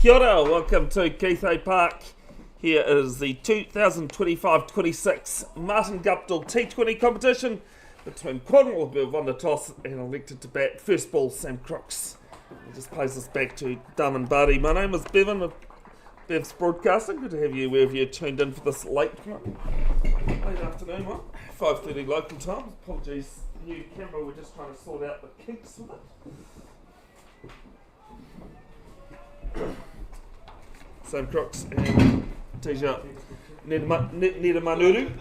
Kia ora, welcome to Keithay Park. Here is the 2025-26 Martin Guptill T20 competition between Cornwall, who have won the toss and elected to bat. First ball, Sam Crooks. He just plays this back to Dum and Buddy. My name is Bevan of Bev's Broadcasting. Good to have you wherever you're tuned in for this late afternoon one. 5:30 local time. Apologies, new camera, we're just trying to sort out the kinks with it. Sam Crooks and Teja Nida Manuru.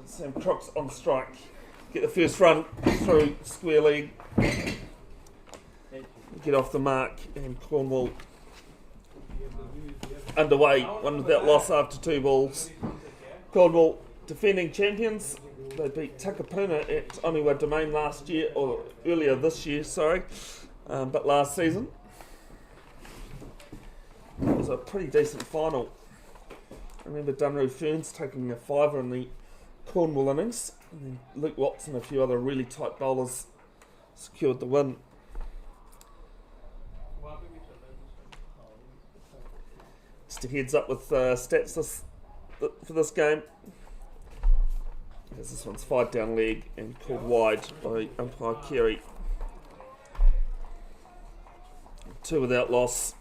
Sam Crooks on strike. Get the first run through square leg. Get off the mark, and Cornwall underway. One without loss after 2 balls. Cornwall defending champions. They beat Takapuna at Oniwa Domain last year, or earlier this year, but last season. It was a pretty decent final. I remember Dunru Ferns taking a 5 in the Cornwall innings, and then Luke Watson and a few other really tight bowlers secured the win. Just a heads up with stats for this game. As this one's 5 down leg and called wide by umpire Kerry. 2 without loss.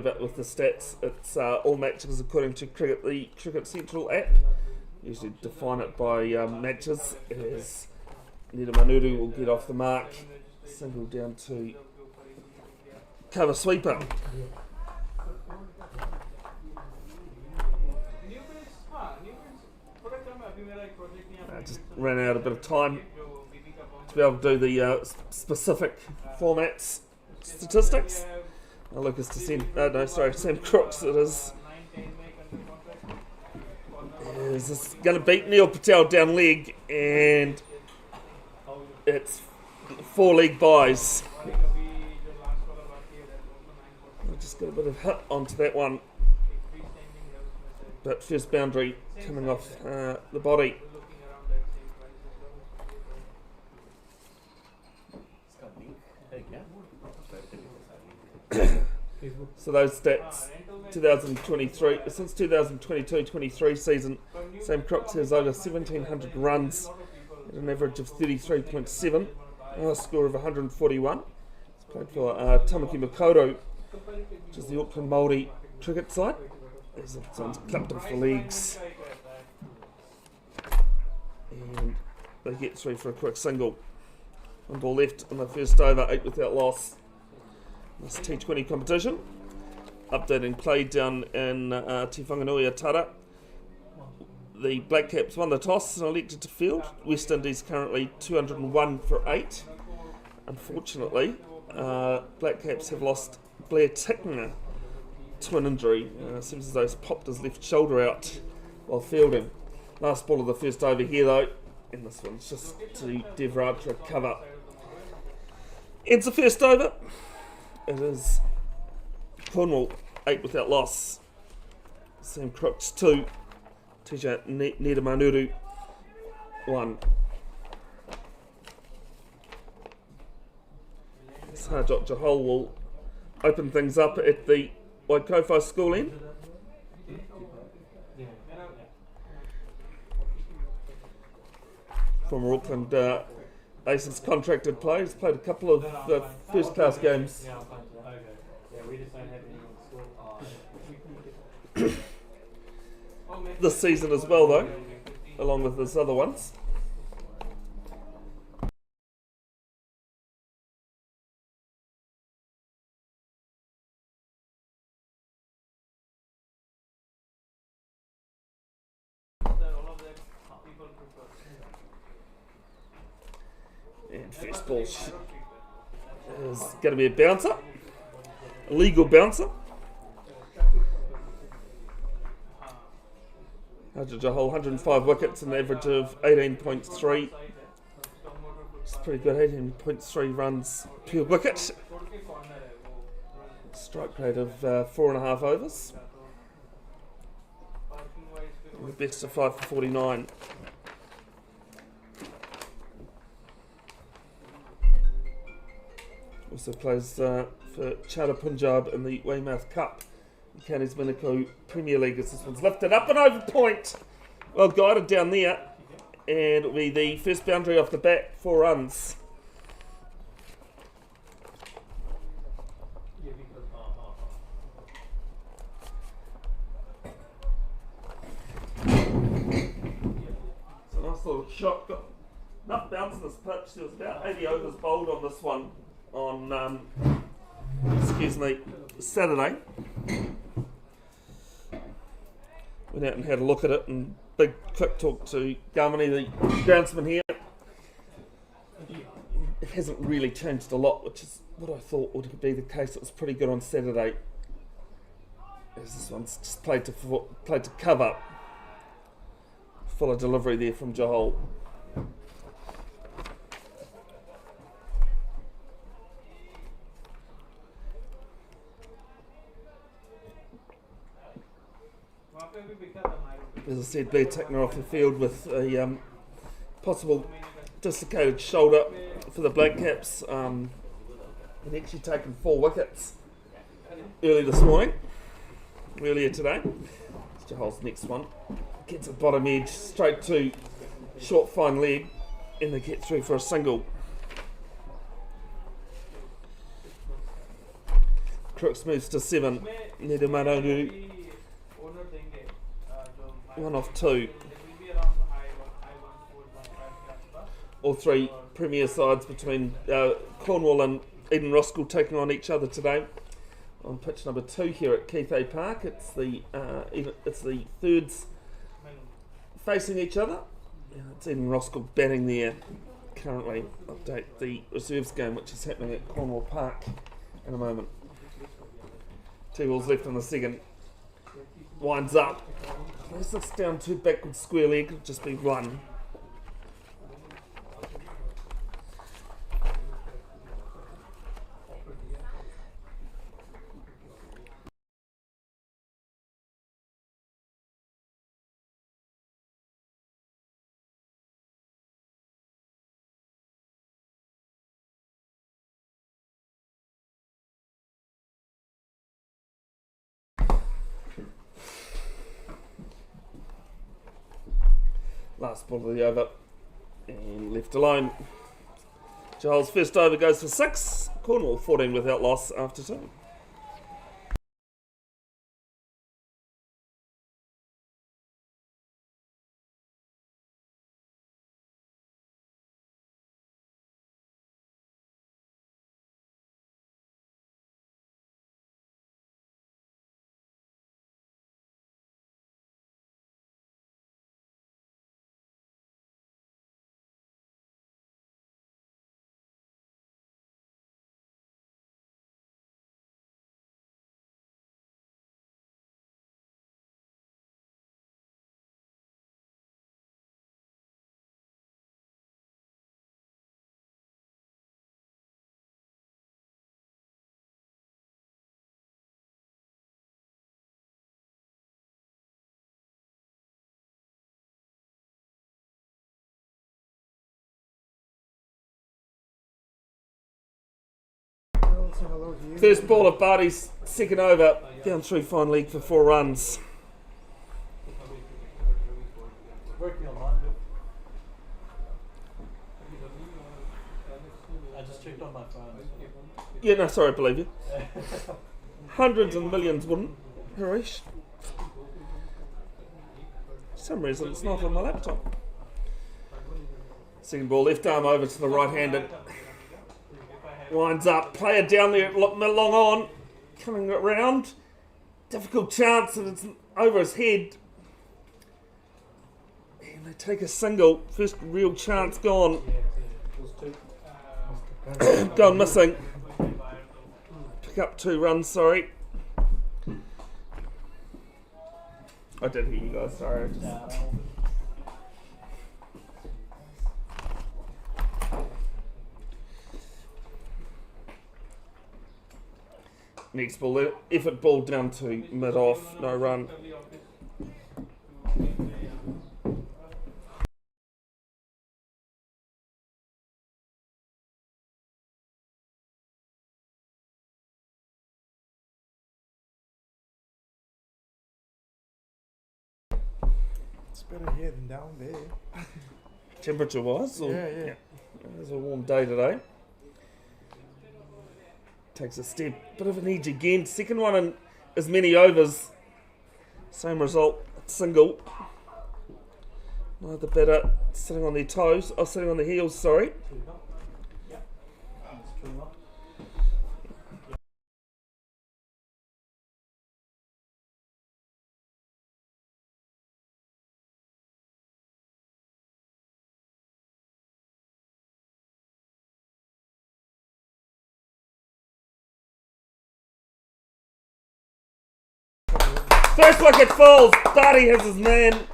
But with the stats, it's all matches according to the Cricket Central app. Usually define it by matches, as Nida Manuru will get off the mark, single down to cover sweeper. Just ran out a bit of time to be able to do the specific formats statistics. Sam Crooks it is. Is this going to beat Neil Patel down leg, and it's 4 leg buys. I just got a bit of hit onto that one, but first boundary coming off the body. So those stats, 2023 since 2022-23 season, Sam Crooks has over 1,700 runs at an average of 33.7, a score of 141. He's played for Tamaki Makaurau, which is the Auckland Māori cricket side. As it's clipped off the legs, and they get through for a quick single. 1 ball left in the first over, 8 without loss. This T20 competition. Updating play down in Te Whanganui Tara. The Black Caps won the toss and elected to field. West Indies currently 201 for 8. Unfortunately, Black Caps have lost Blair Tickner to an injury. Seems as though he's popped his left shoulder out while fielding. Last ball of the first over here though, and this one's just to Dev Raj cover. Ends the first over. It is Cornwall 8 without loss. Sam Crooks 2. Teja Nida Manuru 1. Sarjot Jahal will open things up at the Waikofa school end. Former Auckland Aces contracted player. He's played a couple of first class games. This season as well though, along with his other ones. And first ball is going to be a bouncer, a legal bouncer. Jahal 105 wickets, an average of 18.3. It's pretty good, 18.3 runs per wicket. Strike rate of 4.5 overs. The best of 5 for 49. Also plays for Chadha Punjab in the Weymouth Cup. The Counties Minico Premier League as this one's lifted up and over point. Well guided down there. And it'll be the first boundary off the bat, 4 runs. It's a nice little shot. Got enough bounce in this pitch. There was about 80 overs bowled on this one on Saturday. Went out and had a look at it, and big quick talk to Garmini, the groundsman here. It hasn't really changed a lot, which is what I thought would be the case. It was pretty good on Saturday. As this one's just played to cover. Fuller delivery there from Johol. As I said, Blair Tickner off the field with a possible dislocated shoulder for the Black Caps. He'd actually taken 4 wickets earlier today. It's Jahol's next one. Gets a bottom edge, straight to short fine leg, and they get through for a single. Crooks moves to 7. Nedumanonu 1 off 2. All 3 premier sides between Cornwall and Eden Roskill taking on each other today on pitch number 2 here at Keithay Park. It's the thirds facing each other. It's Eden Roskill batting there currently. Update the reserves game which is happening at Cornwall Park in a moment. 2 balls left in the second. Winds up. Plays this down to backward square leg. It'll just be 1. Last ball of the over and left alone. Giles' first over goes for 6. Cornwall 14 without loss after 2. First ball of Barty's second over, down through fine league for 4 runs. I just checked on my phone. Yeah, no, sorry, I believe you. Hundreds and millions wouldn't, Harish. For some reason it's not on my laptop. Second ball, left arm over to the right-handed. Winds up, player down there, long on, coming around. Difficult chance, and it's over his head. And they take a single. First real chance gone. Gone missing. Pick up 2 runs, sorry. I did hear you guys, sorry. Next ball, effort ball down to mid-off, no run. It's better here than down there. Temperature wise? Yeah. It was a warm day today. Takes a step. Bit of an edge again. Second one in as many overs. Same result. Single. Neither batter sitting on their toes. Oh, sitting on their heels, sorry. First wicket falls. Barty has his man.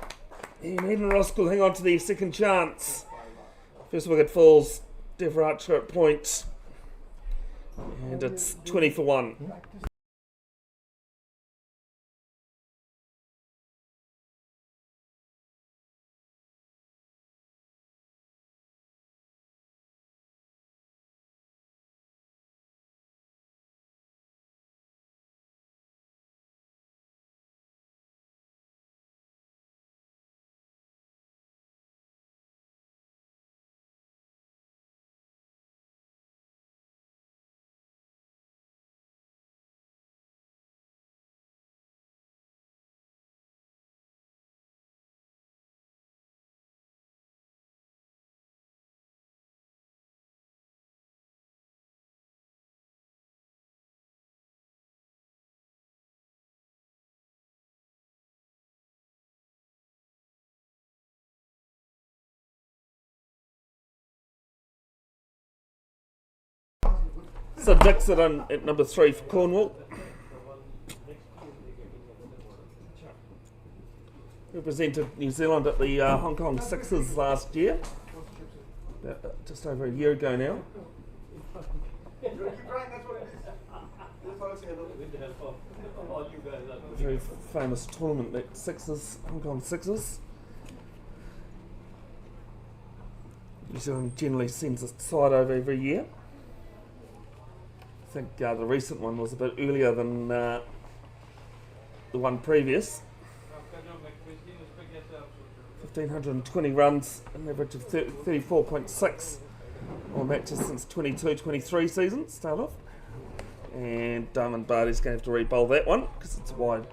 And Eden Roskill hang on to their second chance. First wicket falls. Dev Archer at point. And it's 20 for 1. So Dixon on at number 3 for Cornwall. Represented New Zealand at the Hong Kong Sixers last year. Just over a year ago now. Very famous tournament, that Sixers, Hong Kong Sixers. New Zealand generally sends a side over every year. I think the recent one was a bit earlier than the one previous. 1,520 runs, an average of 34.6 on matches since 22-23 season, start off. And Darman Barty's going to have to re-bowl that one because it's wide.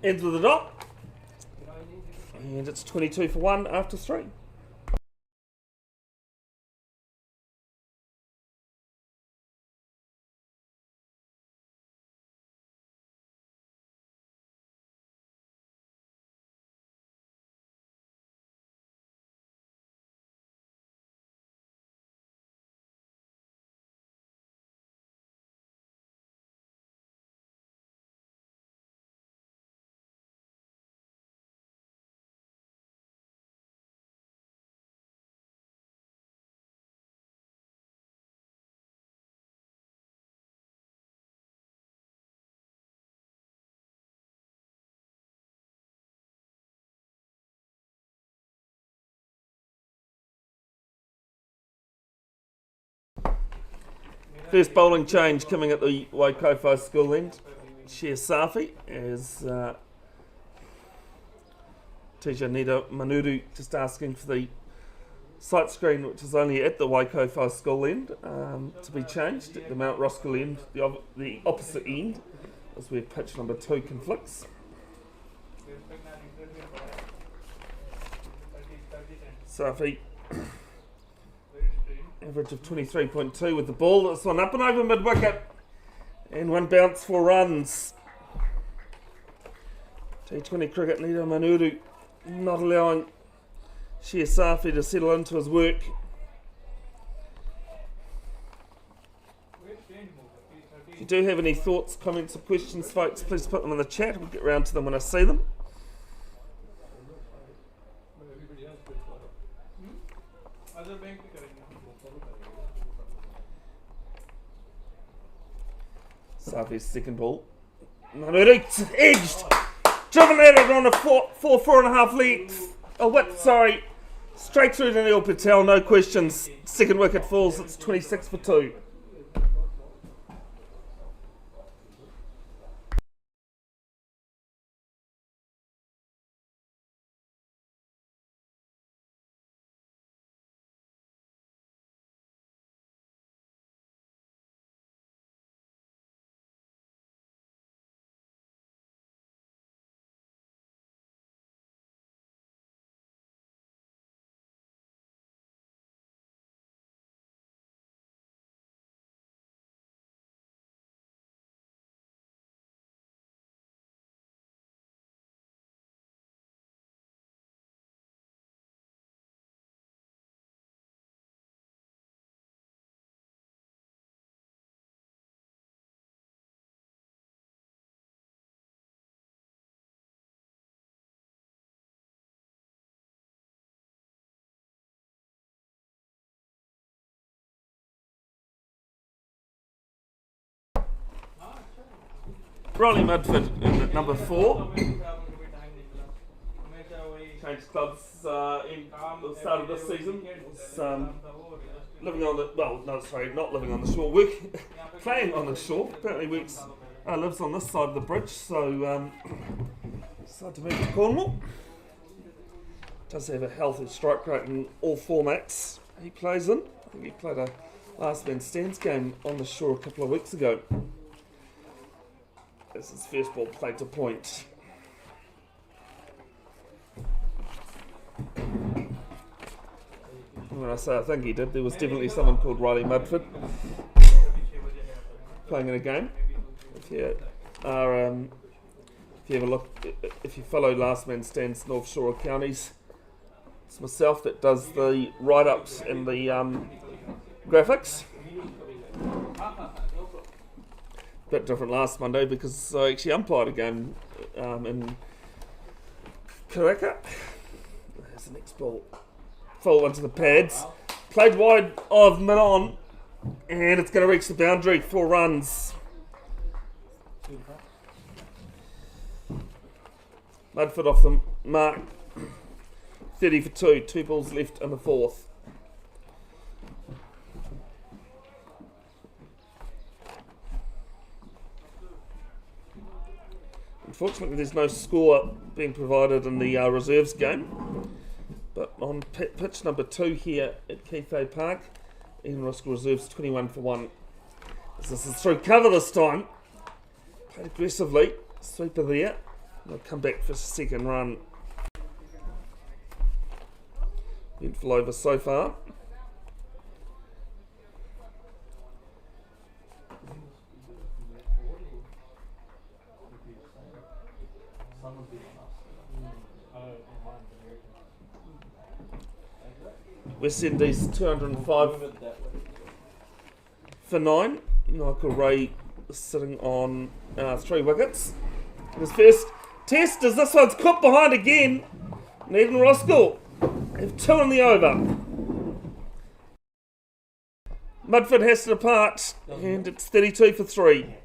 Ends with a dot, and it's 22 for 1 after 3. First bowling change coming at the Waikato school end. Share Safi as teacher Nita Manuru just asking for the sight screen, which is only at the Waikato school end, to be changed at the Mount Roskill end, the opposite end, as where pitch number 2 conflicts. Safi, average of 23.2 with the ball. This one up and over mid wicket, and one bounce for runs. T20 cricket, Nita Manuru not allowing Share Safi to settle into his work. If you do have any thoughts, comments or questions, folks, please put them in the chat. We'll get round to them when I see them. Safi's second ball. Manurut, edged! Driven at it on a 4.5 length. Oh, width, sorry. Straight through to Neil Patel, no questions. Second wicket falls, it's 26 for 2. Riley Mudford in at number 4. Changed clubs in the start of this season. Was, living on the, well, no, sorry, not living on the shore, playing on the shore. Apparently lives on this side of the bridge, so decided to move to Cornwall. Does have a healthy strike rate in all formats he plays in. I think he played a last man stands game on the shore a couple of weeks ago. This is first ball played to point. When I say I think he did, there was definitely someone called Riley Mudford playing in a game. If you have a look, if you follow Last Man Stands North Shore counties, it's myself that does the write-ups and the graphics. Bit different last Monday because I actually umpired a game in Karaka. There's the next ball. Full into the pads. Played wide of Manon. And it's going to reach the boundary. 4 runs. Mudford off the mark. 30 for 2. 2 balls left in the 4th. Unfortunately, there's no score being provided in the reserves game. But on pitch number 2 here at Keithay Park, Ian Roskill reserves 21 for 1. This is through cover this time. Played aggressively. Sweeper there. They'll come back for a second run. Eventful over so far. West Indies 205 for 9. Michael Ray sitting on 3 wickets. His first test as this one's caught behind again. And even Roskill have 2 in the over. Mudford has to depart and it's 32 for 3.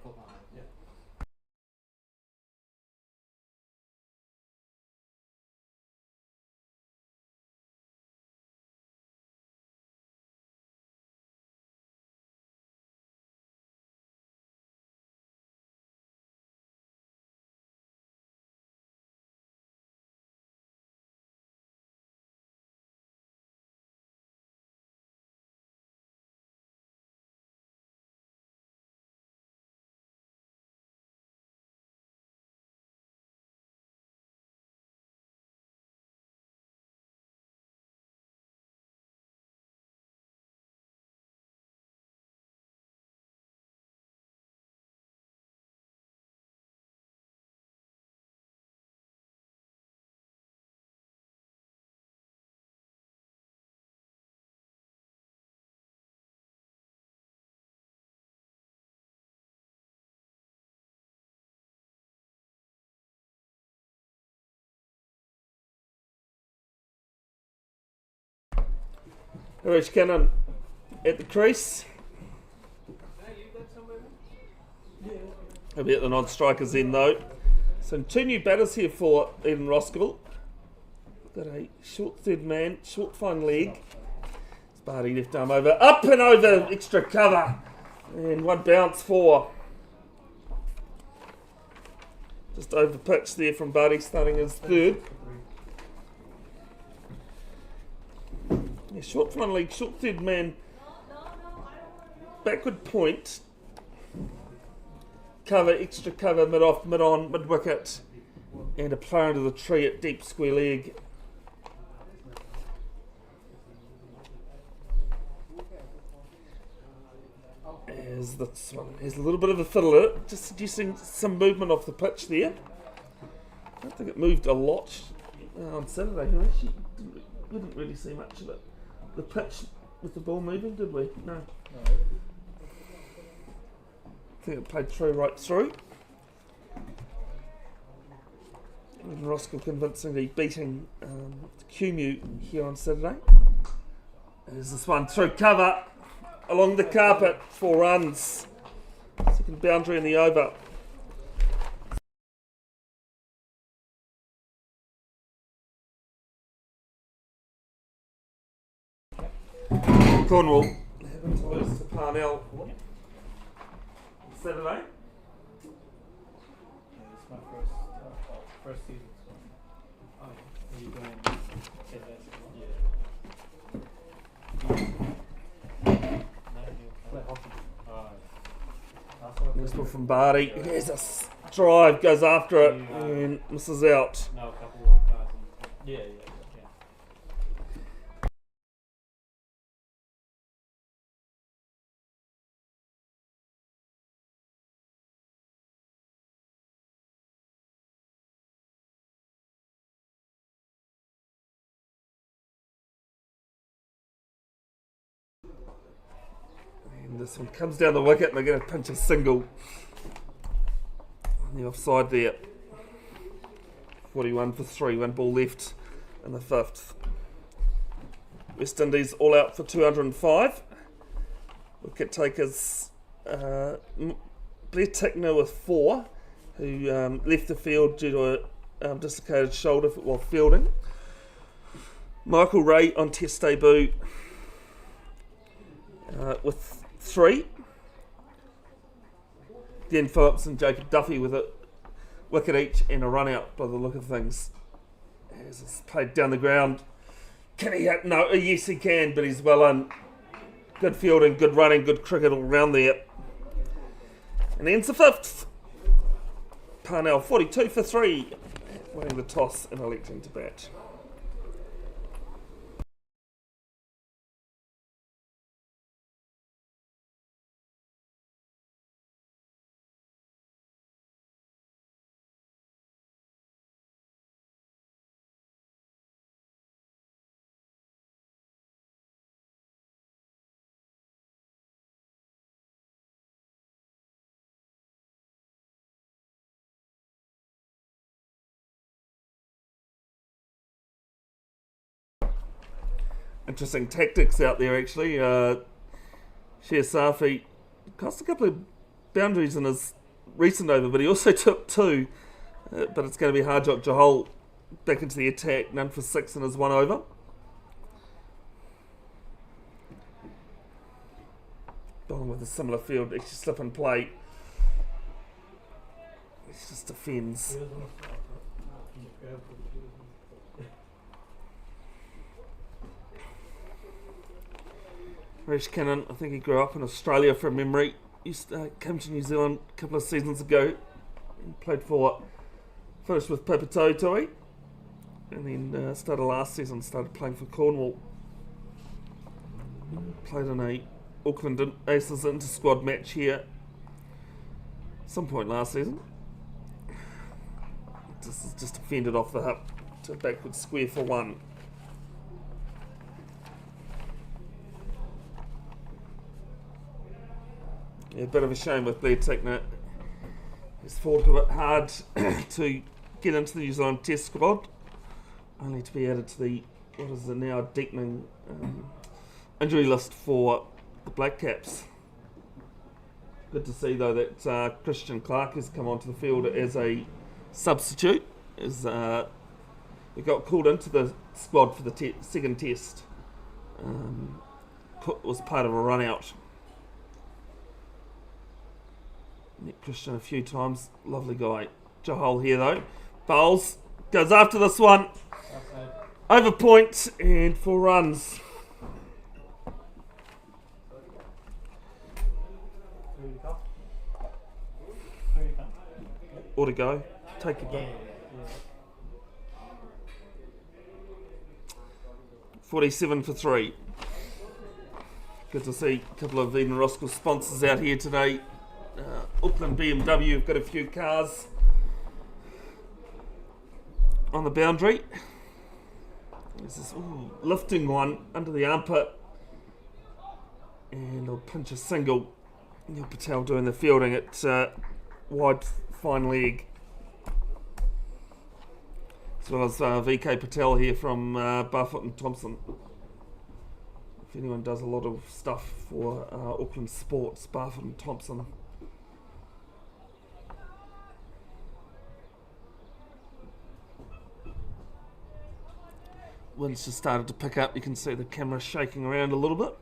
Rich Cannon at the crease. He'll be at the non-strikers end though. So 2 new batters here for Eden Roskill. Got a short third man, short fine leg. Barty left arm over, up and over, extra cover. And 1 bounce for. Just over pitch there from Barty, starting his third. Yeah, short front leg, short third man. Backward point. Cover, extra cover, mid off, mid on, mid wicket. And a play under the tree at deep square leg. As this one has a little bit of a fiddler, just suggesting some movement off the pitch there. I don't think it moved a lot on Saturday. We didn't really see much of it. The pitch with the ball moving, did we? No. I think it played through right through. And Roskill convincingly beating Cumu here on Saturday. There's this one through cover. Along the carpet, 4 runs. Second boundary in the over. Cornwall having to lose to Parnell Saturday. Yeah, this is my first season. So. Are you going 10 days? Next ball from Barty. There's a drive, goes after it and misses out. No, a couple of guys. Yeah. And this one comes down the wicket and they're going to pinch a single. On the offside there. 41 for 3, 1 ball left in the 5th. West Indies all out for 205. Wicket takers Blair Tickner with 4, who left the field due to a dislocated shoulder while fielding. Michael Ray on test debut with 3. Dan Phillips and Jacob Duffy with a wicket each and a run out by the look of things. As it's played down the ground. Can he hit? No, yes he can, but he's well in. Good fielding, good running, good cricket all round there. And ends the 5th. Parnell 42 for 3, winning the toss and electing to bat. Interesting tactics out there actually. Sher Safi cost a couple of boundaries in his recent over, but he also took 2. But it's going to be Harjot Johal back into the attack, none for 6 in his 1 over. Bowling with a similar field, actually slip and play. He just defends. Rich Cannon, I think he grew up in Australia from memory. Came to New Zealand a couple of seasons ago. Played finished with Papatoi, and then started last season, started playing for Cornwall. Played in a Auckland Aces inter-squad match here some point last season. This is just defended off the hip to backward square for 1. Yeah, a bit of a shame with Blair Tickner. He's fought a bit hard to get into the New Zealand Test squad, only to be added to the, what is it now, deepening injury list for the Black Caps. Good to see though that Christian Clark has come onto the field as a substitute. He got called into the squad for the second test. Was part of a run out. Met Christian a few times. Lovely guy. Jahal here though. Bowles goes after this one. Over point and 4 runs. Ought to go. Take it back. 47 for 3. Good to see a couple of Eden Roskill sponsors out here today. Auckland BMW have got a few cars on the boundary. There's this lifting one under the armpit. And he'll pinch a single. Neil Patel doing the fielding at wide fine leg. As well as VK Patel here from Barfoot and Thompson. If anyone does a lot of stuff for Auckland Sports, Barfoot and Thompson. Wind's just started to pick up. You can see the camera shaking around a little bit.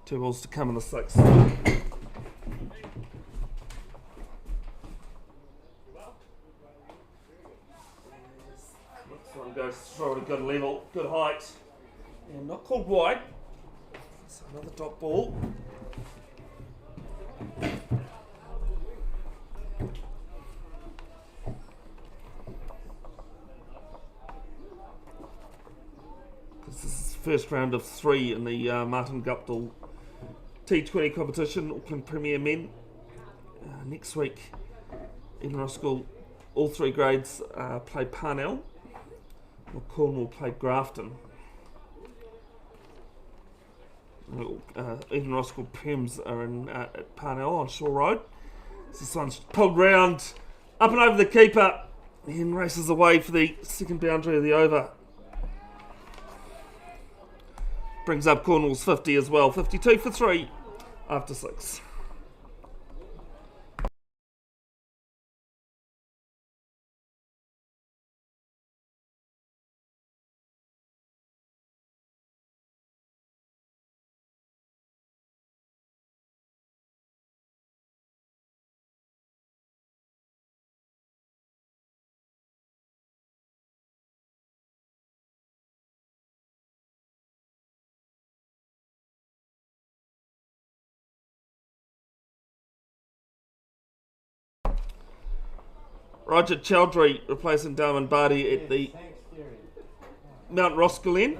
Two balls to come in the 6th. Next one goes through at a good level, good height, and not called wide. So another dot ball. This is the first round of 3 in the Martin Guptill T20 competition, Auckland Premier Men. Next week, in Roskill, all 3 grades play Parnell, while Cornwall play Grafton. Even Roskill Prems are in at Parnell on Shore Road. So this one's pulled round, up and over the keeper, and races away for the second boundary of the over. Brings up Cornwall's 50 as well. 52 for 3 after 6. Roger Chowdhury replacing Darman Barty at the Mount Roskill end.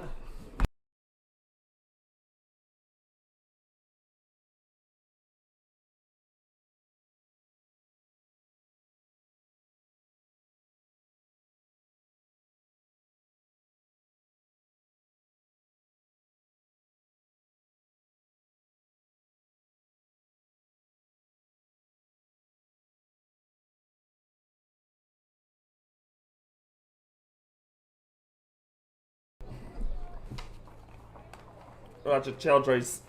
Roger Chowdhury's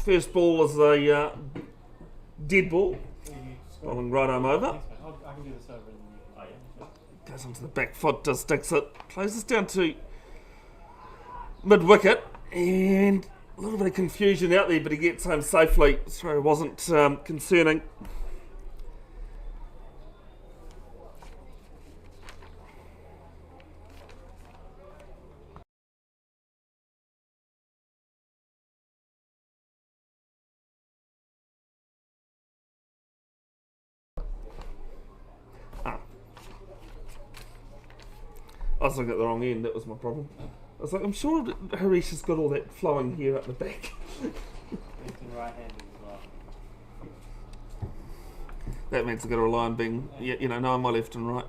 first ball was a dead ball, bowling right arm over. I can do this over. Goes onto the back foot, just sticks it, closes down to mid wicket, and a little bit of confusion out there, but he gets home safely. Throw wasn't concerning. I was looking at the wrong end, that was my problem. I was like, I'm sure Harish has got all that flowing here at the back. Right-handed as well. That means I've got to rely on being, knowing my left and right.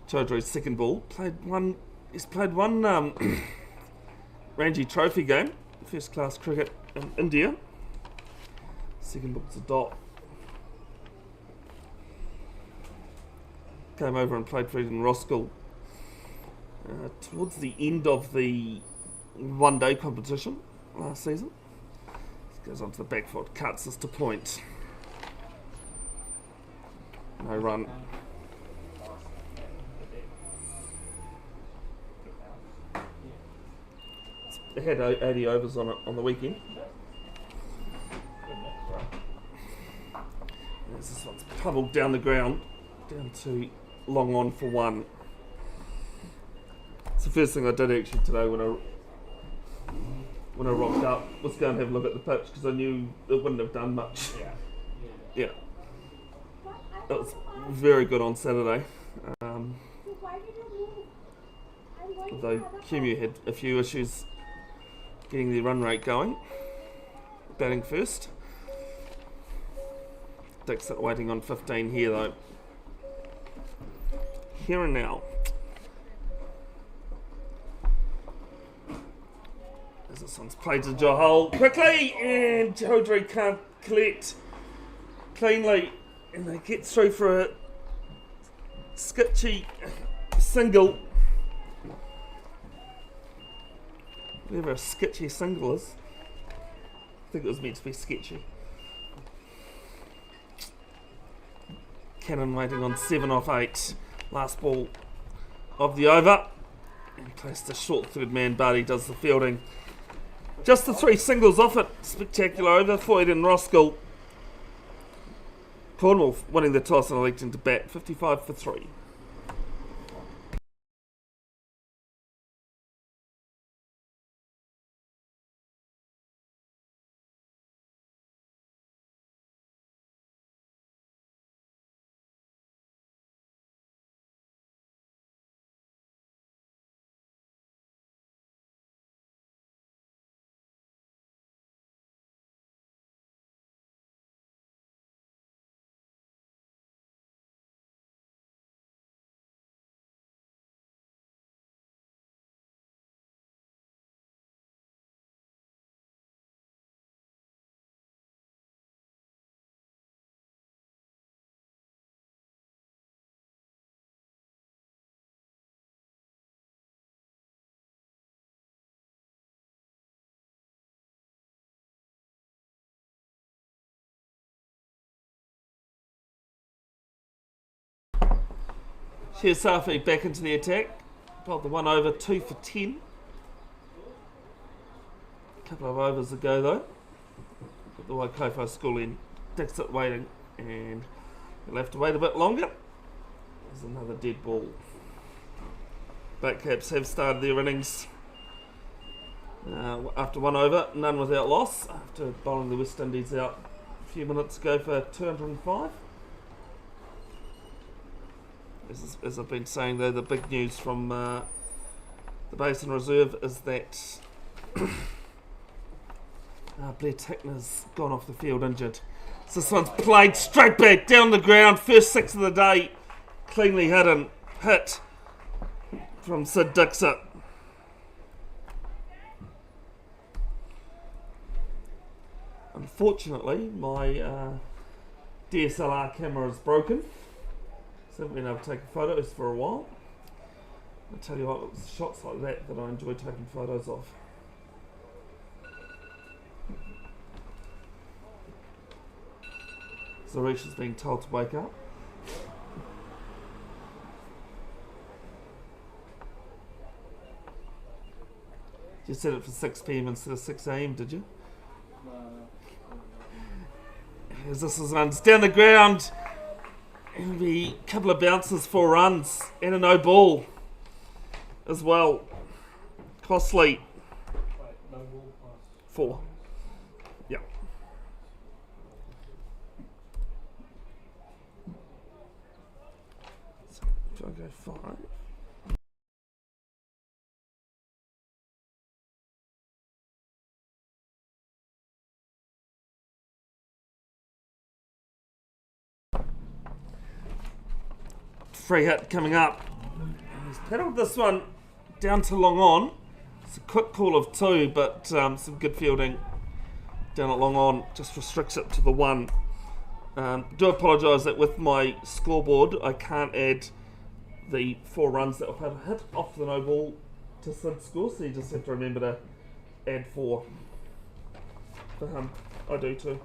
Chaudhry's second ball. He's played one Ranji Trophy game, first class cricket in India. Second ball's a dot. came over and played for it in Roskill towards the end of the one-day competition last season. Goes onto the back foot, cuts us to point. No run. It had 80 overs on it on the weekend. As this one's pummeled down the ground, down to long on for one. It's the first thing I did actually today when I rocked up, was going to have a look at the pitch because I knew it wouldn't have done much. Yeah. It was very good on Saturday. Although Kimu had a few issues getting the run rate going. Batting first. Dixon waiting on 15 here though. Here and now. As this one's played to Johal quickly, and Chaudhry can't collect cleanly, and they get through for a sketchy single. Whatever a sketchy single is. I think it was meant to be sketchy. Cannon waiting on 7 off 8. Last ball of the over. And placed a short third man. Barty does the fielding. Just the 3 singles off it. Spectacular over. Floyd and Roskill. Cornwall winning the toss and electing to bat. 55 for 3. Here's Safi back into the attack. Got the one over, 2 for 10. A couple of overs ago though. Got the Waikato school in. Dixon waiting, and we'll have to wait a bit longer. There's another dead ball. Blackcaps have started their innings after one over, none without loss. After bowling the West Indies out a few minutes ago for 205. As I've been saying though, the big news from the Basin Reserve is that Blair Tickner's gone off the field injured. So this one's played straight back down the ground, first 6 of the day, cleanly hit from Sid Dixon. Unfortunately, my DSLR camera is broken. So I haven't been able to take photos for a while. I tell you what, it was shots like that I enjoy taking photos of. Zarish is being told to wake up. You set it for 6 PM instead of 6 AM, did you? As this is runs down the ground. It'll be a couple of bounces, 4 runs, and a no ball as well. Costly. 4. Yeah. So if I go 5. Free hit coming up. He's pedalled this one down to long on. It's a quick call of 2, but some good fielding down at long on. Just restricts it to the 1. Do apologise that with my scoreboard I can't add the 4 runs that were hit off the no ball to Sid's score, so you just have to remember to add 4 for him. I do too.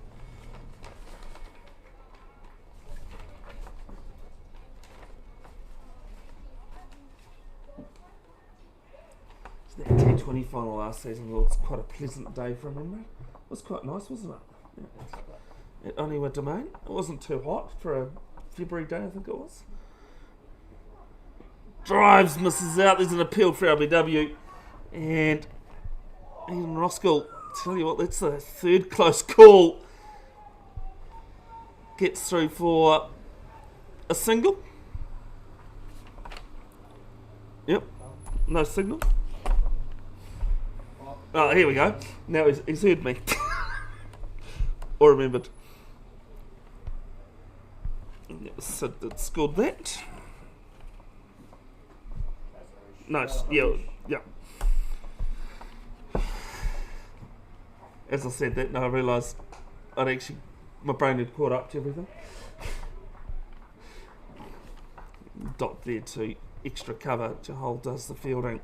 So that T20 final last season was quite a pleasant day from memory. It was quite nice, wasn't it? Yeah. It only went domain. It wasn't too hot for a February day, I think it was. Drives, misses out. There's an appeal for LBW. And even Roskill, tell you what, that's the 3rd close call. Gets through for a single. Yep, no signal. Oh, here we go. Now he's heard me. Or remembered. Sid that scored that. Nice, yeah. As I said that, now I realised my brain had caught up to everything. Dot there to extra cover. Jahal does the fielding.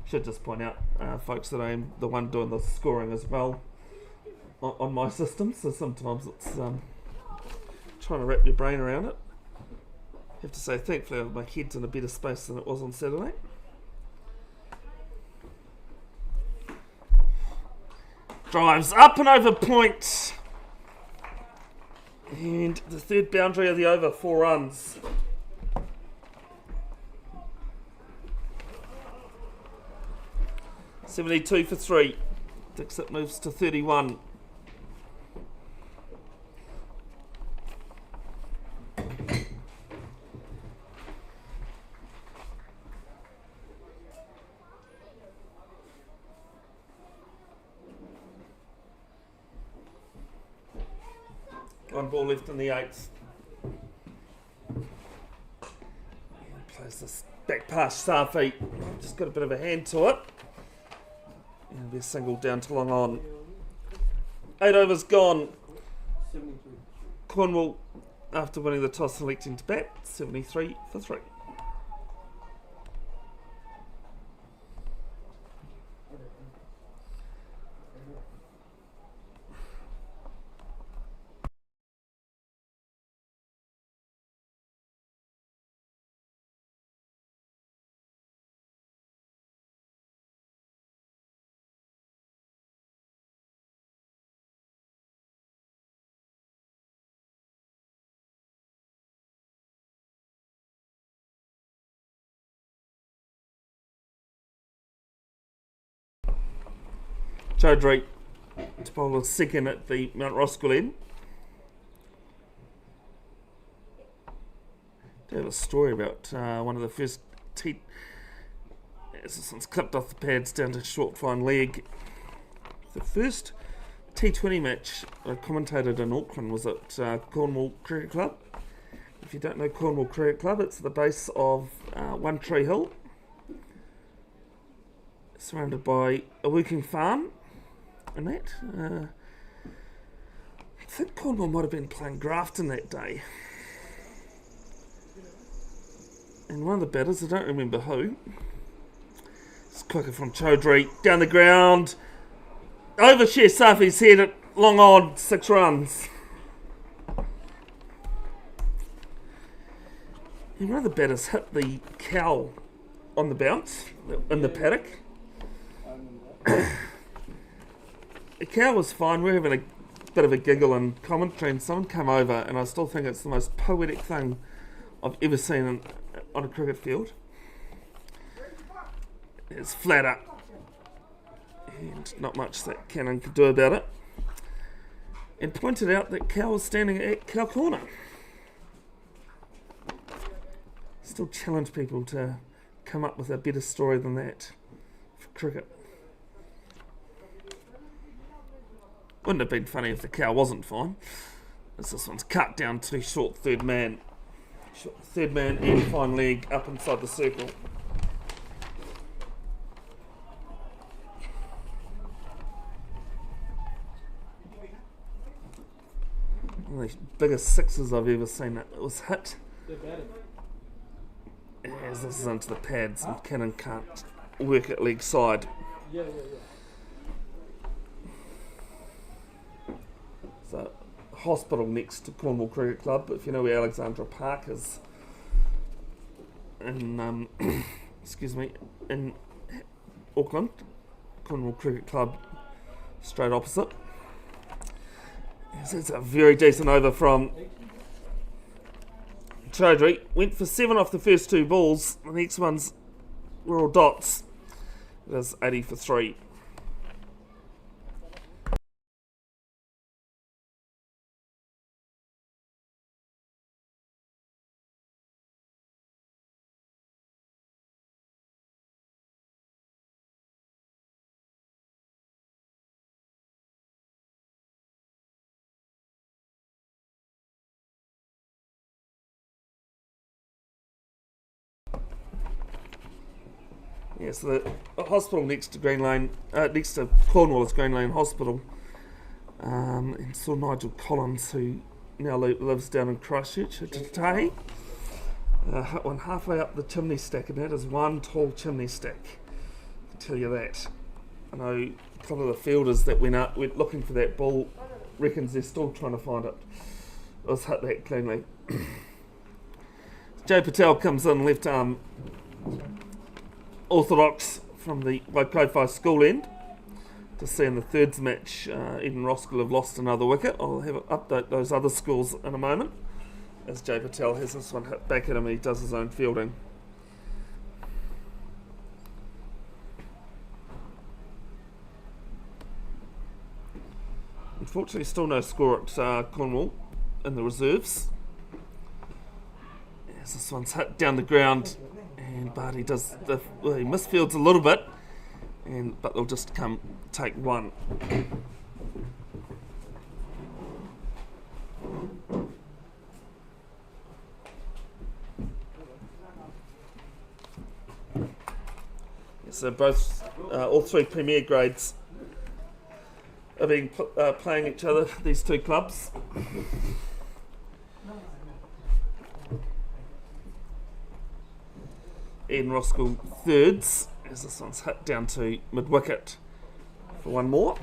Should just point out, folks, that I am the one doing the scoring as well on my system, so sometimes it's trying to wrap your brain around it. I have to say, thankfully, my head's in a better space than it was on Saturday. Drives up and over point. And the 3rd boundary of the over, 4 runs. $72 for 3. Dixit moves to 31. One ball left in the 8th. Plays this back past Safi. Just got a bit of a hand to it. And be a single down to long on. 8 overs gone. 73. Cornwall, after winning the toss, electing to bat. 73 for 3. Chaudhry to bowl a second at the Mount Roskill end. I have a story about one of the first since clipped off the pads down to short fine leg. The first T20 match I commentated in Auckland was at Cornwall Cricket Club. If you don't know Cornwall Cricket Club, it's the base of One Tree Hill, surrounded by a working farm and that. I think Cornwall might have been playing Grafton that day. And one of the batters, I don't remember who, it's quicker from Chaudhry, down the ground, over Sher Safi's head at long on, 6 runs. And one of the batters hit the cow on the bounce in the paddock. The cow was fine. We're having a bit of a giggle and commentary, and someone came over, and I still think it's the most poetic thing I've ever seen on a cricket field. It's flat up, and not much that Cannon could do about it. And pointed out that cow was standing at cow corner. Still challenge people to come up with a better story than that for cricket. Wouldn't have been funny if the cow wasn't fine. As this one's cut down to short third man. Short third man and fine leg up inside the circle. One of the biggest sixes I've ever seen. It was hit as this is into the pads, and Cannon can't work at leg side. So, Hospital next to Cornwall Cricket Club. If you know where Alexandra Park is, in in Auckland, Cornwall Cricket Club, straight opposite. Yes, it's a very decent over from Chaudhry. Went for 7 off the first 2 balls. The next ones were all dots. It is 80 for 3. Yes, the hospital next to Green Lane, next to Cornwall is Green Lane Hospital. And saw Nigel Collins, who now lives down in Christchurch at Tahi. Hit one halfway up the chimney stack, and that is one tall chimney stack. I can tell you that. I know a couple of the fielders that went looking for that ball reckons they're still trying to find it. It was hit that cleanly. Joe Patel comes in left arm. Orthodox from the Waikofi school end. To see in the thirds match, even Roskill have lost another wicket. I'll update those other scores in a moment, as Joe Patel has this one hit back at him and he does his own fielding. Unfortunately, still no score at Cornwall in the reserves. As this one's hit down the ground. And Barty he misfields a little bit, but they'll just come take one. So both, all 3 Premier grades are being playing each other. These 2 clubs. Ian Roskill thirds, as this one's hit down to mid-wicket for one more.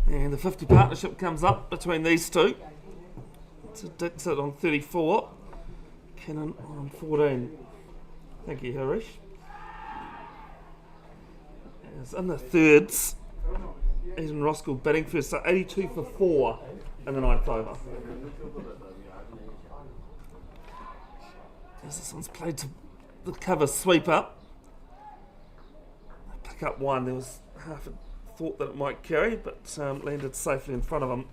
And the 50 partnership comes up between these 2. So Dixit on 34, Cannon on 14. Thank you, Harish. As in the thirds, Ian Roskill batting first, so 82 for 4 in the 9th over. As this one's played to the cover sweep up. Pick up one. There was half a thought that it might carry, but landed safely in front of him.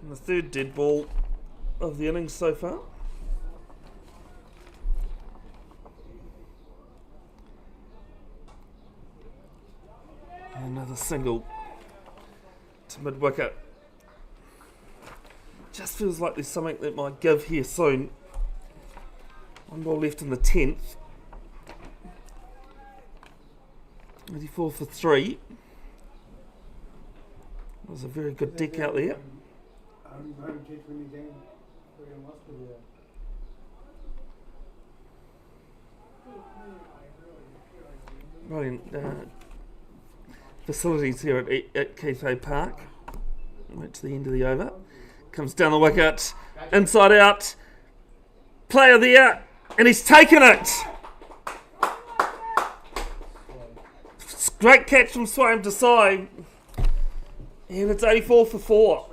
And the 3rd dead ball of the innings so far. Another single to mid-wicket. Just feels like there's something that might give here soon. One ball left in the 10th. 84 for 3. That was a very good deck out there. Brilliant facilities here at Cathay Park. Right to the end of the over. Comes down the wicket, inside out. Player there, and he's taken it. Great catch from Swaim Desai, and it's 84 for 4.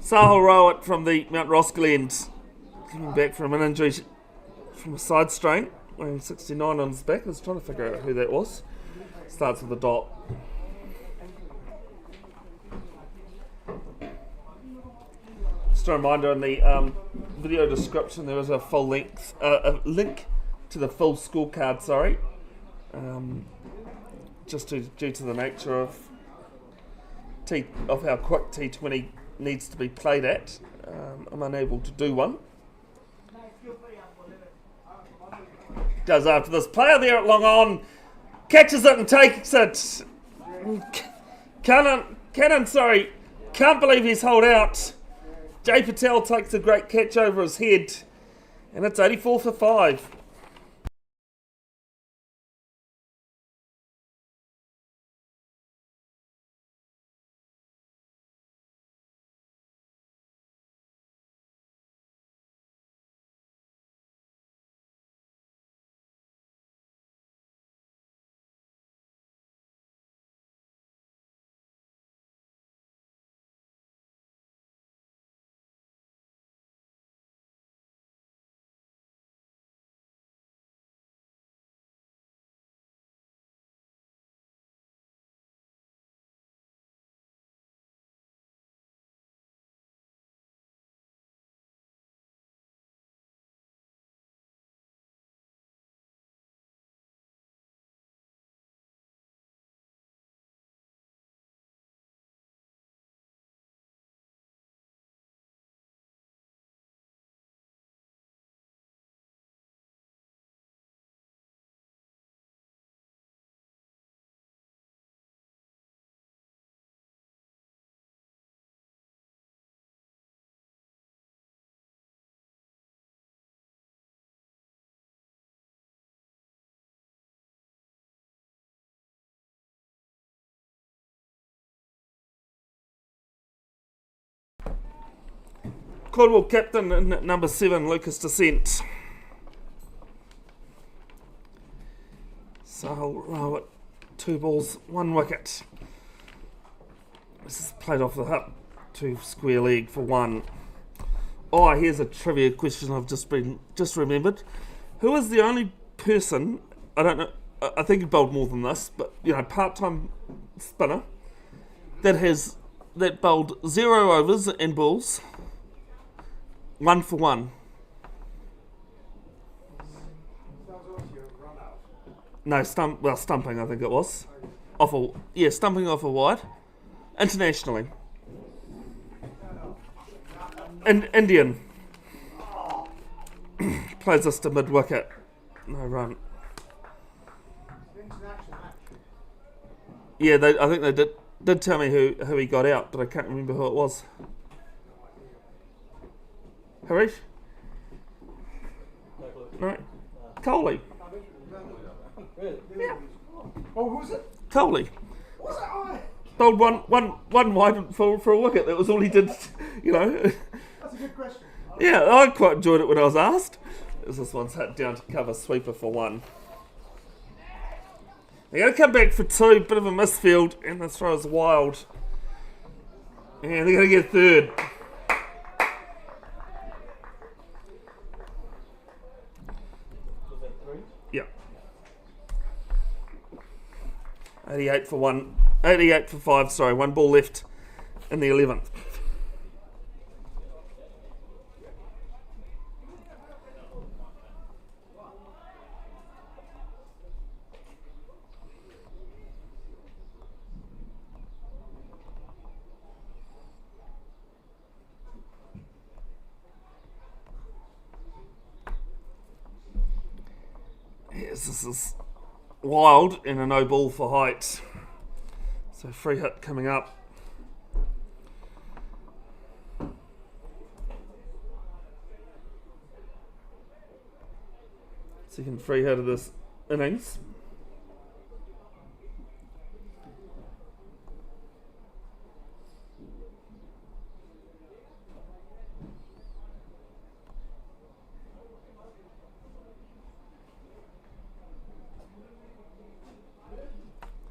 Sahil Rowett from the Mount Roskill end, coming back from an injury from a side strain, wearing 69 on his back. I was trying to figure out who that was. Starts with a dot. Just a reminder, in the video description there is a full length, a link to the full scorecard. Sorry, just due to the nature of how quick T20 needs to be played at, I'm unable to do one. Goes after this player there at long on, catches it and takes it. Cannon, sorry, can't believe he's held out. Jay Patel takes a great catch over his head, and it's 84 for 5. Cornwall captain in at number 7, Lucas Descent. Sahil Rowett, 2 balls, 1 wicket. This is played off the hip to square leg for 1. Oh, here's a trivia question I've just remembered. Who is the only person, I don't know, I think he bowled more than this, but part-time spinner that bowled 0 overs and balls, 1 for 1. No, stumping I think it was. Stumping off a wide. Internationally. Indian. Plays us to mid-wicket. No run. Yeah, I think they did tell me who he got out, but I can't remember who it was. Harish? No. Coley. Yeah. Oh, who was it? Coley. Was it I? Bowled one wide for a wicket. That was all he did, That's a good question. Yeah, I quite enjoyed it when I was asked. This one's hit down to cover sweeper for 1. They're going to come back for 2. Bit of a misfield, and the throw is wild. And they're going to get 3rd. Yeah. 88 for 5, sorry. 1 ball left in the 11th. Yes, this is wild and a no ball for height. So free hit coming up. Second free hit of this innings.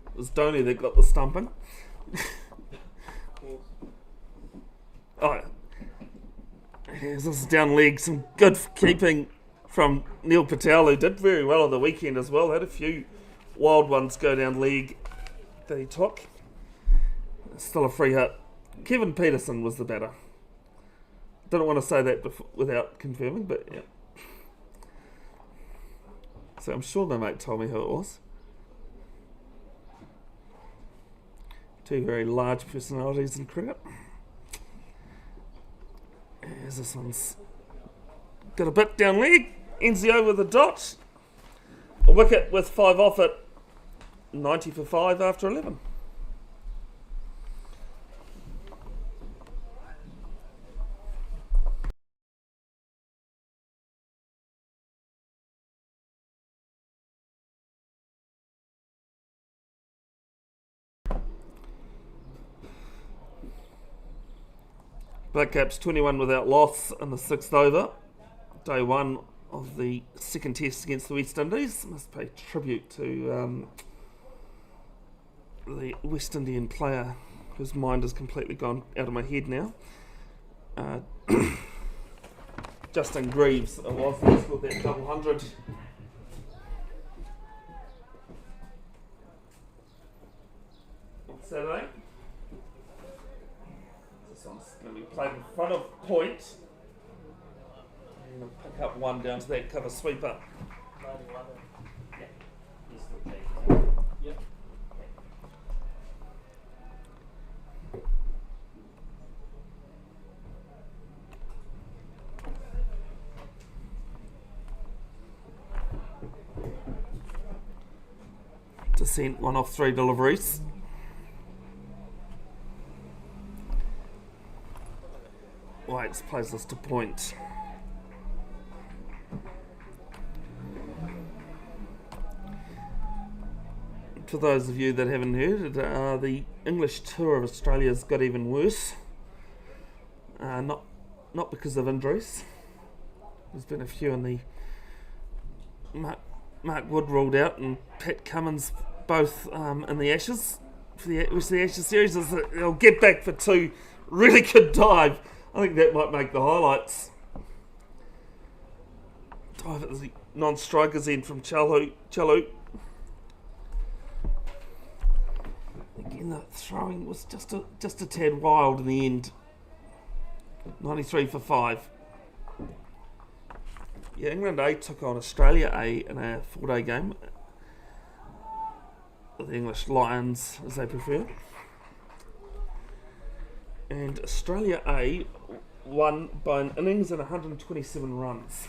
It was Dhoni that got the stumping. Oh, Yes, this is down leg. Some good keeping from Neil Patel, who did very well on the weekend as well. Had a few wild ones go down leg that he took. Still a free hit. Kevin Peterson was the batter. Didn't want to say that without confirming, but yeah. So I'm sure my mate told me who it was. Two very large personalities in cricket. As this one's got a bit down leg. NZO with a dot. A wicket with 5 off it. 90 for 5 after 11. Black Caps 21 without loss in the 6th over. Day 1 of the second test against the West Indies. Must pay tribute to the West Indian player whose mind has completely gone out of my head now. Justin Greaves was who scored that double 100. On Saturday. This one's going to be played in front of point. I'm going to pick up one down to that cover sweeper. 91. Yep. Descent, 1 off 3 deliveries. Whites plays this to point. For those of you that haven't heard, the English tour of Australia's got even worse. Not because of injuries. There's been a few in the Mark Wood ruled out and Pat Cummins both in the Ashes. For the Ashes series, they'll get back for 2 really good dive. I think that might make the highlights. Dive at the non-strikers end from Chalu. Again, the throwing was just a tad wild in the end. 93 for 5. Yeah, England A took on Australia A in a 4-day game. The English Lions, as they prefer. And Australia A won by an innings and 127 runs.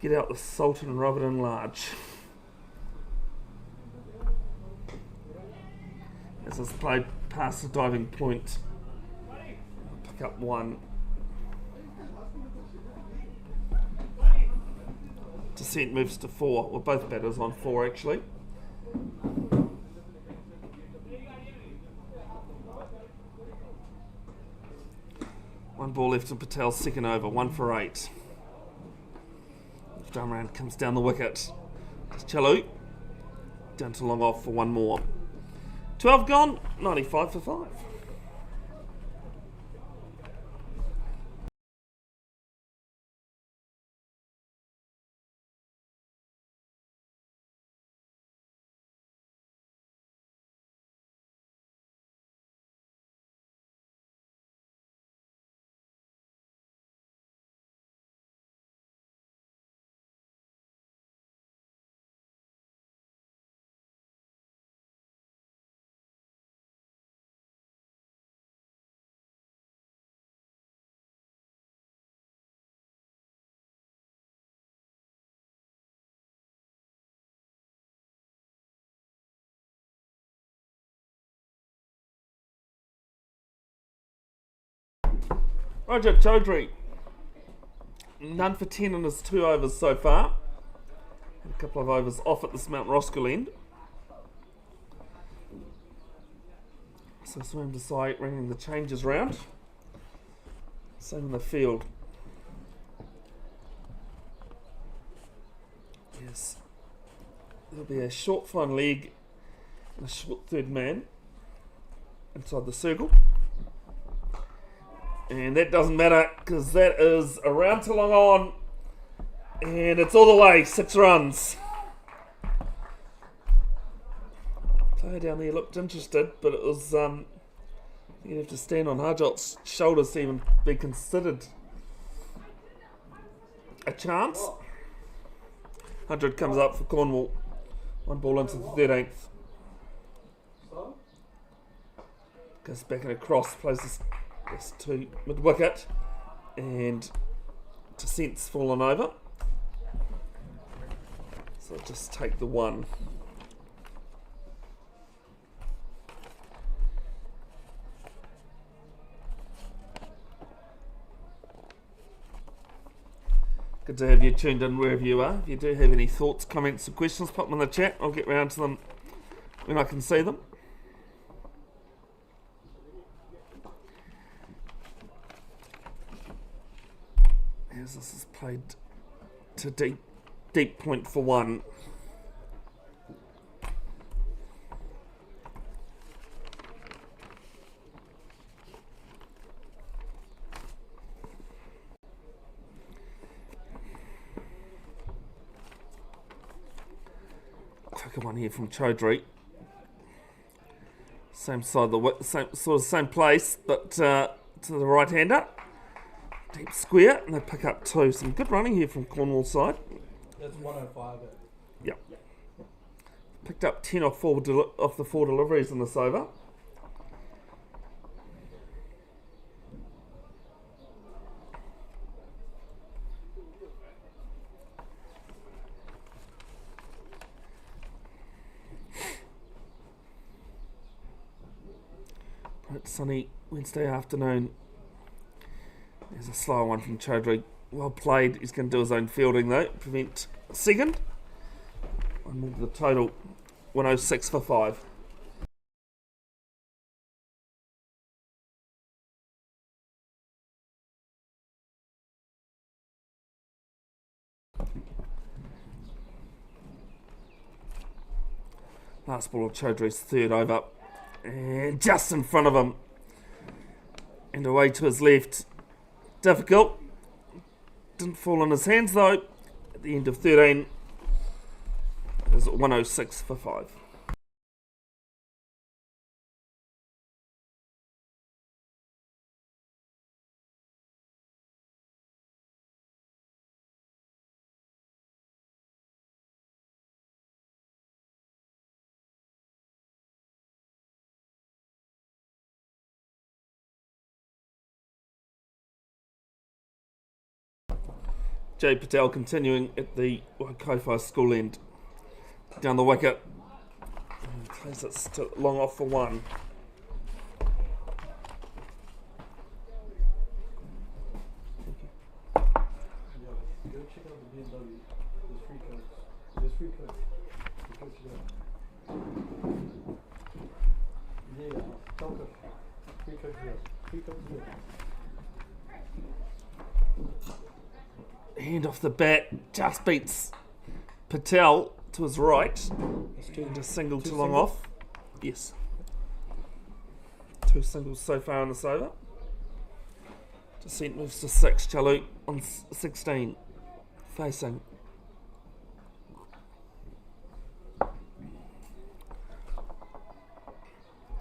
Get out the Sultan Robert and Large. As it's played past the diving point. Pick up 1. Descent moves to 4. Well, both batters on 4 actually. One ball left in Patel's second over, 1 for 8. Drum round comes down the wicket. Chalu down to long off for 1 more. 12 gone, 95 for 5. Roger Chaudhry, none for 10 in his 2 overs so far. A couple of overs off at this Mount Roskill end. So swim to side, ringing the changes round. Same in the field. Yes. There'll be a short fine leg and a short third man inside the circle. And that doesn't matter because that is a round too long on. And it's all the way, 6 runs. Player down there looked interested, but it was you'd have to stand on Harjot's shoulders to even be considered a chance. 100 comes up for Cornwall. 1 ball into the 13th. Goes back and across, plays this to mid wicket, and Descent's fallen over. So just take the 1. Good to have you tuned in wherever you are. If you do have any thoughts, comments, or questions, pop them in the chat. I'll get round to them when I can see them. As this is played to deep point for 1. Quicker one here from Chaudhry. Same side of the same place, but to the right hander. Deep square, and they pick up 2. Some good running here from Cornwall side. That's 105. Yep. Picked up 10 off the 4 deliveries in this over. Bright sunny Wednesday afternoon. There's a slow one from Chaudhry. Well played. He's going to do his own fielding though. Prevent a second. And move the total 106 for 5. Last ball of Chaudhry's 3rd over. And just in front of him. And away to his left. Difficult. Didn't fall in his hands though. At the end of 13. It was 106 for 5. Jay Patel continuing at the Waikato school end. Down the wicket. And plays it long off for 1. Go check out the BMW. There's free codes. There's free codes. Go check it out. Yeah, Telco. Free codes here. Free codes here. Hand off the bat, just beats Patel to his right. And a single too long off. Yes. 2 singles so far in this over. Descent moves to 6. Chalu on 16. Facing.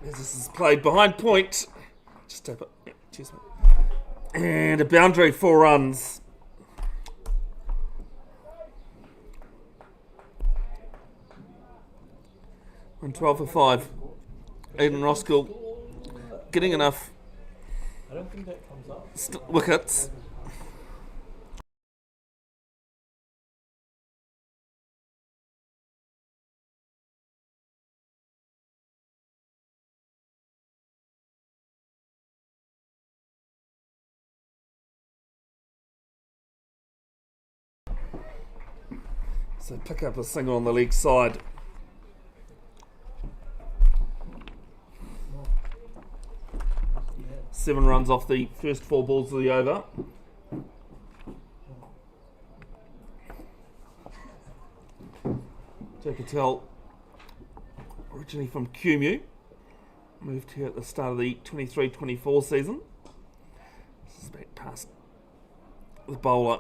As this is played behind point. Just tap it. Yep, cheers mate. And a boundary, 4 runs. 112 for 5. Aiden Roskill getting enough I don't think that comes up. wickets. So pick up a single on the leg side. Seven runs off the first 4 balls of the over. Jay Patel, originally from QMU, moved here at the start of the 23-24 season. the bowler.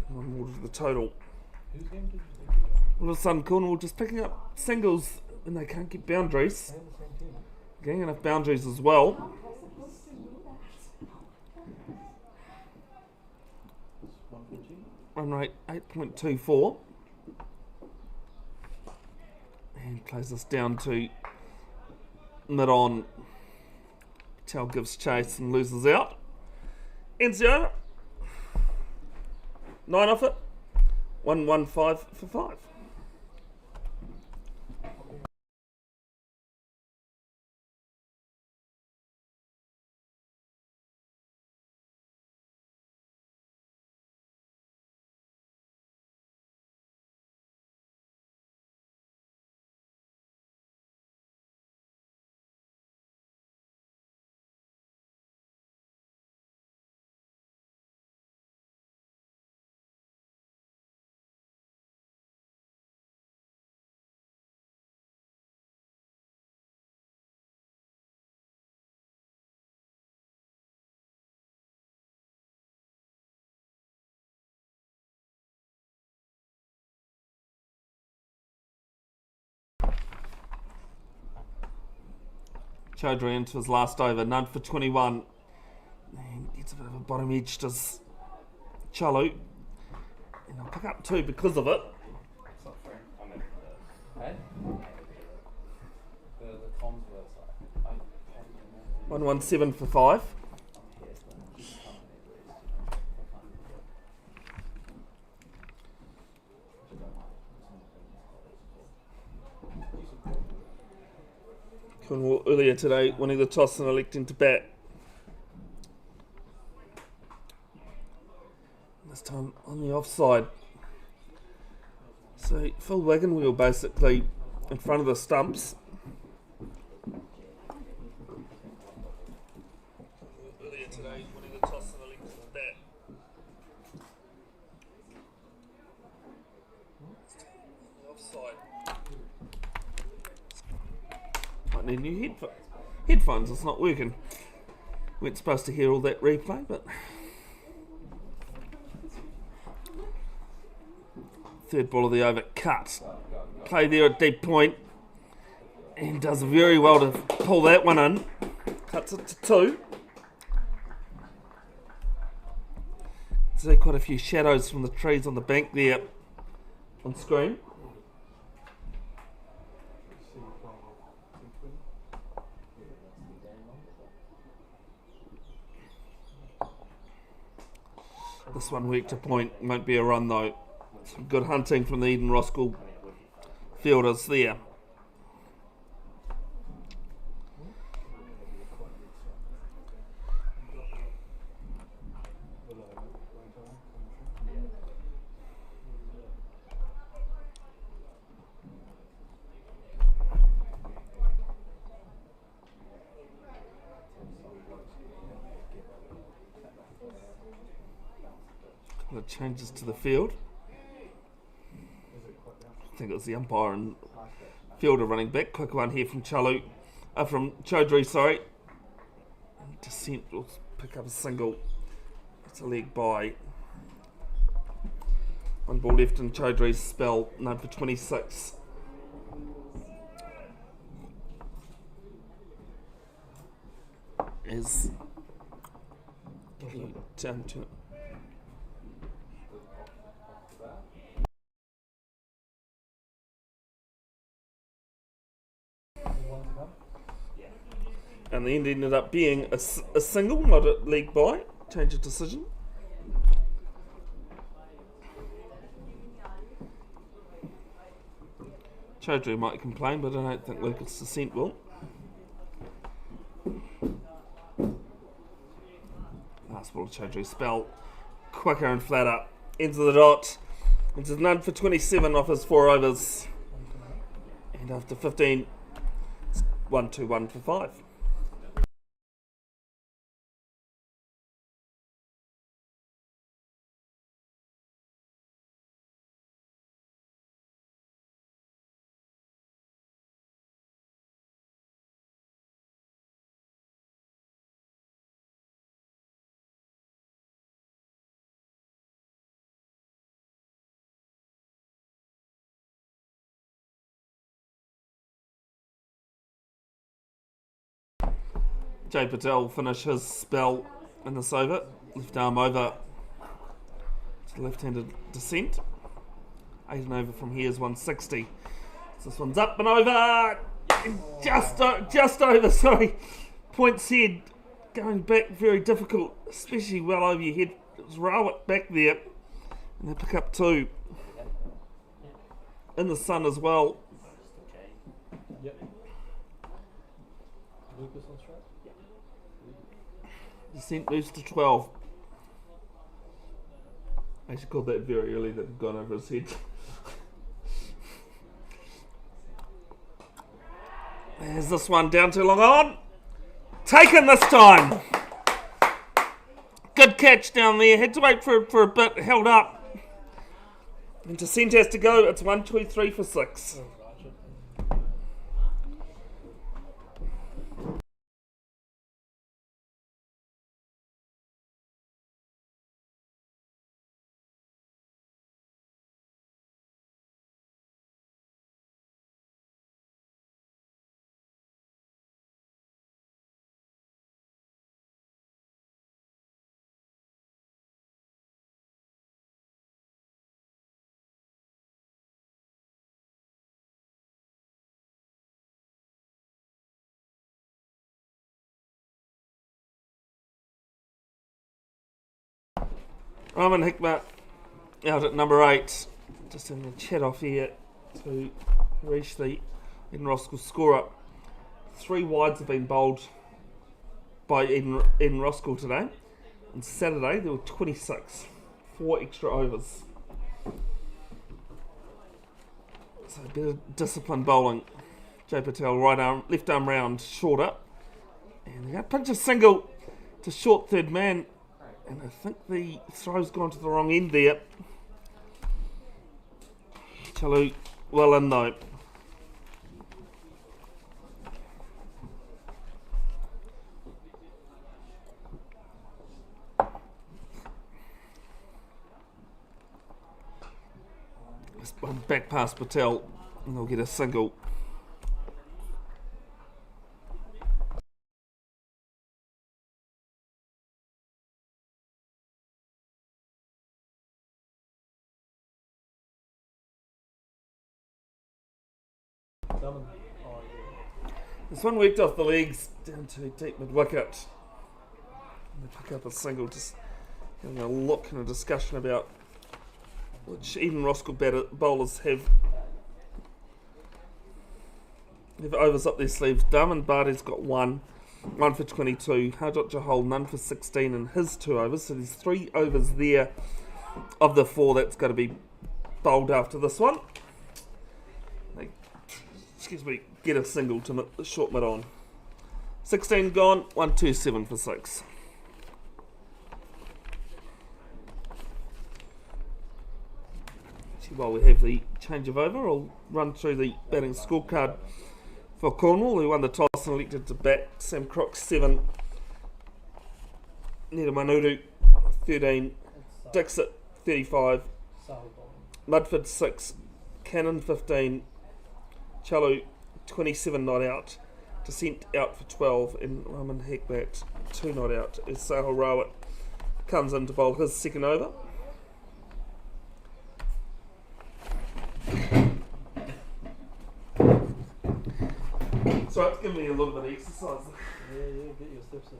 1 more to the total. Whose game did you think you got? All of a sudden, Cornwall just picking up singles when they can't get boundaries. They're in the same team. Getting enough boundaries as well. It's 114. Run rate 8.24. And plays us down to mid-on. Patel gives chase and loses out. Ends the over. 9 off it. 115 for 5. Chaudhry into his last over, none for 21. And gets a bit of a bottom edge, does Chalu. And I'll pick up 2 because of it. It's not fair. I mean, hey? The comms were like, I had it 117 for 5. Cornwall earlier today winning the toss and electing to bat. This time on the offside. So full wagon wheel basically in front of the stumps. Earlier today winning the toss and electing to bat. On the offside. Might need new headphones, it's not working. Weren't supposed to hear all that replay, but third ball of the over, cut. Play there at deep point, and does very well to pull that one in. Cuts it to 2. See quite a few shadows from the trees on the bank there on screen. This one worked to point, won't be a run though. Some good hunting from the Eden Roskill fielders there. The changes to the field. I think it was the umpire and fielder running back. Quick one here from from Chaudhry, sorry. Descent will pick up a single. It's a leg by. 1 ball left in Chaudhry's spell, none for 26. Is down to and the end ended up being a single, not a league bye. Change of decision. Chaudhry might complain, but I don't think Lucas Descent will. Last ball of Chaudhry's spell. Quicker and flatter. Ends of the dot. Into none for 27 off his 4 overs. And after 15, it's 1-2-1 for 5. Jay Patel finish his spell in this over. Left arm over to left-handed descent. 8 and over from here is 160. So this one's up and over. Just over, sorry. Points head. Going back very difficult, especially well over your head. It was Rawat back there. And they pick up 2. In the sun as well. Yep. Lucas on strike? Descent moves to 12. I actually called that very early, that had gone over his head. There's this one down too long on. Taken this time. Good catch down there. Had to wait for a bit. Held up. And Descent has to go. It's 1, 2, 3 for 6. Roman Hickmat out at number 8. Just in the chat off here to reach the Roskill scorer. 3 wides have been bowled by Eden Roskill today. On Saturday there were 26. 4 extra overs. So a bit of disciplined bowling. Jay Patel left arm round, shorter. And they're going to pinch a single to short third man. And I think the throw's gone to the wrong end there. Chalu well in though. This one back past Patel and they'll get a single. This one worked off the legs down to deep mid wicket. They pick up a single, just having a look and a discussion about which Eden Roskill bowlers have overs up their sleeves. Darman Barty's got 1 for 22. Hardot Jahal none for 16 in his 2 overs. So there's 3 overs there of the 4 that's going to be bowled after this one. Get a single to short mid on. 16 gone, 127 for 6. While we have the change of over, I'll run through the batting scorecard for Cornwall, who won the toss and elected to bat. Sam Crook 7, Nita Manuru 13, Dixit 35, Mudford 6, Cannon 15, Chalu 27 not out, Descent out for 12, and Raman Hekbat 2 not out as Sahil Rawat comes in to bowl his second over. So it's giving me a little bit of exercise. Yeah, get your steps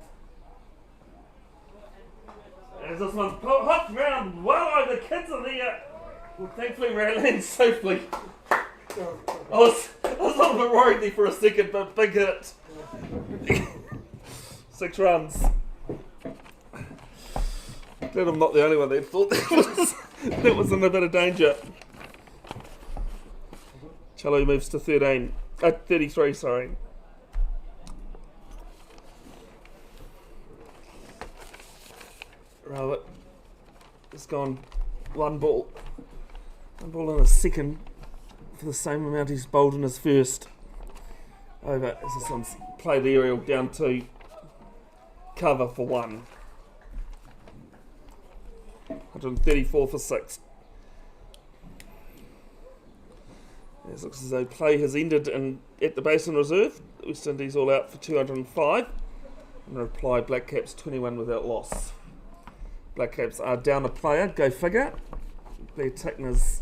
in. As this one's hooked round well over, the kids are there. Well, thankfully we land safely. I was a little bit worried there for a second, but big hit. 6 runs. Glad I'm not the only one that thought that was in a bit of danger. Chalu moves to 33, sorry. Rawat has gone 1 ball. 1 ball in a second for the same amount he's bowled in his first over as this one's played the aerial down to cover for 1. 134 for 6. It looks as though play has ended at the Basin Reserve. West Indies all out for 205. In reply, Black Caps 21 without loss. Black Caps are down a player, go figure. Their tackness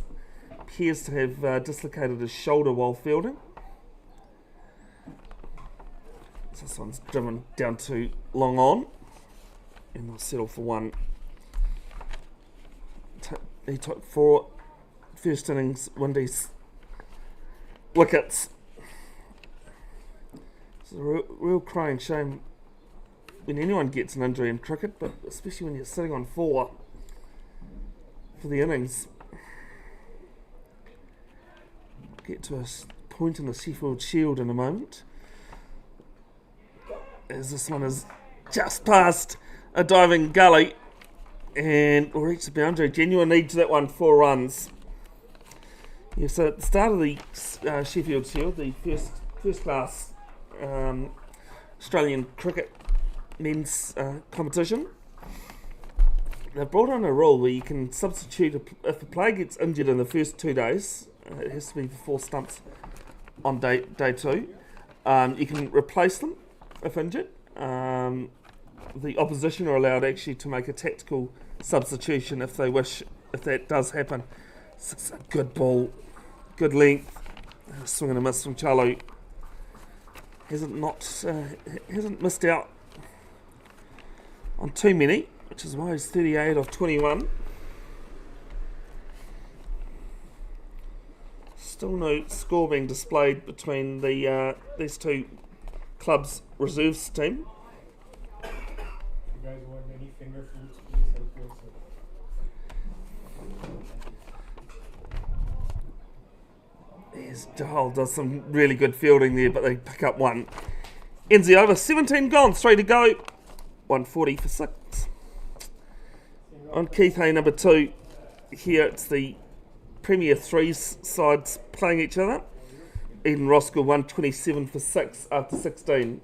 appears to have dislocated his shoulder while fielding. So this one's driven down to long on, and they'll settle for one. He took 4 first innings Windies wickets. It's a real crying shame when anyone gets an injury in cricket, but especially when you're sitting on 4 for the innings. Get to a point in the Sheffield Shield in a moment, as this one is just past a diving gully and will reach the boundary. Genuine need to that one, 4 runs. Yeah, so at the start of the Sheffield Shield, the first class Australian cricket men's competition, they've brought on a rule where you can substitute if a player gets injured in the first 2 days. It has to be before stumps on day 2. You can replace them if injured. The opposition are allowed actually to make a tactical substitution if they wish, if that does happen. It's a good ball, good length, swing and a miss from Chalu. Hasn't missed out on too many, which is why he's 38 off 21. Still no score being displayed between these two clubs' reserves team. You guys want any finger foods, please? I feel so. Yes, Dahal does some really good fielding there, but they pick up one. Ends the over, 17 gone, 3 to go. 140 for 6. On Keith Hay number 2, here it's the Premier 3 sides playing each other. Eden Roskill 127 for 6 after 16.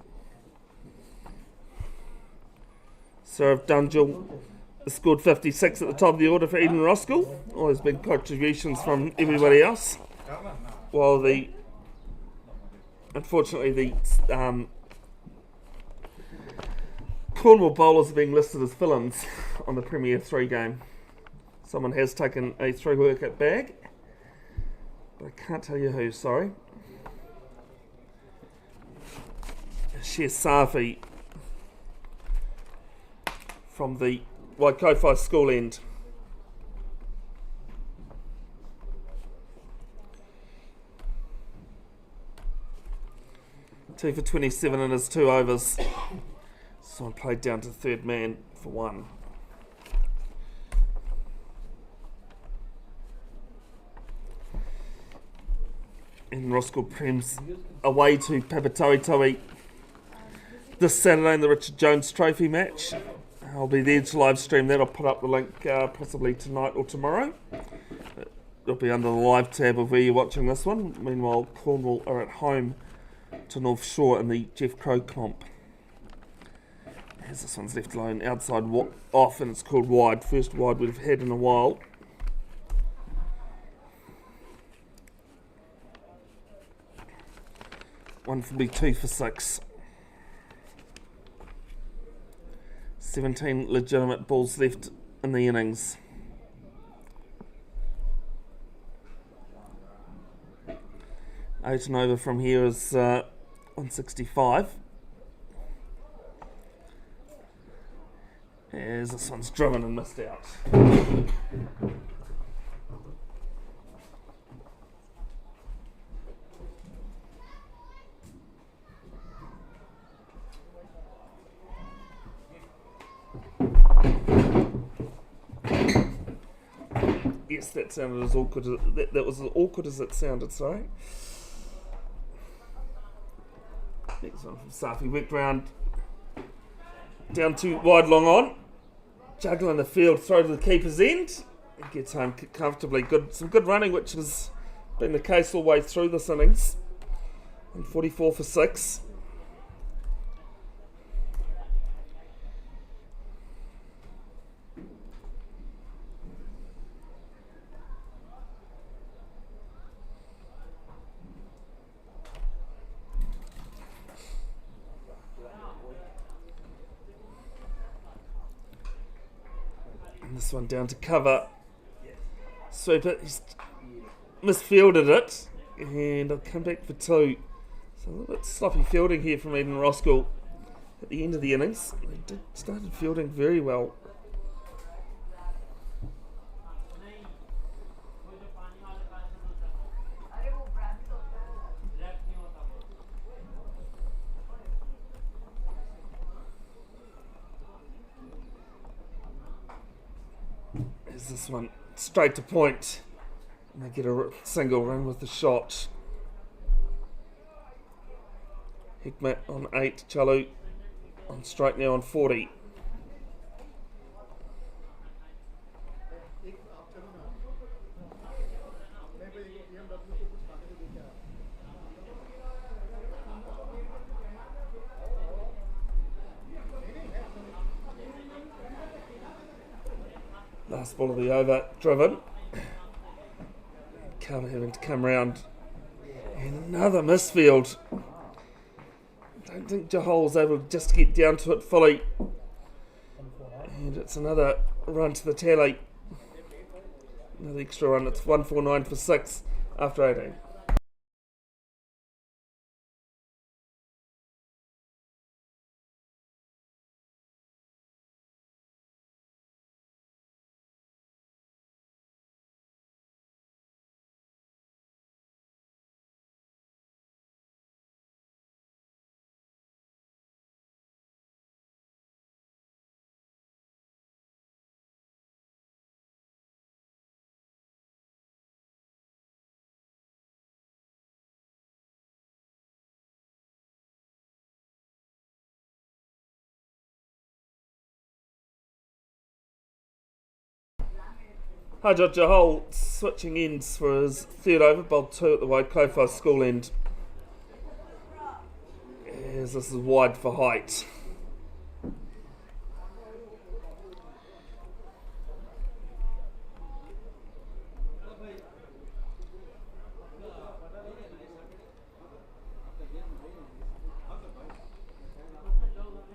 Sarah Dungill scored 56 at the top of the order for Eden Roskill. Always big contributions from everybody else. While unfortunately the Cornwall bowlers are being listed as fill-ins on the Premier 3 game. Someone has taken a 3-wicket bag, but I can't tell you who, sorry. Sher Safi from the Waikofi school end. Two for 27 in his 2 overs. So I played down to third man for 1. And Roskill Prems away to Papatoetoe this Saturday in the Richard Jones Trophy match. I'll be there to live stream that. I'll put up the link possibly tonight or tomorrow. It'll be under the live tab of where you're watching this one. Meanwhile, Cornwall are at home to North Shore in the Jeff Crow comp. As this one's left alone outside off, and it's called wide. First wide we've had in a while. One will be 2 for 6. 17 legitimate balls left in the innings. Eight and over from here is 165. As this one's driven and missed out. Yes, that sounded as awkward as that was as awkward as it sounded, sorry. Next one from Safi, whipped round down to wide long on. Juggling the field, throw to the keeper's end. It gets home comfortably. Some good running, which has been the case all the way through this innings. And 44 for 6. This one down to cover. Sweep it. He's misfielded it. And I'll come back for 2. So a little bit sloppy fielding here from Eden Roskill at the end of the innings. They started fielding very well. Here's this one straight to point. And they get a single run with the shot. Hikmat on 8, Chalu on strike now on 40. Last ball of the over, driven. Carver having to come round. And another misfield. I don't think Jahol's able just to get down to it fully. And it's another run to the tally. Another extra run. It's 149 for 6 after 18. Hajat Jahal switching ends for his 3rd over, bowled 2 at the wide Kofar school end. As this is wide for height.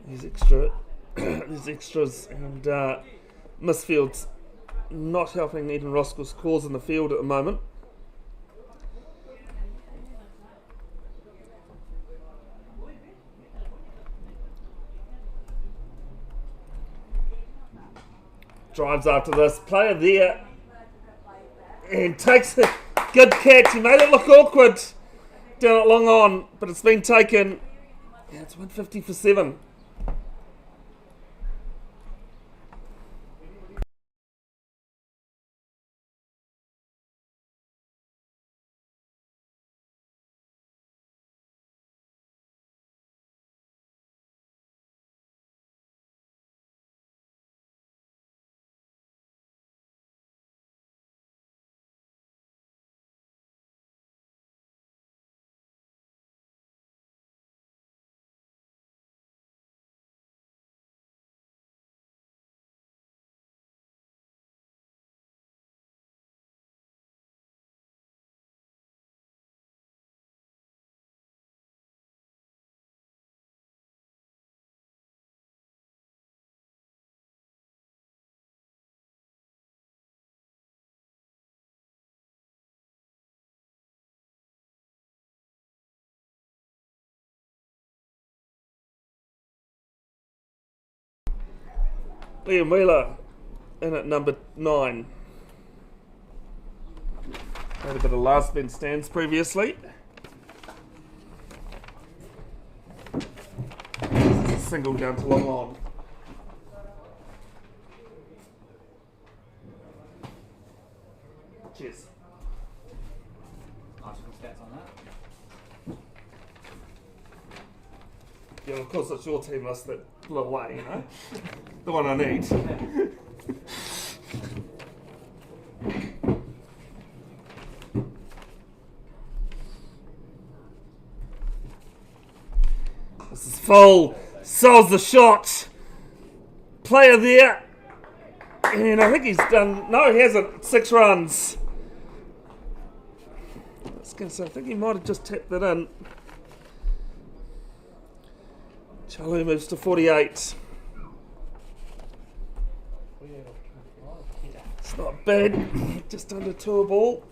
These extras and misfields not helping Eden Roskill's cause in the field at the moment. Drives after this, player there and takes a good catch. He made it look awkward down at long on, but it's been taken. Yeah, it's 150 for 7. Liam Wheeler in at number 9. Had a bit of last bench stands previously. This is a single down to long on. Cheers. Article stats on that. Yeah, of course it's your team list that blew away, you know? The one I need. This is full. Sells the shot. Player there. And I think he's done. No, he hasn't. 6 runs. I think he might have just tapped that in. Charlie moves to 48. It's not bad. Just under 2 a ball.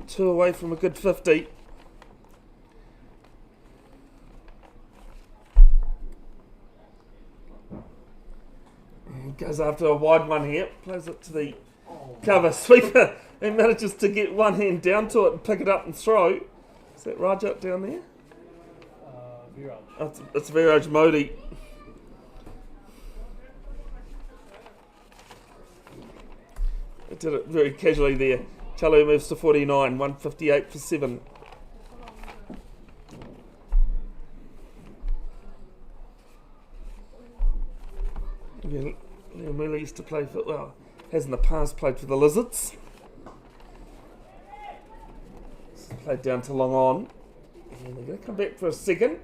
2 away from a good 50. And goes after a wide one here. Plays it to the cover sweeper. And manages to get one hand down to it and pick it up and throw. Is that Rajat down there? Viraj. Oh, it's Viraj Modi. It did it very casually there. Chalu moves to 49, 158 for 7. Yeah, Leo Miller used to play for, well, has in the past played for the Lizards. Played down to long on. And they're going to come back for a second.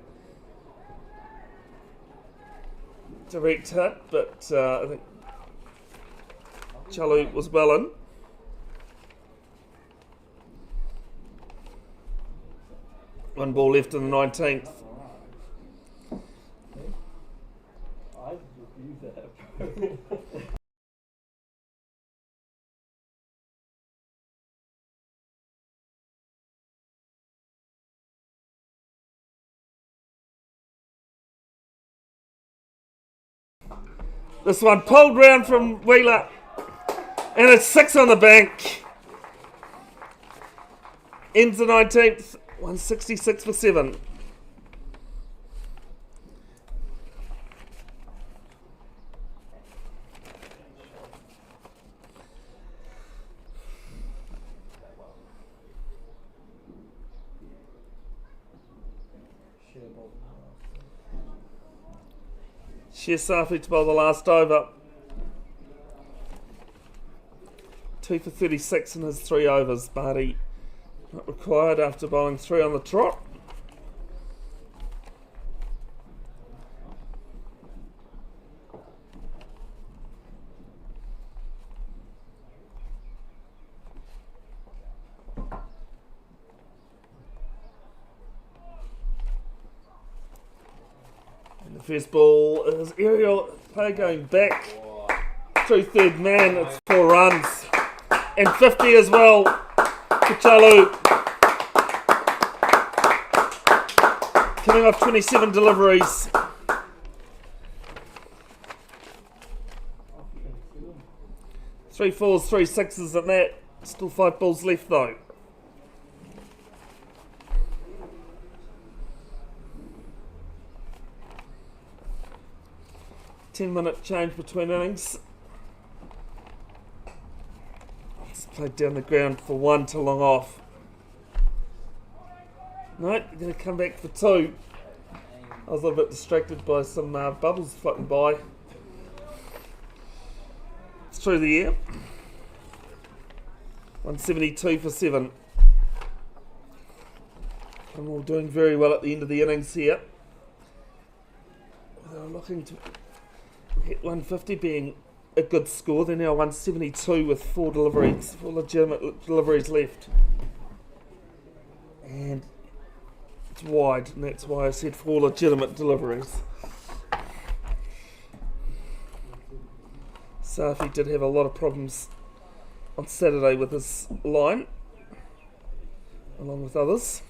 Direct hit, but I think Chalu was well in. One ball left in the 19th. I refuse that. This one pulled round from Wheeler. And it's 6 on the bank. Ends the 19th. 166 for 7. Safi to bowl the last over. 2 for 36 in his 3 overs. Barty not required after bowling 3 on the trot. And the first ball is aerial play going back through third man. It's 4 runs and 50 as well for Chalu. Coming off 27 deliveries. 3 4s, 3 6s and that. Still 5 balls left though. Ten-minute change between innings. It's played down the ground for 1 to long off. No, you're going to come back for 2. I was a little bit distracted by some bubbles floating by. It's through the air. 172 for 7. Cornwall doing very well at the end of the innings here. They're looking to hit 150 being a good score. They're now 172 with 4 deliveries, 4 legitimate deliveries left. And it's wide, and that's why I said 4 legitimate deliveries. Safi did have a lot of problems on Saturday with his line, along with others.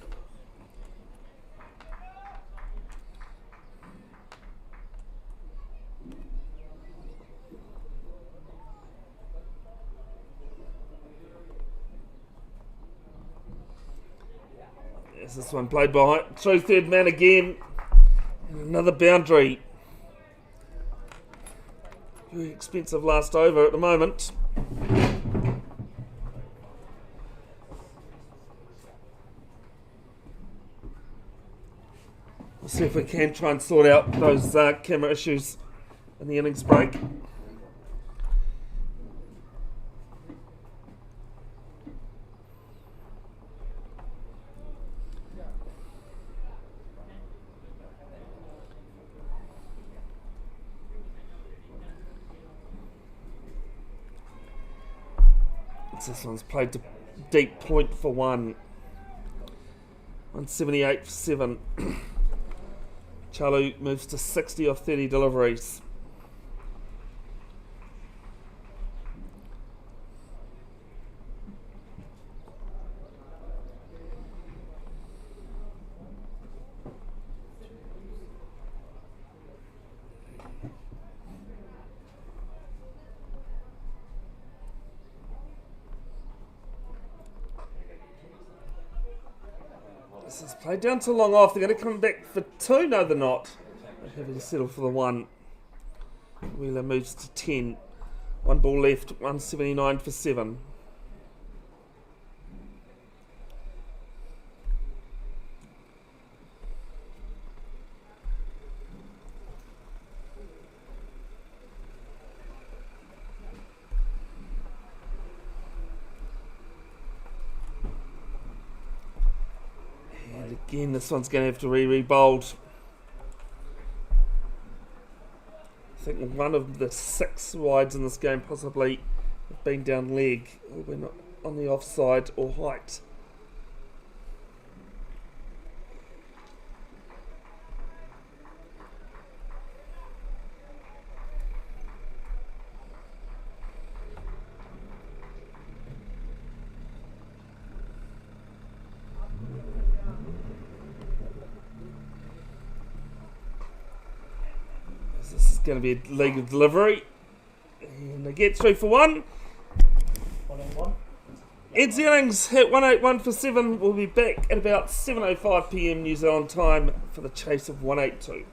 There's this one played by through third man again. And another boundary. Very expensive last over at the moment. We'll see if we can try and sort out those camera issues in the innings break. This one's played to deep point for 1. 178 for 7. Chalu moves to 60 off 30 deliveries. This is played down to long off. They're going to come back for 2. No, they're not. They're having to settle for the 1. Wheeler moves to 10. 1 ball left. 179 for 7. And again, this one's going to have to re-bowled. I think one of the 6 wides in this game possibly have been down leg, or we're not on the offside or height. This is going to be a legal delivery. And they get through for 1. 1-on-1. Ed's innings hit 181 for 7. We'll be back at about 7:05 PM New Zealand time for the chase of 182.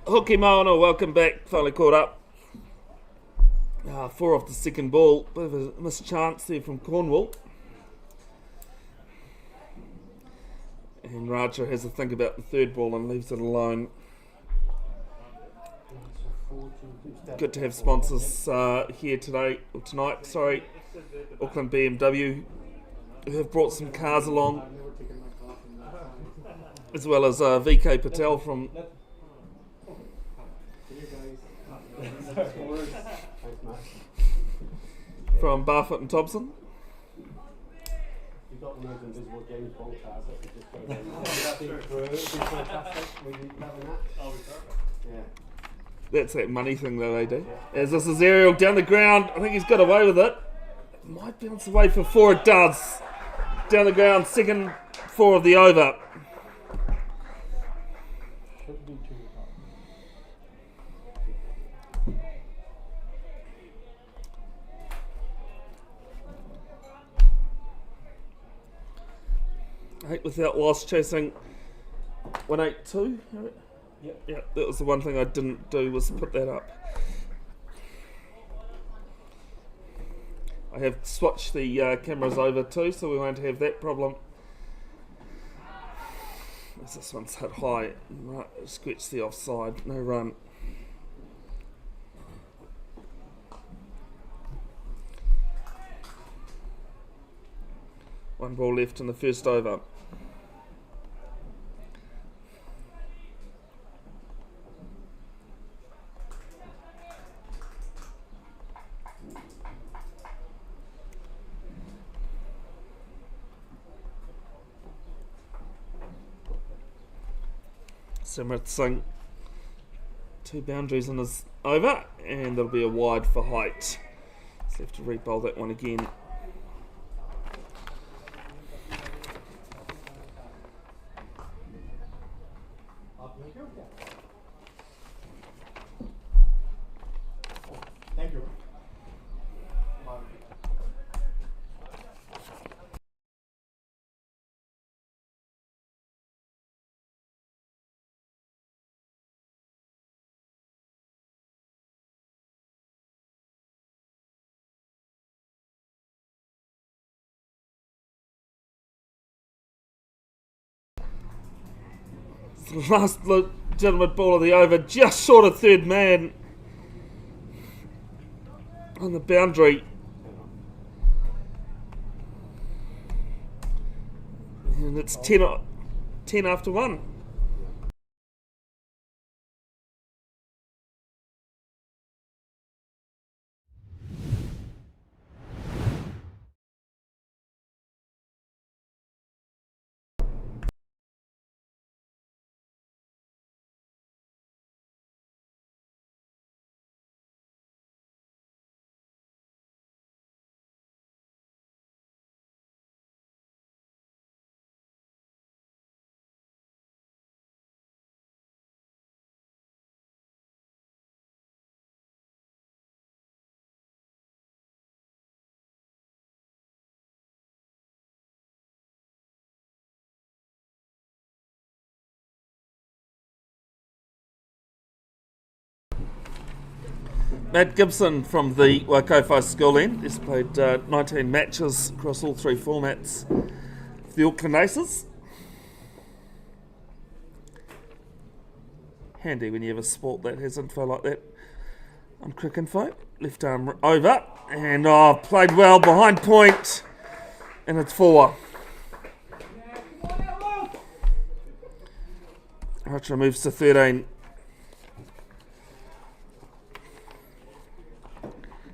Hoki Moana, welcome back. Finally caught up. 4 off the second ball. Bit of a missed chance there from Cornwall. And Raja has a think about the third ball and leaves it alone. Good to have sponsors here today, or tonight, sorry. Auckland BMW, who have brought some cars along, as well as VK Patel from Barfoot and Thompson. You've got one of those invisible James Bond cars that could just go through. It'd be fantastic. We'd be loving that. Oh, we perfect. Yeah. That's that money thing that they do. As this is aerial down the ground, I think he's got away with it. Might bounce away for 4, it does. Down the ground, second 4 of the over. Should be 2 8 without loss, chasing 182. Yep. Yeah, that was the one thing I didn't do, was put that up. I have switched the cameras over too, so we won't have that problem. As this one's hit high, right, scratch the offside, no run. One ball left in the first over. Simrat Singh, 2 boundaries in his over, and there'll be a wide for height. So have to re-bowl that one again. Thank you. The last legitimate ball of the over, just short of third man on the boundary. And it's 10 after 1. Matt Gibson from the Waikowhai school end. He's played 19 matches across all 3 formats for the Auckland Aces. Handy when you have a sport that has info like that on Crick Info. Left arm over, and played well behind point, and it's 4. Archer moves to 13.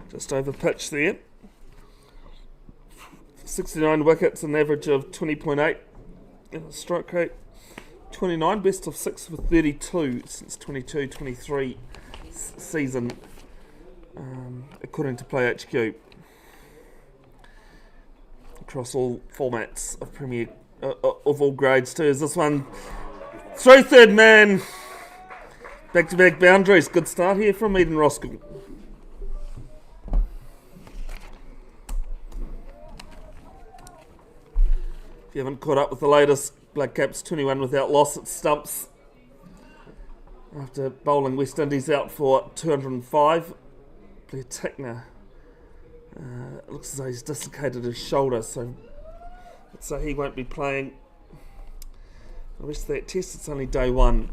Just over pitch there. 69 wickets, an average of 20.8. And a strike rate 29, best of 6 with 32 since 22-23 season, according to Play HQ. Across all formats of Premier, of all grades too. Is this one through third man? Back-to-back boundaries. Good start here from Eden Roskill. If you haven't caught up with the latest, Black Caps 21 without loss at stumps. After bowling West Indies out for 205, Blair Tickner looks as though he's dislocated his shoulder, so he won't be playing the rest of that test. It's only day one.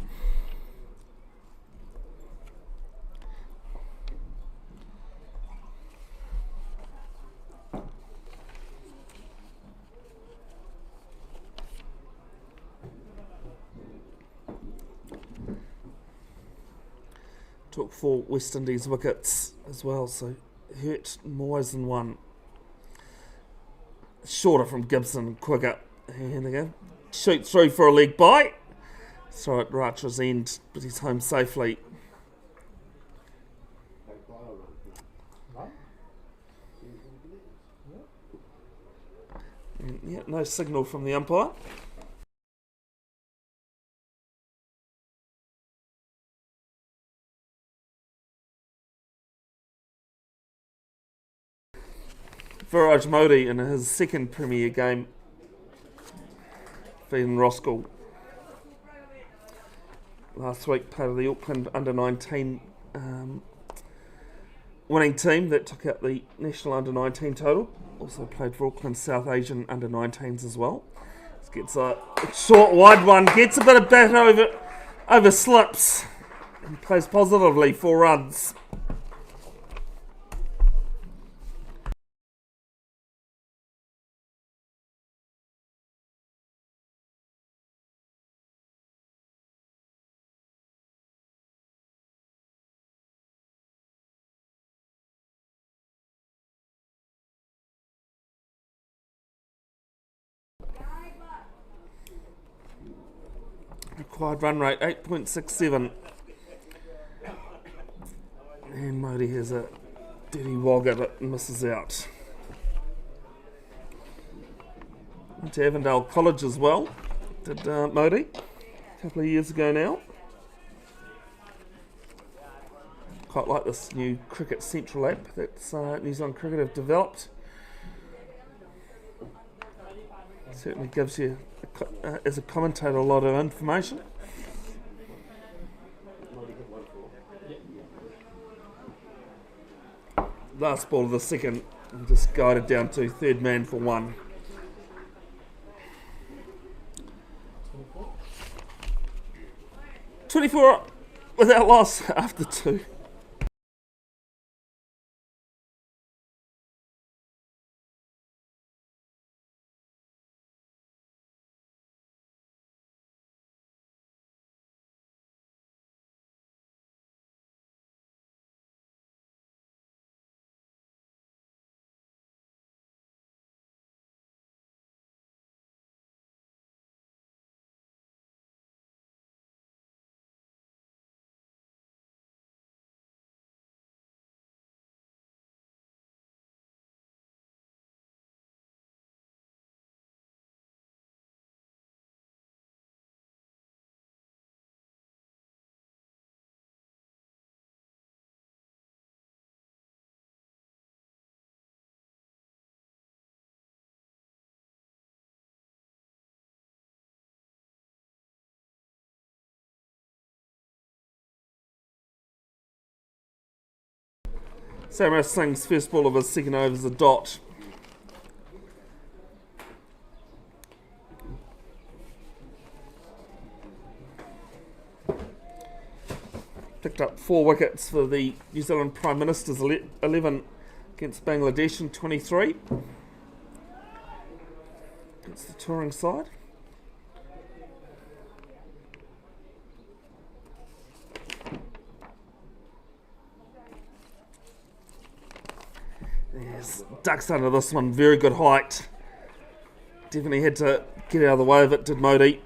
Took 4 West Indies wickets as well, so hurt more ways than one. Shorter from Gibson, quicker. And again, shoot through for a leg bye. Throw at Ratra's end, but he's home safely. And yeah, no signal from the umpire. Viraj Modi in his second Premier game in Roskill. Last week, part of the Auckland under-19 winning team that took out the national under-19 total. Also played for Auckland South Asian under-19s as well. This gets a short wide one, gets a bit of bat over slips and plays positively 4 runs. Required run rate 8.67, and Modi has a dirty wogger that misses out. Went to Avondale College as well, did Modi a couple of years ago now. Quite like this new Cricket Central app that New Zealand Cricket have developed. Certainly gives you, as a commentator, a lot of information. Last ball of the second, and just guided down to third man for 1. 24 without loss after 2. Samara Singh's first ball of his second over is a dot. Picked up 4 wickets for the New Zealand Prime Minister's 11 against Bangladesh in 23. Against the touring side. Yes, ducks under this one, very good height. Definitely had to get out of the way of it, did Modi.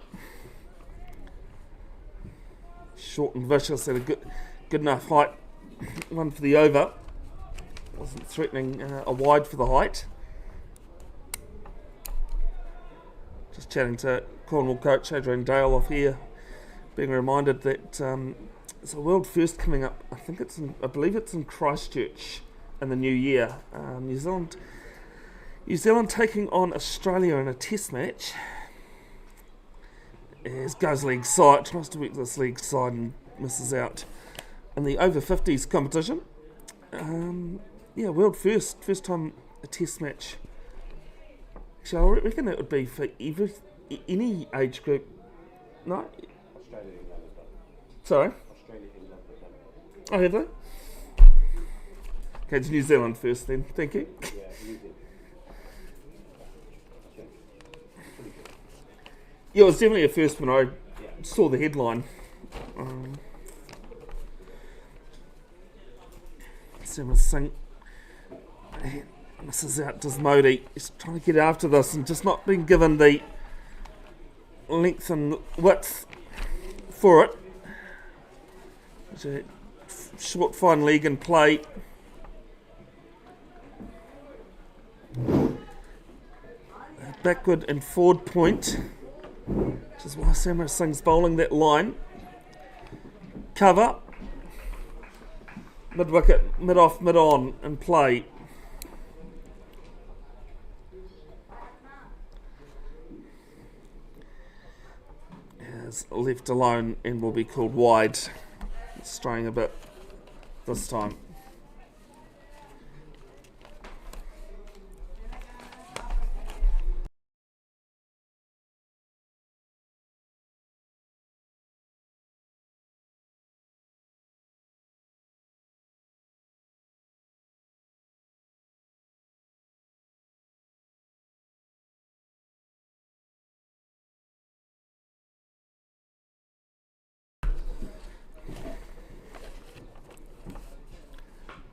Short and vicious, had a good enough height. One for the over. Wasn't threatening a wide for the height. Just chatting to Cornwall coach Adrian Dale off here, being reminded that it's a world first coming up. I believe it's in Christchurch in the new year. New Zealand taking on Australia in a test match. As goes league side, tries to work this league side and misses out. In the over 50s competition, world first time a test match. Actually, I reckon it would be for any age group. No? Australia, England has done it. Sorry? Australia, England have done it. Oh, have they? Okay, it's New Zealand first then. Thank you. Yeah, New Zealand. Yeah, it was definitely a first when I saw the headline. Simon Singh misses out Desmodi. He's trying to get after this and just not being given the length and width for it. It's a short fine leg in play. Backward and forward point, which is why Simon Singh's bowling that line. Cover. Mid wicket, mid off, mid on in play. Is left alone and will be called wide. It's straying a bit this time.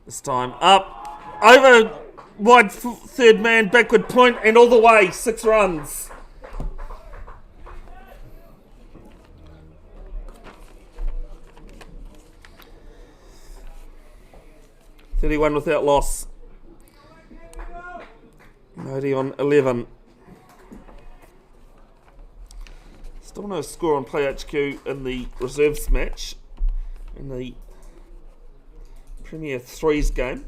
This time up, over, wide third man, backward point and all the way, 6 runs. (31) without loss. Modi on 11. Still no score on Play HQ in the reserves match in the Premier Threes game.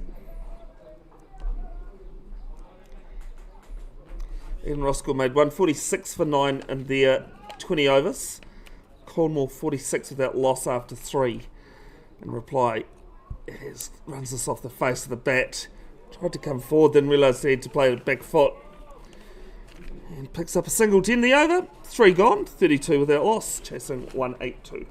Ian Roskill made 146 for 9 in their 20 overs. Cornwall 46 without loss after 3. In reply, runs this off the face of the bat. Tried to come forward, then realised he had to play the back foot. And picks up a single 10 the over. 3 gone, 32 without loss, chasing 182.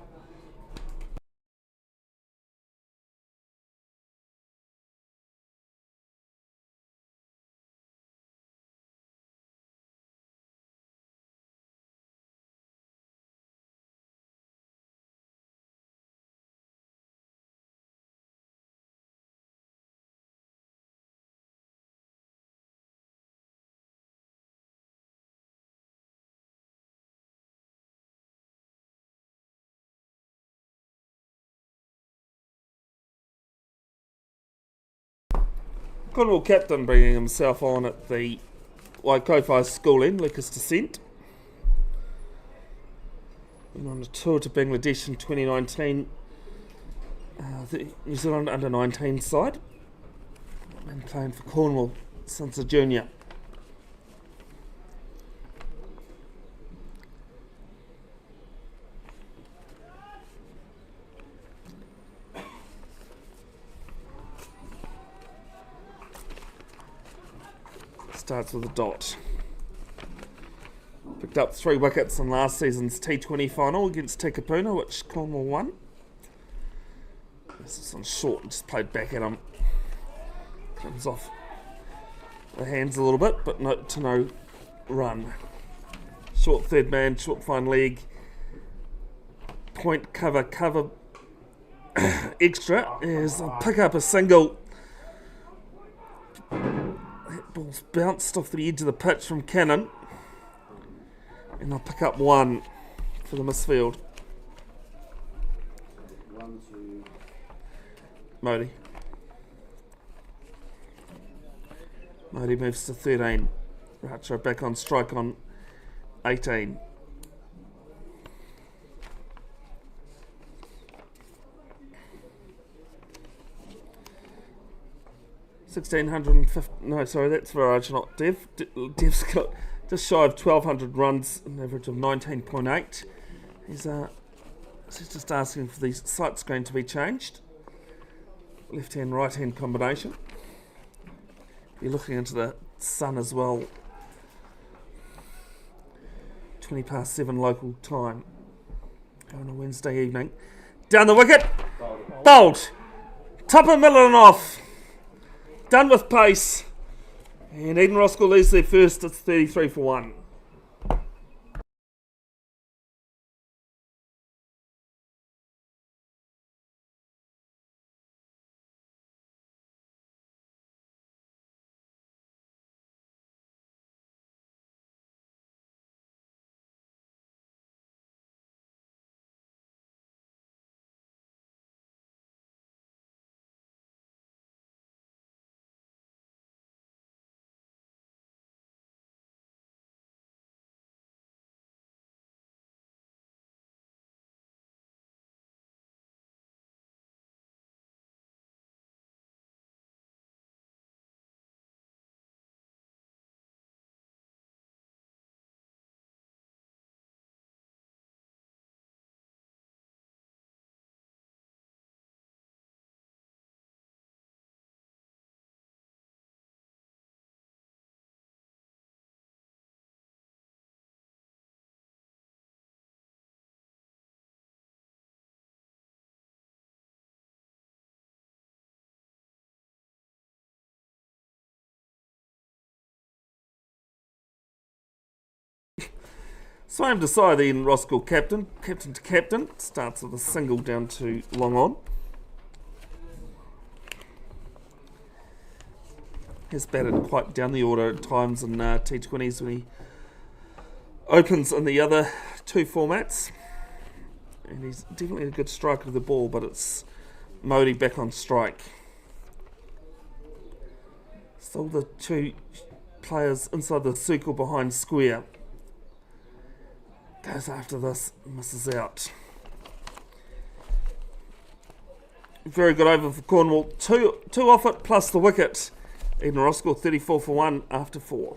Cornwall captain bringing himself on at the Waikofi school end, Lucas Descent. Went on a tour to Bangladesh in 2019. The New Zealand under-19 side. And playing for Cornwall since a junior. Starts with a dot. Picked up 3 wickets in last season's T20 final against Tekapuna, which Cornwall won. This is on short, just played back at him. Comes off the hands a little bit, but no run. Short third man, short fine leg. Point cover extra as I'll pick up a single. Ball's bounced off the edge of the pitch from Cannon. And I'll pick up 1 for the misfield. 1 to Modi. Modi moves to 13. Racha back on strike on 18. No, sorry, that's Viraj, not Dev. Dev's got just shy of 1,200 runs, an average of 19.8. He's So he's just asking for the sight screen to be changed. Left hand, right hand combination. You're looking into the sun as well. 7:20 local time on a Wednesday evening. Down the wicket. Bowled. Top of middle and off. Done with pace. And Eden Roskill leads their first. It's 33 for 1. Swam Desai, the Eden Roskill captain to captain, starts with a single down to long on. Has batted quite down the order at times in T20s when he opens in the other two formats. And he's definitely a good striker of the ball, but it's Modi back on strike. Still the two players inside the circle behind square. Goes after this, misses out. Very good over for Cornwall. Two off it plus the wicket. Eden Roskill 34 for 1 after 4.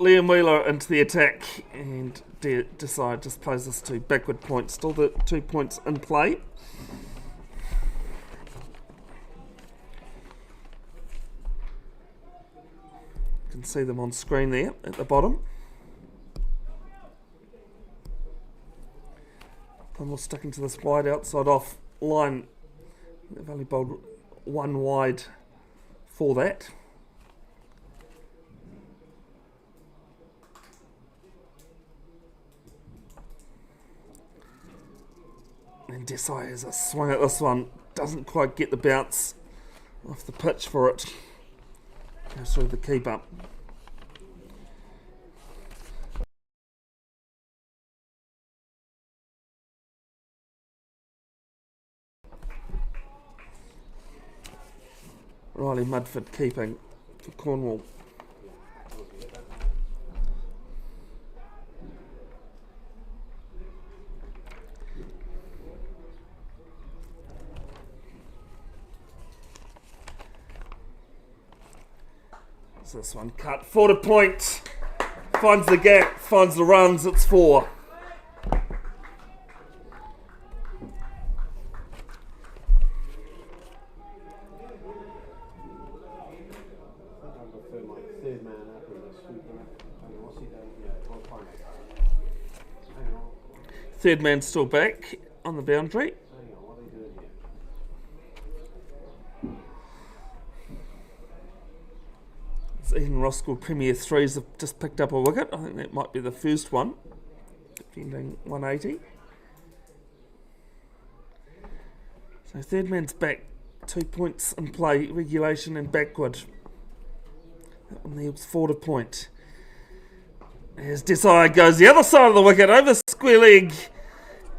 Liam Wheeler into the attack and Desai just plays us to backward points. Still the 2 points in play. You can see them on screen there at the bottom. Cornwall sticking to this wide outside off line. They've only bowled one wide for that. And Desai has a swing at this one. Doesn't quite get the bounce off the pitch for it. Goes through the keeper. Riley Mudford keeping for Cornwall. So this one cut. 4 to point. Finds the gap, finds the runs, it's 4. I prefer my third man up and What's he done? Yeah, well, fine. Hang on. Third man still back on the boundary. Hang on, what are they doing here? Ian Roskill Premier Threes have just picked up a wicket. I think that might be the first one. Defending 180. So third man's back. 2 points in play. Regulation and backward. That one there was 4 to point. As Desai goes the other side of the wicket over square leg.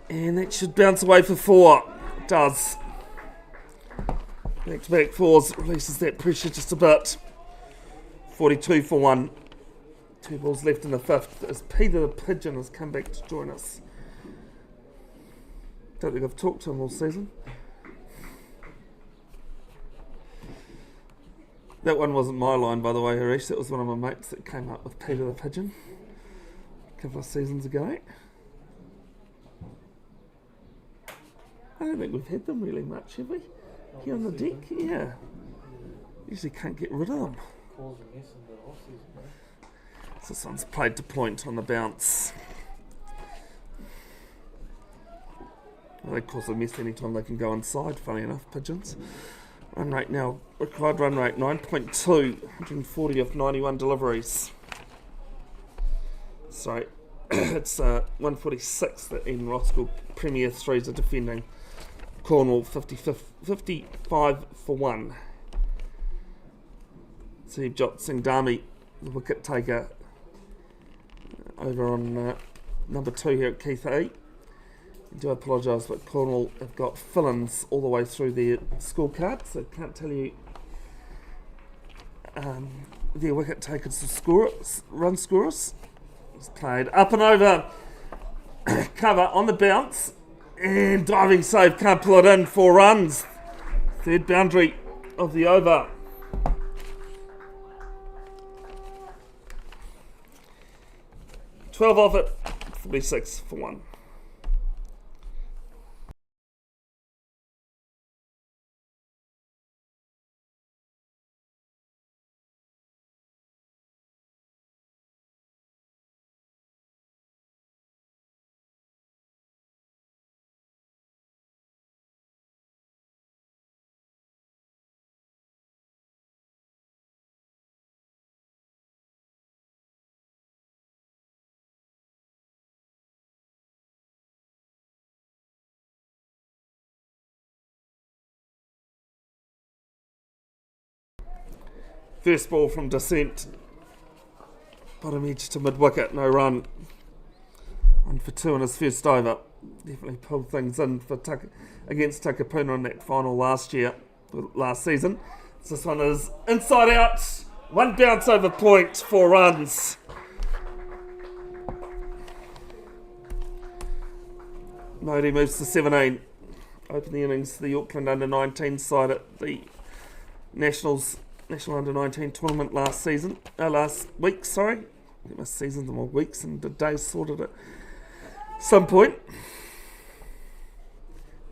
And that should bounce away for 4. It does. Back to back 4s. Releases that pressure just a bit. 42 for 1. 2 balls left in the 5th as Peter the Pigeon has come back to join us. Don't think I've talked to him all season. That one wasn't my line, by the way, Harish. That was one of my mates that came up with Peter the Pigeon a couple of seasons ago. I don't think we've had them really much, have we? Here on the deck? Yeah. Usually can't get rid of them. Cause a mess in the off season, right? So this one's played to point on the bounce. Well, they cause a mess anytime they can go inside, funny enough, pigeons. Run rate now, required run rate 9.2, 140 of 91 deliveries. Sorry, it's 146 that Ian Roskill Premier Threes are defending. Cornwall 55 for 1. Steve Jot Singh Dami, the wicket taker, over on number 2 here at Keith A. I do apologise, but Cornwall have got fill-ins all the way through their scorecard, so I can't tell you their wicket takers run scorers. It's played up and over cover on the bounce, and diving save, can't pull it in, 4 runs. Third boundary of the over. $12 off it, 46 for 1. First ball from descent. Bottom edge to mid-wicket, no run. 1 for 2 in his first over. Definitely pulled things in for against Takapuna in that final last season. So this one is inside out. 1 bounce over point, 4 runs. Modi moves to 17. Open the innings to the Auckland under-19 side at the National Under-19 tournament last week. I get my seasons and my weeks and the days sorted at some point.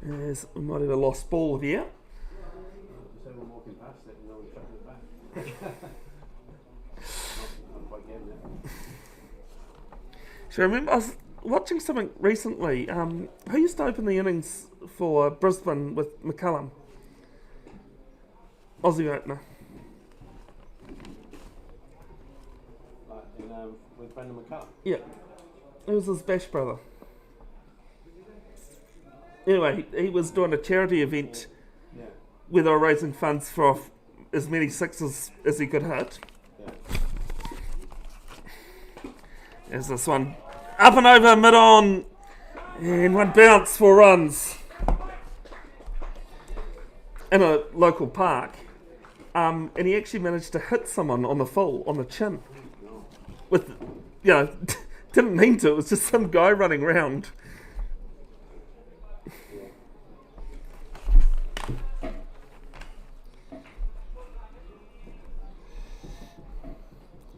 As we might have a lost ball here. Someone walking past it and no one chucking it back. Not quite getting it. So I remember I was watching something recently. Who used to open the innings for Brisbane with McCullum? Aussie opener. With Brendan McCullum? Yeah. It was his Bash brother. Anyway, he was doing a charity event where they were raising funds for as many sixes as he could hit. Yeah. There's this one. Up and over, mid-on. And 1 bounce, 4 runs. In a local park. And he actually managed to hit someone on the full, on the chin. With, didn't mean to, it was just some guy running around.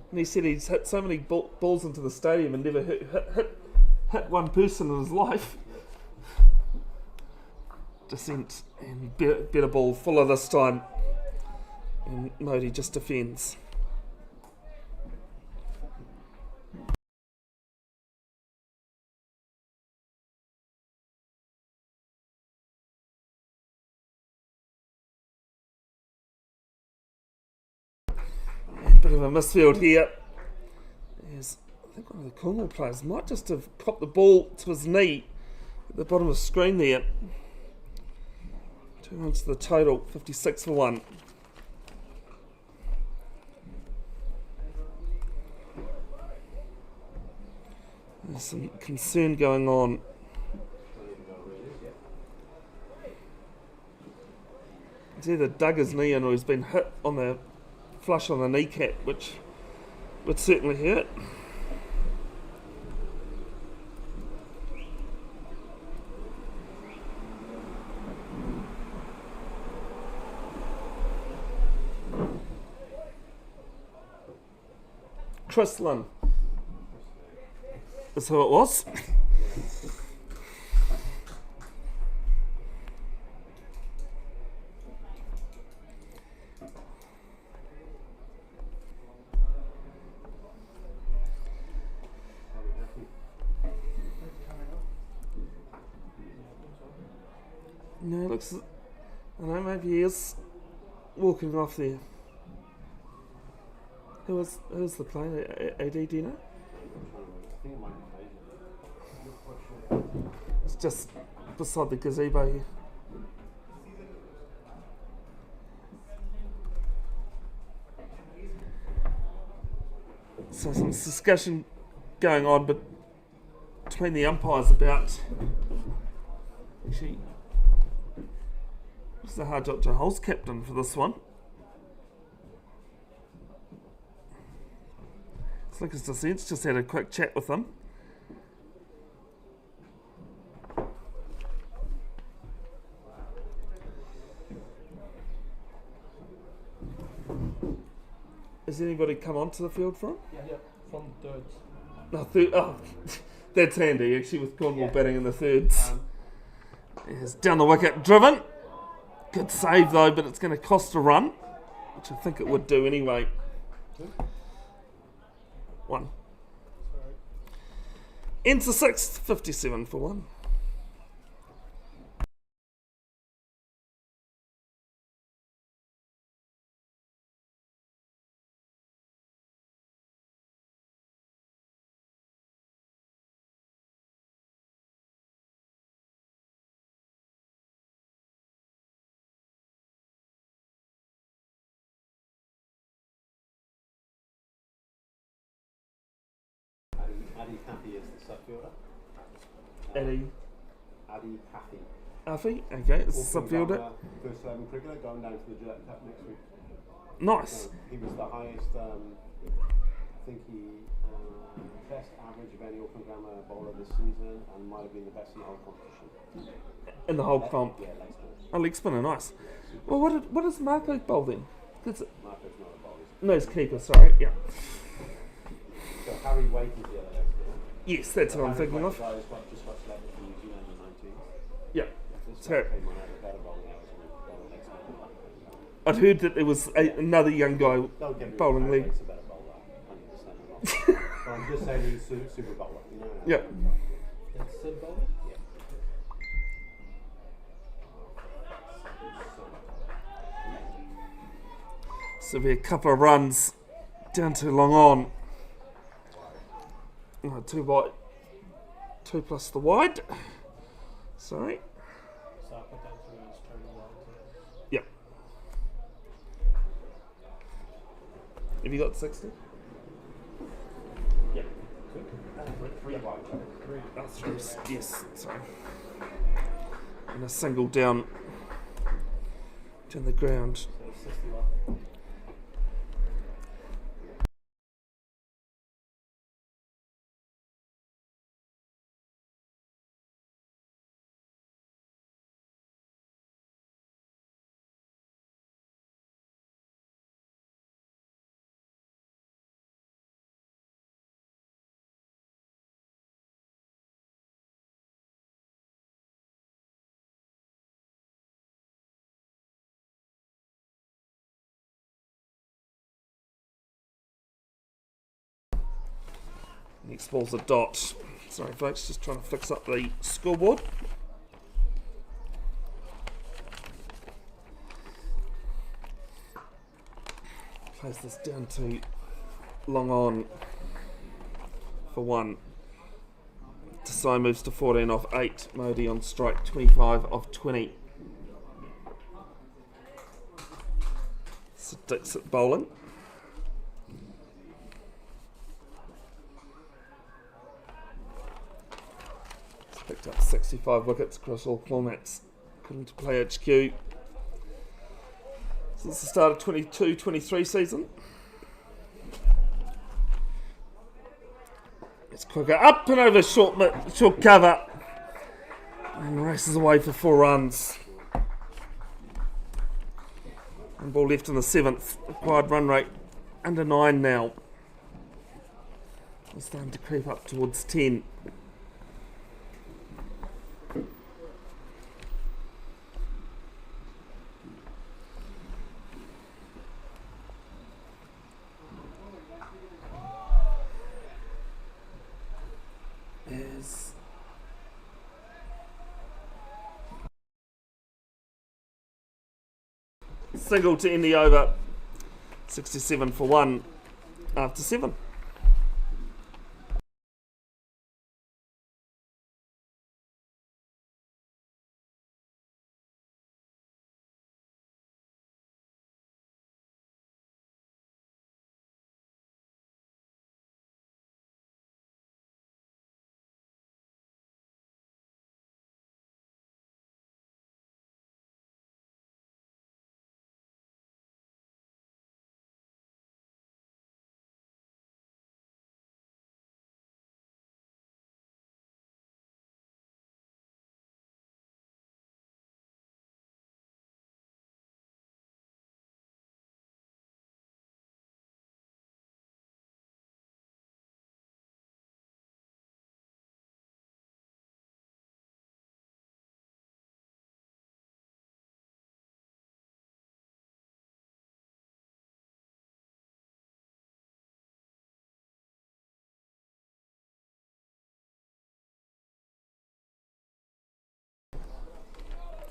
And he said he's hit so many balls into the stadium and never hit one person in his life. Descent and better ball, fuller this time. And Modi just defends. Bit of a misfield here. There's, I think one of the Cornwall players might just have copped the ball to his knee at the bottom of the screen there. 2 runs to the total, 56 for 1. There's some concern going on. He's either dug his knee in or he's been hit on the flush on the kneecap, which would certainly hurt. Chrislin is who it was. No, it looks. I don't know, maybe he is walking off there. Who's the player? AD, do you know? It's just beside the gazebo here. So some discussion going on between the umpires about actually it's the hard Dr. Hull's captain for this one. Slickers Descents just had a quick chat with him. Has anybody come onto the field for him? Yeah, from thirds. No, that's handy actually with Cornwall batting in the thirds. It's down the wicket, driven. Good save though, but it's going to cost a run, which I think it would do anyway. 1. Enter 6th, 57 for 1. Addy Paffy is the subfielder. Addy Paffy. Afi, okay, it's a Auckland subfielder. Gala, First 11 cricketer going down to the Gillette Cup next week. Nice. He was the highest, I think he best average of any Auckland Grammar bowler this season and might have been the best in the whole competition. In the whole comp. Yeah, leg spin. Oh, leg spinner, nice. Well, what does Marco bowl then? Marco's not a bowler. No, he's keeper, sorry, yeah. So Harry Waite is the other leg spinner. Yes, that's what I'm thinking of. The guy who's just got selected for New Zealand in 19. Yeah. This So- guy came on out of better bowling hours than leg spinner. I'd heard that there was another young guy Don't get me bowling wrong, league. Harry Waite's a better bowler, 100%. But I'm just saying he's super bowler. You know? Yeah. That's Sid Bowler? Yeah. So be a couple of runs down to long on. Oh, 2 wide. 2 plus the wide. Sorry. So I put that through as total wide. Yeah. Have you got 60? Yeah. Three wide. That's true. Yes, sorry. And a single down the ground. So 61. Next ball's a dot. Sorry folks, just trying to fix up the scoreboard. Place this down to long on for 1. Desai moves to 14 off 8. Modi on strike 25 off 20. So Dix at bowling. He's picked up 65 wickets across all formats, according to Play HQ. Since the start of 22-23 season. It's quicker up and over short cover and races away for 4 runs. And ball left in the 7th. Required run rate under 9 now. It's starting to creep up towards 10. Single to end the over. 67 for 1 after 7.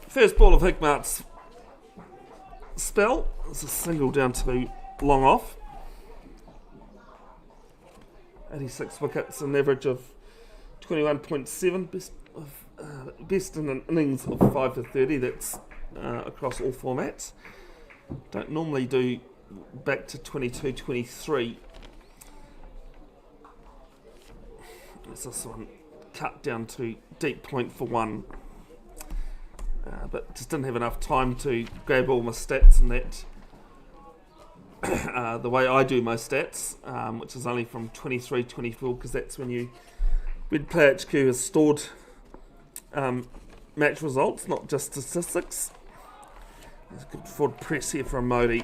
First ball of Hickmart's spell. It's a single down to long off. 86 wickets, an average of 21.7. Best in an innings of 5 for 30. That's across all formats. Don't normally do back to 22-23. There's this one cut down to deep point for 1. But just didn't have enough time to grab all my stats and that the way I do my stats, which is only from 23-24, because that's when Play HQ has stored match results, not just statistics. There's a good forward press here from Modi.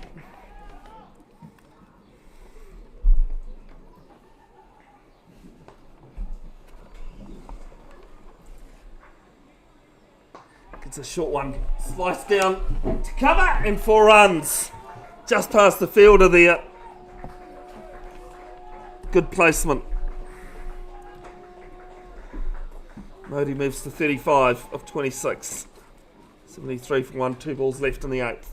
It's a short one, sliced down to cover and 4 runs. Just past the fielder there. Good placement. Modi moves to 35 of 26. 73 for 1, 2 balls left in the 8th.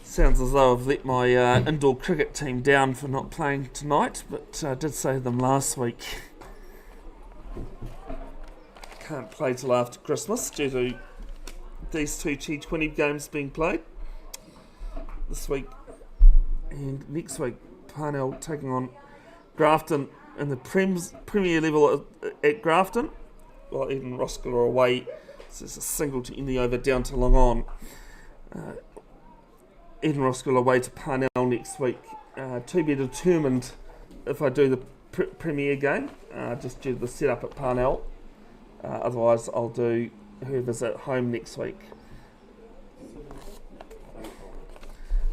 Sounds as though I've let my indoor cricket team down for not playing tonight, but I did say to them last week. Can't play till after Christmas due to these 2 T20 games being played this week and next week. Parnell taking on Grafton in the Premier level at Grafton, while even Roskill are away. So it's a single to end the over down to long on. Eden Roskill away to Parnell next week. To be determined if I do the Premier game, just due to the setup at Parnell. Otherwise, I'll do whoever's at home next week.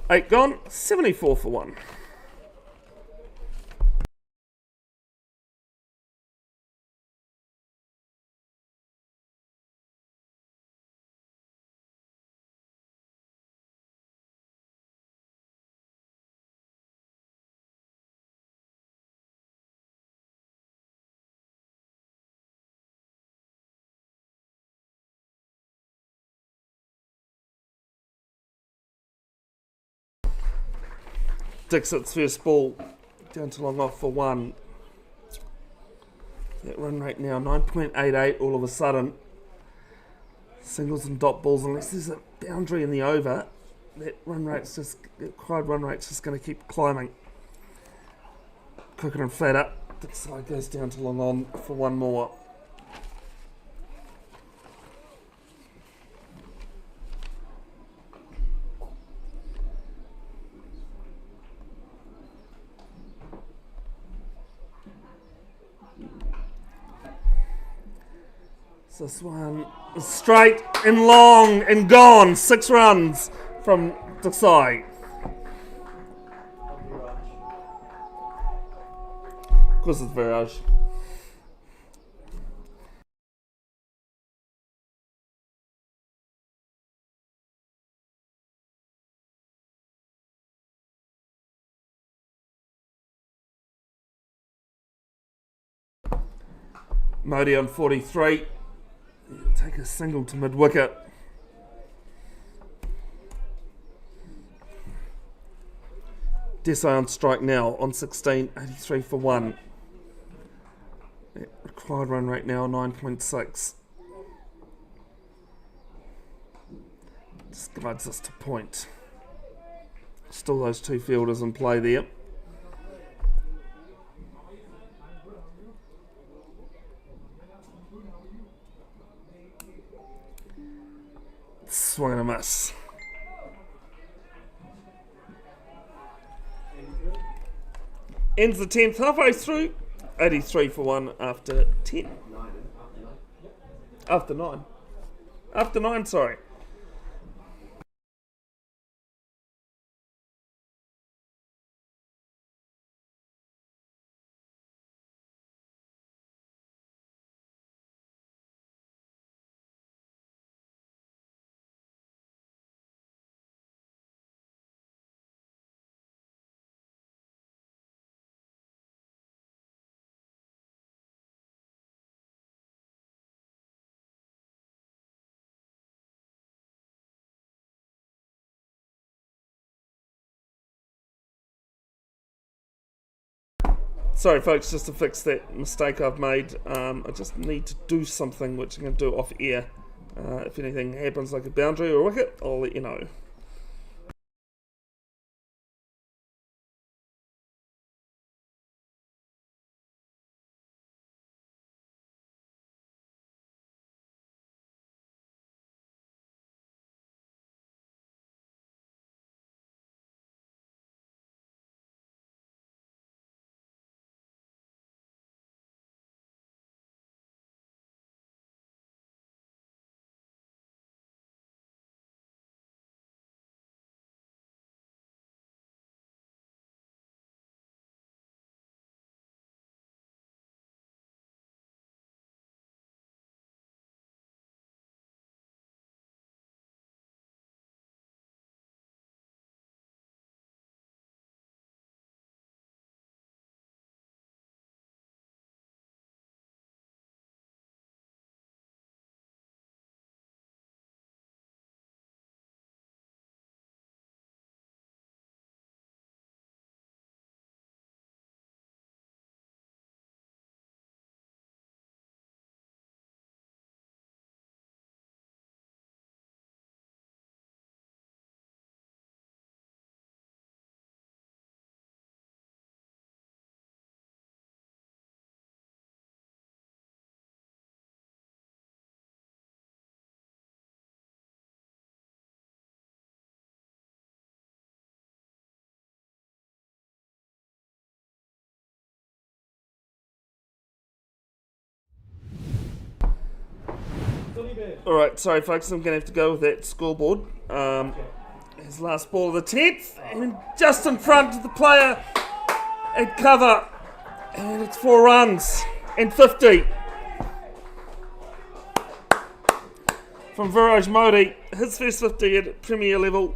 8 gone, 74 for 1. Dixit's first ball down to long off for 1. That run rate now 9.88 all of a sudden. Singles and dot balls, unless there's a boundary in the over, that required run rate's just going to keep climbing. Crooked and flatter. Dixit goes down to long on for 1 more. So this one is straight and long and gone. 6 runs from Dixit. Of course it's Viraj. Modi on 43. He'll take a single to mid-wicket. Desai on strike now on 16, 83 for 1. Required run rate now 9.6. Just guides us to point. Still those 2 fielders in play there. Swing and a miss. Ends the 10th halfway through. 83 for 1 after 10. After 9. After 9, sorry. Sorry folks, just to fix that mistake I've made, I just need to do something which I'm going to do off air. If anything happens like a boundary or a wicket, I'll let you know. Alright, sorry folks, I'm going to have to go with that scoreboard. His last ball of the 10th, and just in front of the player at cover, and it's 4 runs and 50 from Viraj Modi, his first 50 at Premier level,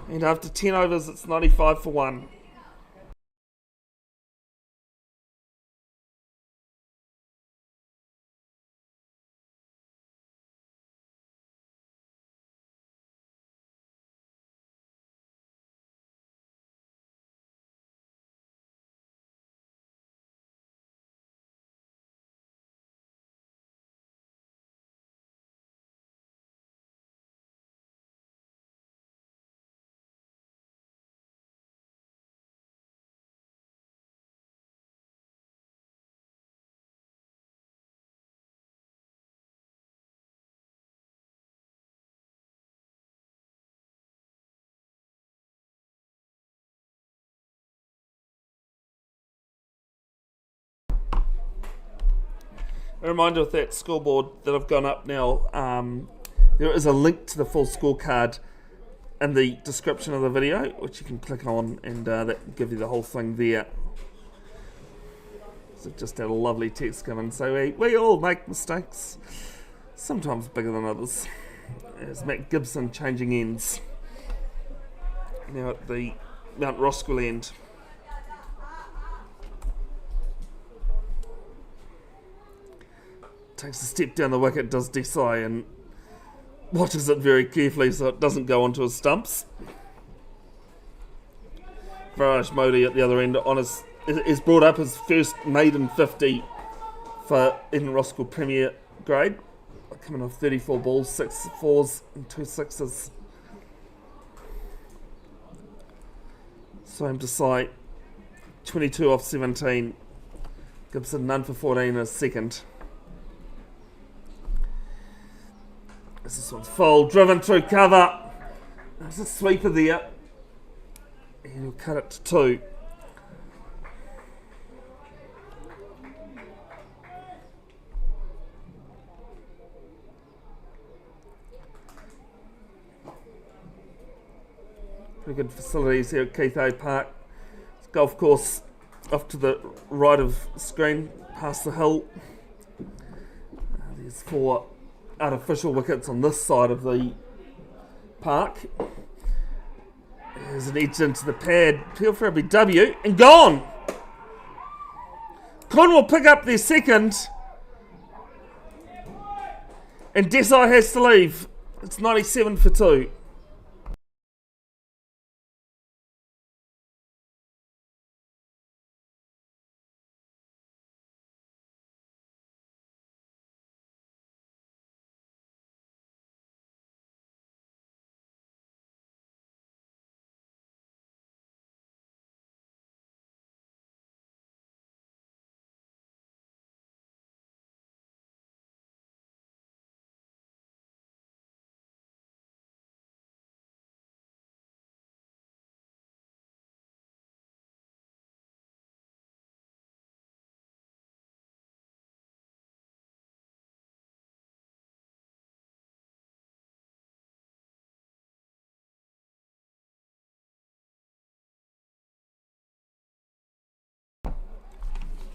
and after 10 overs it's 95 for 1. A reminder of that scoreboard that I've gone up now. There is a link to the full scorecard in the description of the video, which you can click on, and that will give you the whole thing there. So just had a lovely text come in. So we all make mistakes, sometimes bigger than others. As Matt Gibson changing ends. Now at the Mount Roskill end. Takes a step down the wicket, does Desai, and watches it very carefully so it doesn't go onto his stumps. Viraj Modi at the other end is brought up his first maiden 50 for in Roskill Premier grade. Coming off 34 balls, 6 fours and 2 sixes. Swam Desai 22 off 17. Gibson none for 14 as second. This one's full, driven through cover. There's a sweeper there. And he'll cut it to 2. Pretty good facilities here at Keith A Park. It's a golf course off to the right of the screen, past the hill. There's 4 artificial wickets on this side of the park. There's an edge into the pad. Peel for a BW and gone! Cornwall pick up their second. And Desai has to leave. It's 97 for 2.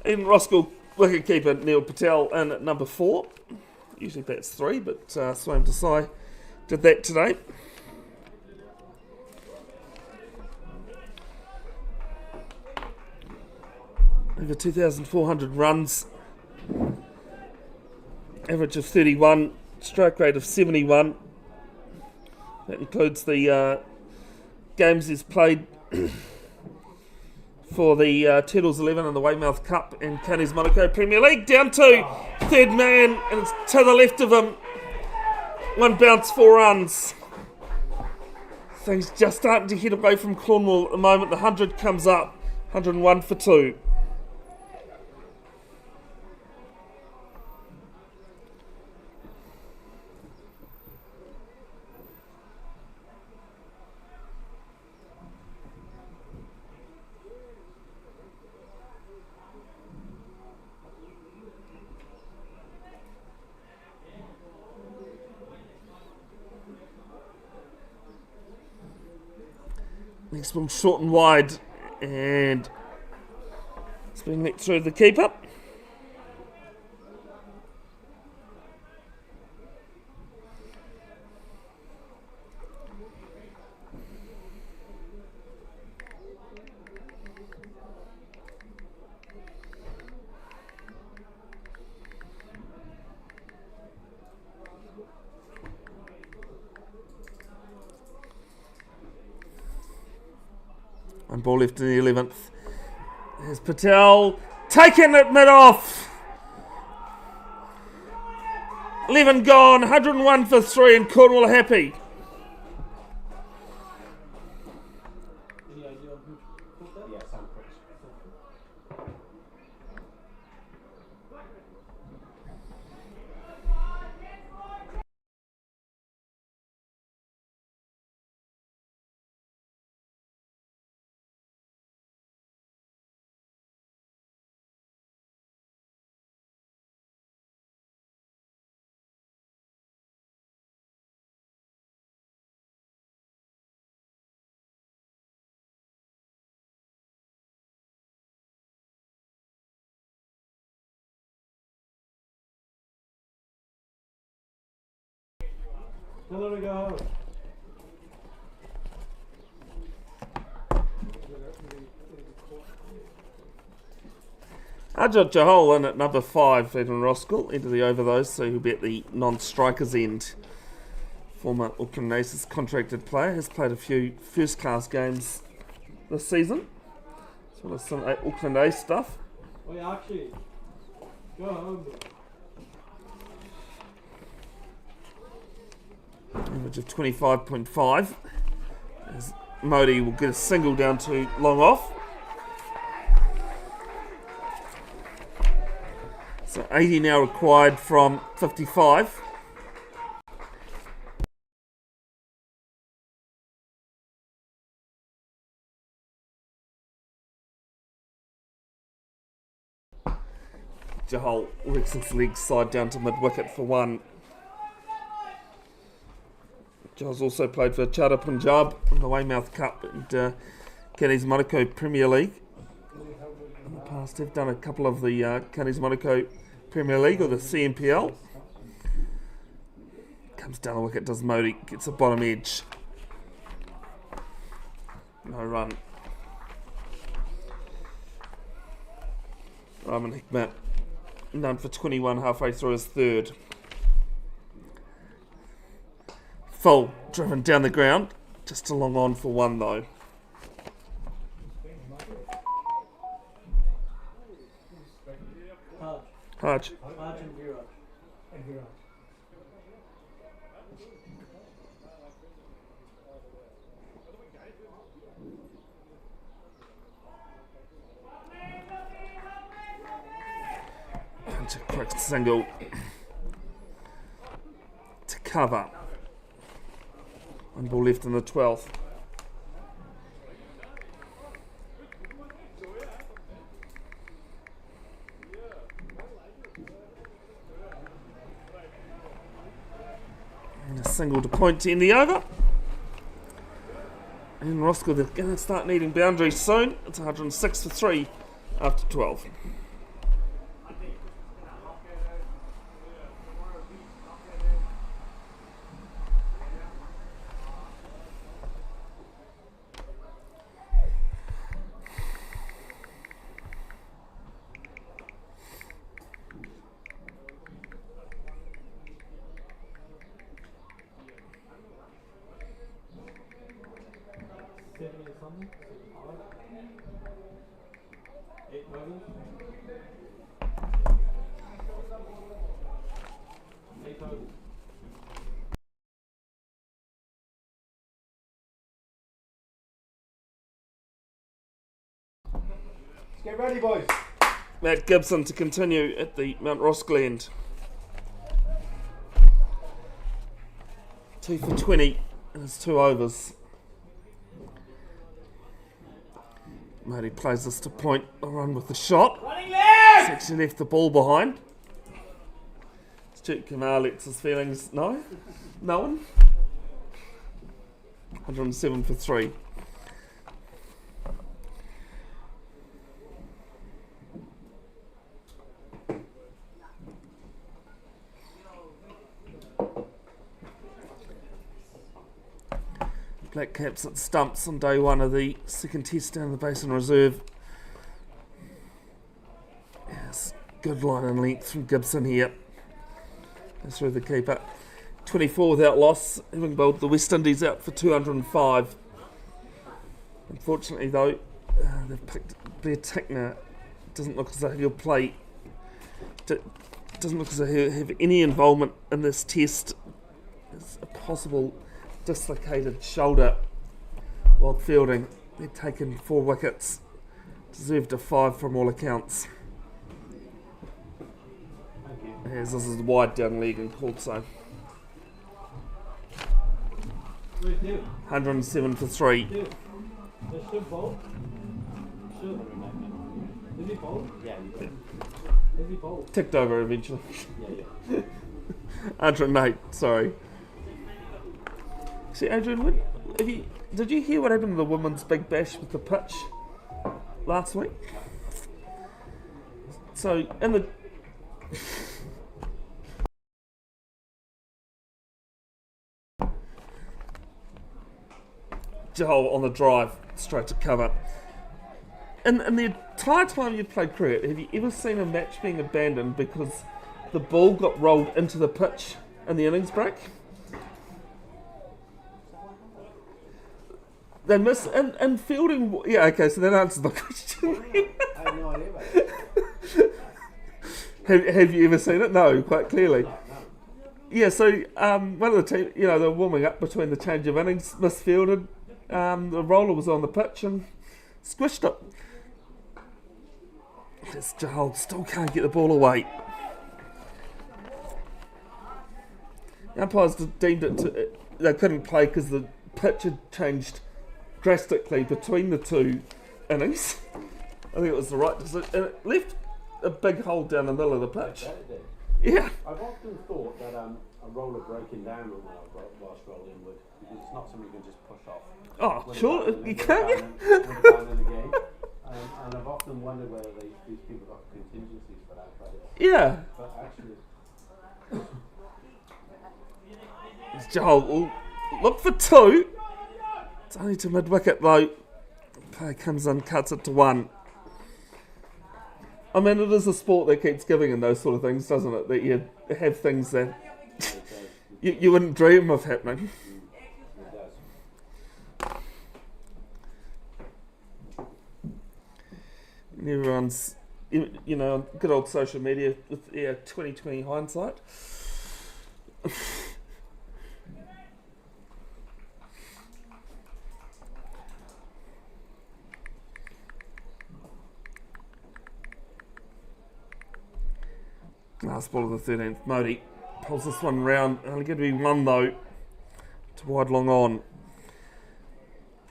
In Roskill, wicketkeeper Neil Patel in at number 4. Usually bats 3, but Swam Desai did that today. Over 2,400 runs. Average of 31. Strike rate of 71. That includes the games he's played for the Turtles 11 in the Weymouth Cup and Counties Monaco Premier League. Down to third man, and it's to the left of him. 1 bounce, 4 runs. Things just starting to head away from Cornwall at the moment. The 100 comes up. 101 for 2. Next one short and wide, and it's being let through the keeper. One ball left in the 11th. There's Patel taking it mid-off. 11 gone, 101 for 3, and Cornwall are happy. Tell her to go home. Ajot Jahal in at number 5, Edwin Roskill, into the over those, so he'll be at the non-strikers end. Former Auckland Aces contracted player, has played a few first-class games this season, as well as some Auckland Ace stuff. Wait, actually, go home. Average of 25.5. As Modi will get a single down to long off. So 80 now required from 55. Jahal works his leg side down to mid-wicket for 1. Jahal's also played for Chadha Punjab in the Weymouth Cup and Caddies Monaco Premier League. In the past, they've done a couple of the Caddies Monaco Premier League or the CMPL. Comes down the wicket, does Modi, gets a bottom edge. No run. Rahman Hikmat, none for 21 halfway through his third. Full, driven down the ground, just a long on for 1 though. Haj. Haj and Viraj. Punch a quick single to cover. 1 ball left in the 12th. And a single to point to end the over. And Roskill, they're going to start needing boundaries soon. It's 106 for 3 after 12. Something? 8 overs? 8 overs. Let's get ready, boys. Matt Gibson to continue at the Mount Roskill end. 2 for 20 in his 2 overs. Modi plays this to point, a run with the shot. He's actually left the ball behind. Stuart Kumar lets his feelings know. No one. 107 for 3. Black Caps at stumps on day 1 of the second test down the Basin Reserve. Yes, good line and length from Gibson here. Goes through the keeper. 24 without loss, having bowled the West Indies out for 205. Unfortunately though, they've picked Blair Tickner. Doesn't look as though he'll play. Doesn't look as though he'll have any involvement in this test. There's a possible dislocated shoulder while fielding. They've taken 4 wickets, deserved a 5 from all accounts. As this is wide down leg and called so. 107 for 3. They should bowl. Should. Is he bowl? Yeah, Is he bowl? Ticked over eventually. yeah. 108, sorry. See, Adrian, did you hear what happened to the women's big bash with the pitch last week? So, in the... Joel on the drive, straight to cover. In the entire time you've played cricket, have you ever seen a match being abandoned because the ball got rolled into the pitch in the innings break? They miss and fielding. Yeah, okay, so that answers the question. I have no idea about it. have you ever seen it? No, quite clearly. No. Yeah, so one of the team, they're warming up between the change of innings, misfielded. The roller was on the pitch and squished it. This Joel still can't get the ball away. The umpires deemed they couldn't play because the pitch had changed drastically between the two innings. I think it was the right decision, and it left a big hole down the middle of the pitch. Yeah. I've often thought that a roller breaking down whilst rolling would, because it's not something you can just push off. Oh, sure, you can't. With a ban in the game. And I've often wondered whether these people got contingencies for that. But actually, Joel will look for two. It's only to mid-wicket though. Player comes in, cuts it to one. I mean, it is a sport that keeps giving in those sort of things, doesn't it? That you have things that you wouldn't dream of happening. it does. And everyone's, on good old social media with 2020 hindsight. Last ball of the 13th. Modi pulls this one round. Only going to be one though. To wide long on.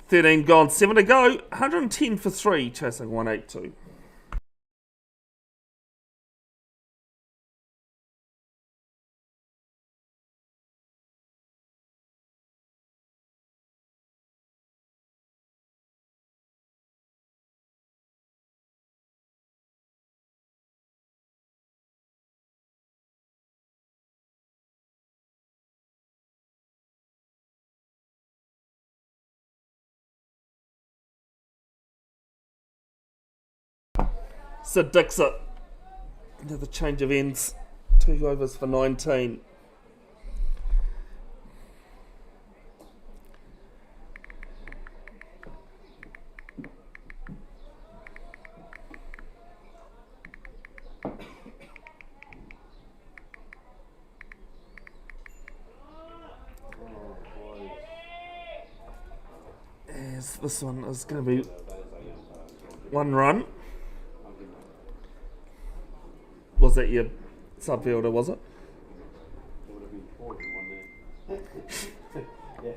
13 gone, 7 to go. 110 for 3, chasing 182. Sid Dixit. Another change of ends. 2 overs for 19. Yes, this one is going to be 1 run. Was that your sub-fielder, was it? It would have been 4 in one there. Yeah.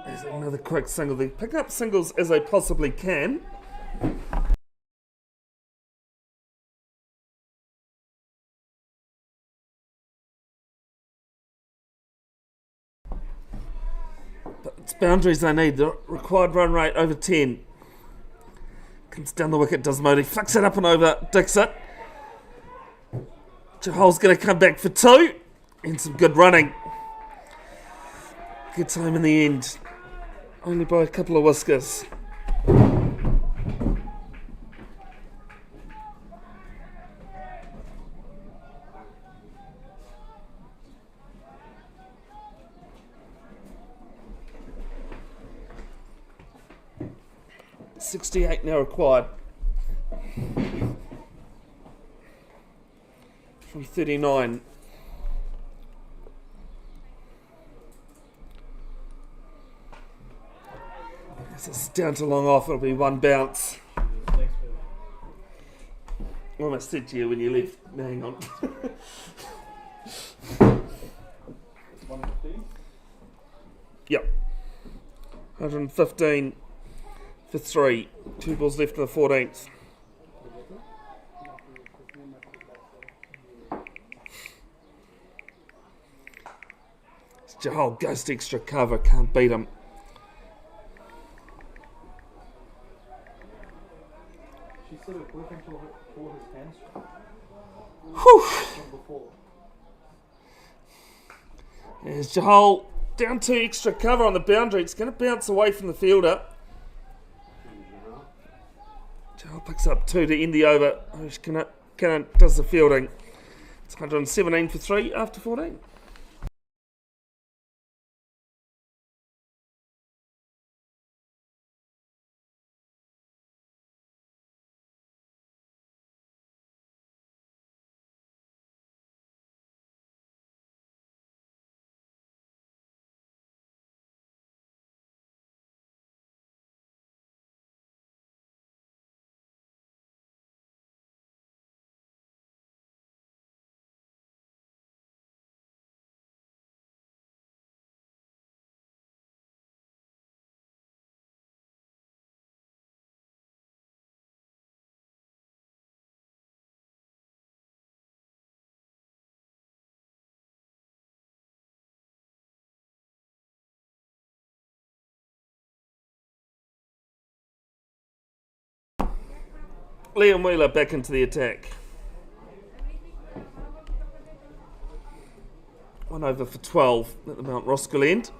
There's another quick single. They pick up singles as they possibly can. But it's boundaries they need. The required run rate over 10. Comes down the wicket, does Modi. Flicks it up and over. Dixit. Jahal's going to come back for 2. And some good running. Good time in the end. Only by a couple of whiskers. .68 now required. From 39. As it's down to long off, it'll be 1 bounce. Thanks, I almost said to you when you left. Hang on. 115. Yep. 115 for 3. 2 balls left in the 14th. Jahal goes to extra cover, can't beat him. She said it working for his hamstring Whew. from before. There's Jahal down to extra cover on the boundary. It's going to bounce away from the fielder. Jahal picks up 2 to end the over. Cannon does the fielding. It's 117 for 3 after 14. Liam Wheeler back into the attack. 1 over for 12 at the Mount Roskill end.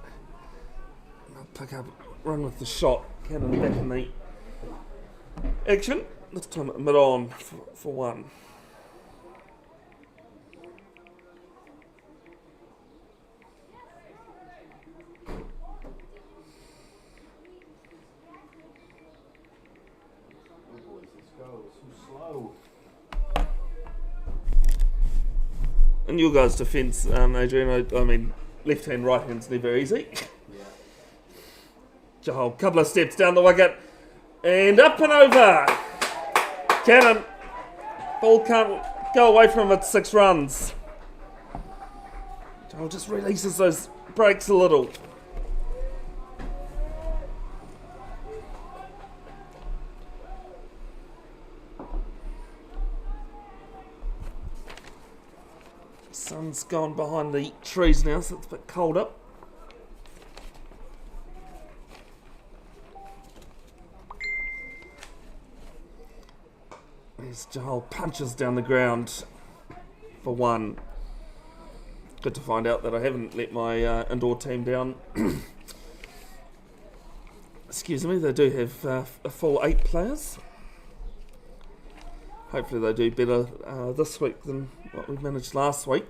I'll pick up, run with the shot. Cannon back in the action. This time at mid-on for 1. And your guys' defence, Adrian, I mean, left hand, right hand's never easy. Jahal, couple of steps down the wicket, and up and over. Cannon, ball can't go away from him at 6 runs. Jahal just releases those brakes a little. Sun's gone behind the trees now, so it's a bit colder. As Jahal punches down the ground for 1. Good to find out that I haven't let my indoor team down. Excuse me, they do have a full 8 players. Hopefully they do better this week than what we managed last week.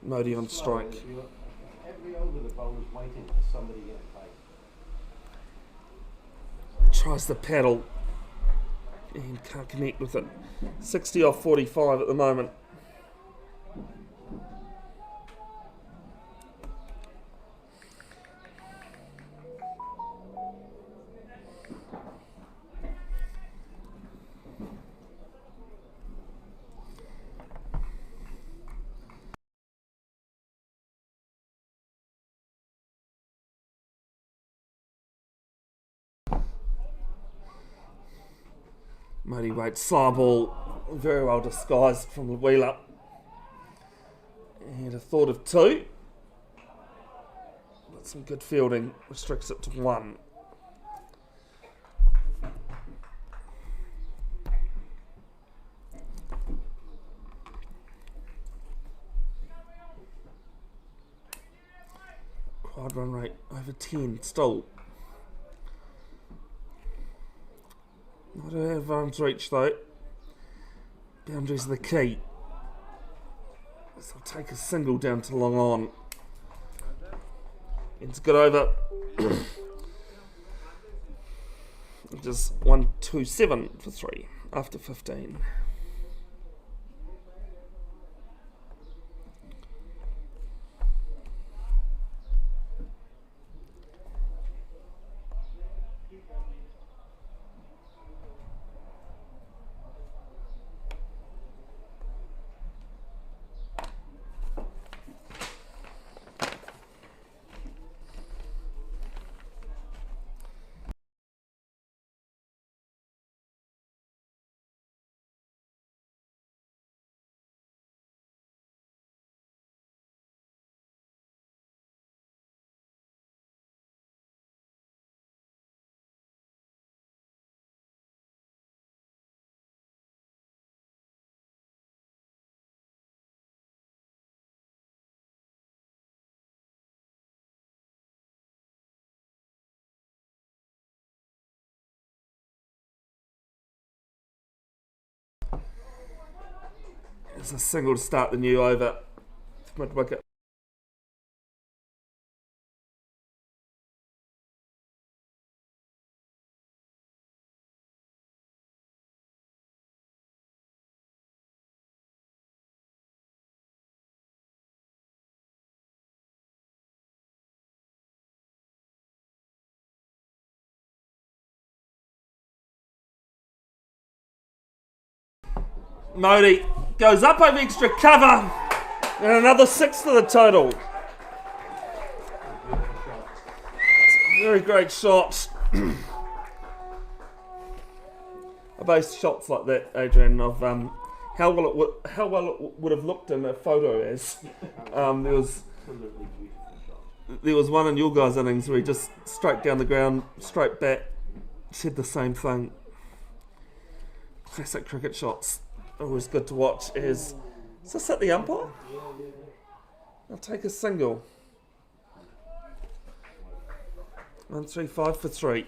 Modi on strike. Every over the bowler's waiting for somebody to get played. Tries the paddle and can't connect with it. 60 off 45 at the moment. Modi waits, slow ball, very well disguised from the wheeler. And a thought of 2. But some good fielding restricts it to 1. Quad run rate over 10 still. Not have arm's reach though. Boundaries are the key. So I'll take a single down to long on. It's good over. Just 127 for 3 after 15. It's a single to start the new over. Mid wicket. Modi goes up over extra cover, and another 6 for the total. Very great shot. I based shots like that, Adrian, of how well it would have looked in a photo as. There was one in your guys' innings where he just straight down the ground, straight back, said the same thing. Classic cricket shots. Always good to watch. Is this at the umpire? I'll take a single. 1-3-5 for 3.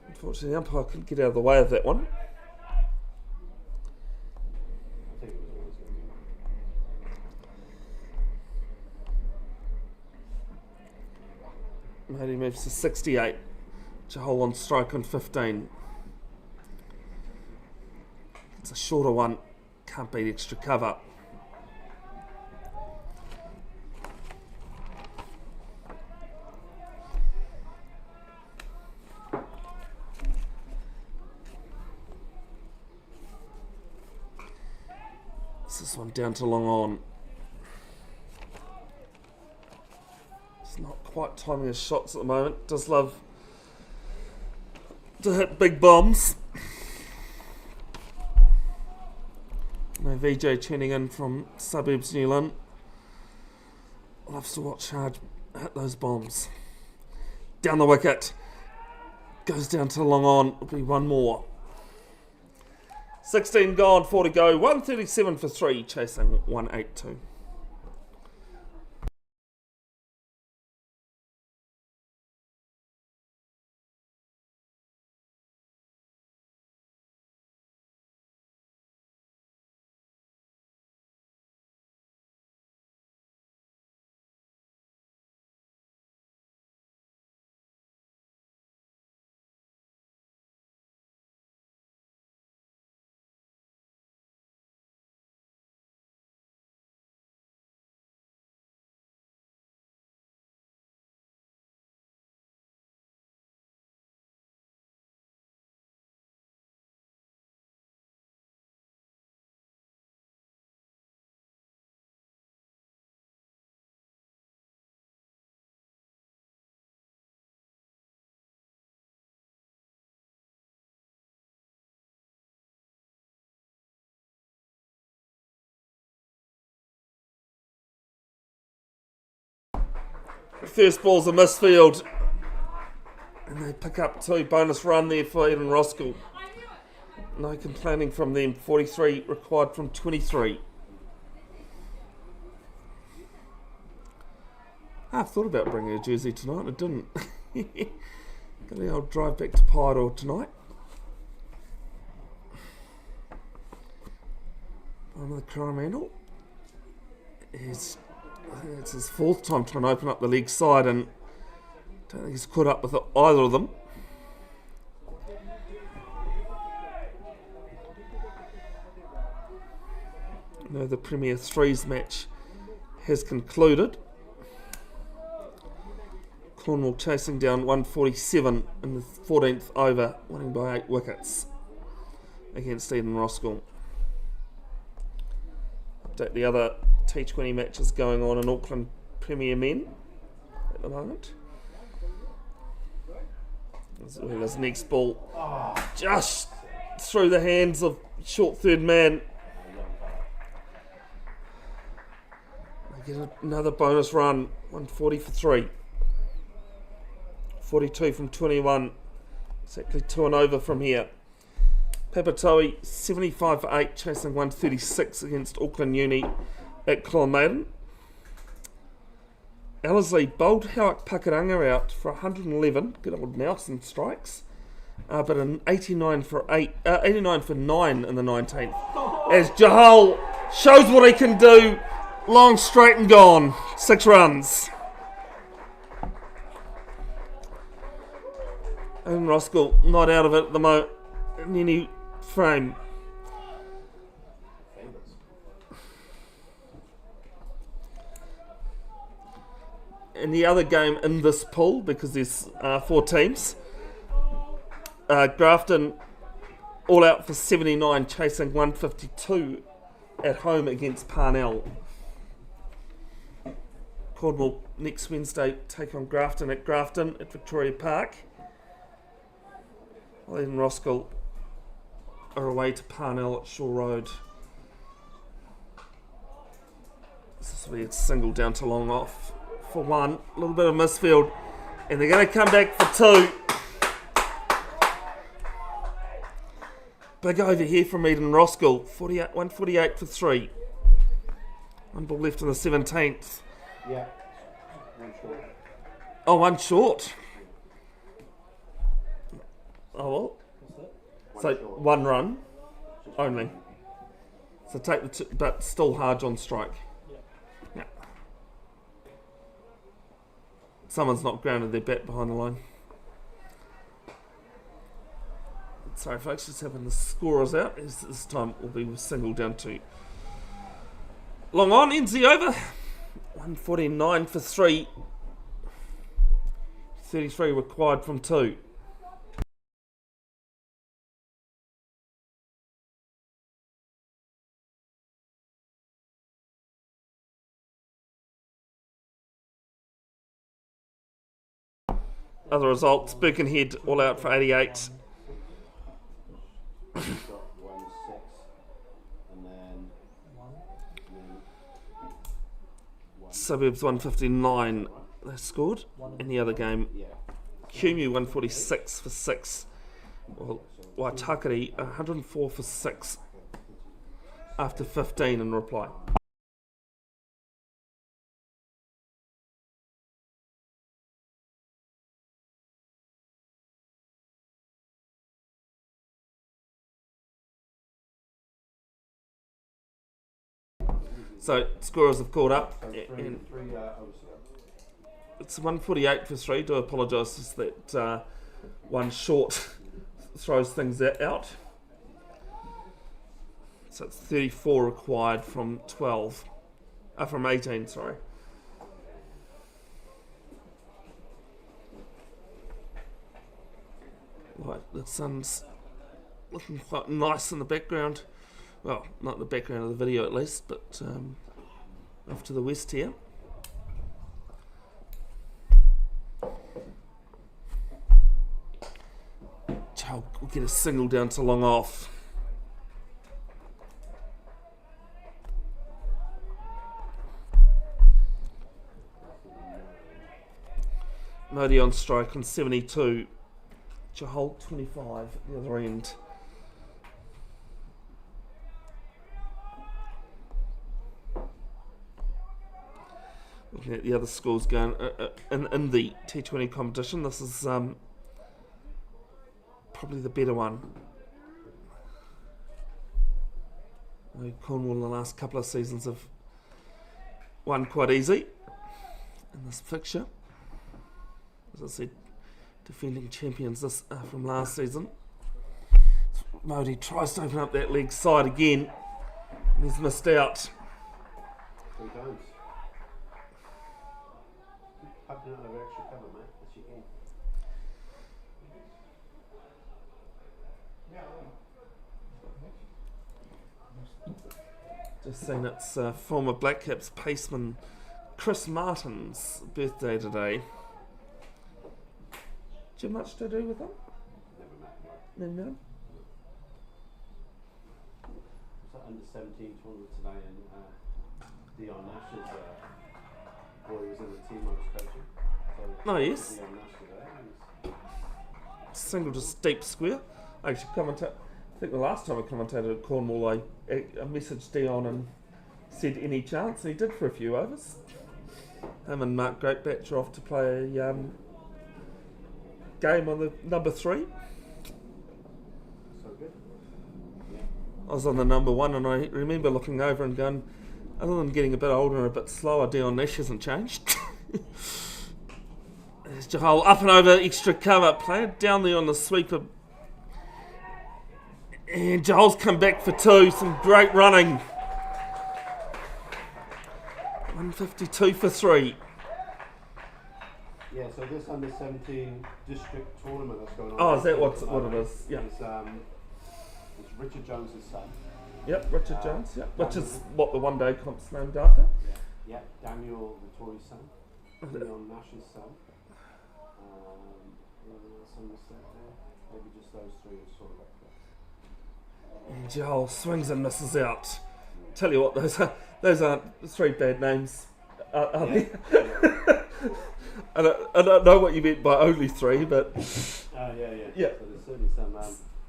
Unfortunately, the umpire couldn't get out of the way of that one. Modi moves to 68. Chahal on strike on 15. It's a shorter one. Can't beat extra cover. This one down to long on. It's not quite timing his shots at the moment. Does love to hit big bombs. My VJ tuning in from suburbs New Lynn loves to watch Hard hit those bombs. Down the wicket. Goes down to long on. It'll be one more. 16 gone, 4 to go. 137 for 3, chasing 182. First ball's a misfield. And they pick up 2. Bonus run there for Eden Roskill. No complaining from them. 43 required from 23. I thought about bringing a jersey tonight. I didn't. Got the old drive back to Pyro tonight. One of the Coromandel. I think it's his 4th time trying to open up the leg side, and I don't think he's caught up with either of them. No, the Premier Threes match has concluded. Cornwall chasing down 147 in the 14th over, winning by 8 wickets against Eden Roskill. Update the other T20 matches going on in Auckland Premier Men at the moment. This next ball just through the hands of short third man. They get another bonus run, 140 for 3. 42 from 21. Exactly 2 and over from here. Papatoe 75 for 8, chasing 136 against Auckland Uni at Clonmaden. Ellerslie bowled Howick Pakuranga out for 111. Good old Nelson strikes. But an 89 for 9 in the 19th. As Chahal Shows what he can do. Long, straight and gone. 6 runs. And Roskill not out of it at the moment in any frame. In the other game in this pool, because there's 4 teams, Grafton all out for 79, chasing 152 at home against Parnell. Cornwall next Wednesday take on Grafton at Victoria Park. Well, then Roskill are away to Parnell at Shore Road. This will be a single down to long off for 1. A little bit of misfield. And they're going to come back for 2. Big over here from Eden Roskill. 148 for 3. 1 ball left in the 17th. Yeah. 1 short. Oh, 1 short. Oh well. So 1 run only. So take the 2, but still hard on strike. Yeah. Someone's not grounded their bat behind the line. Sorry folks, just having the scorers out. This time will be single down to long on, ends the over. 149 for 3. 33 required from 2. Other results, Birkenhead all out for 88. Got 1 6, and then Suburbs 159 they scored in the other game. Cumu 146 for 6. Well, Waitakere 104 for 6 after 15 in reply. So scorers have caught up. And it's 148 for 3. Do apologise, just that 1 short throws things out. So it's 34 required from 12. From 18, sorry. Right, the sun's looking quite nice in the background. Well, not the background of the video at least, but off to the west here. We'll get a single down to long off. Modi on strike on 72. Chahol 25 at the other end. Looking at the other scores going in the T20 competition, this is probably the better one. Cornwall in the last couple of seasons have won quite easy in this fixture. As I said, defending champions this from last season. Modi tries to open up that leg side again, and he's missed out. 3 times. Popping out of extra cover, mate, as you can. Just seen it's former Black Caps paceman Chris Martin's birthday today. Do you have much to do with him? Never met him. Never met him? It's an under-17 tournament today, and Dion Nash's boy was in the team I was coaching. So Oh, yes. Dion Nash today. Single to steep square. I actually I think the last time I commentated at Cornwall, I messaged Dion and said any chance, and he did for a few overs. Him and Mark Greatbatch are off to play a game on the number 3. So good. Yeah. I was on the number 1, and I remember looking over and going, other than getting a bit older and a bit slower, Dion Nash hasn't changed. There's Jahal up and over, extra cover, played down there on the sweeper. And Jahal's come back for 2, some great running. 152 for 3. Yeah, so this under 17 district tournament that's going on. Oh, is that what it is? Yeah. It's Richard Jones's son. Yep, Richard Jones, yeah. Which is what the one day comp's named after. Yeah, Daniel Vittori's son. Leon Nash's son. Some mistake there. Maybe just those 3 are sort of up there. And Joel swings and misses out. Tell you what, those aren't 3 bad names, are they? I don't know what you meant by only 3, but Yeah. Yeah. So there's certainly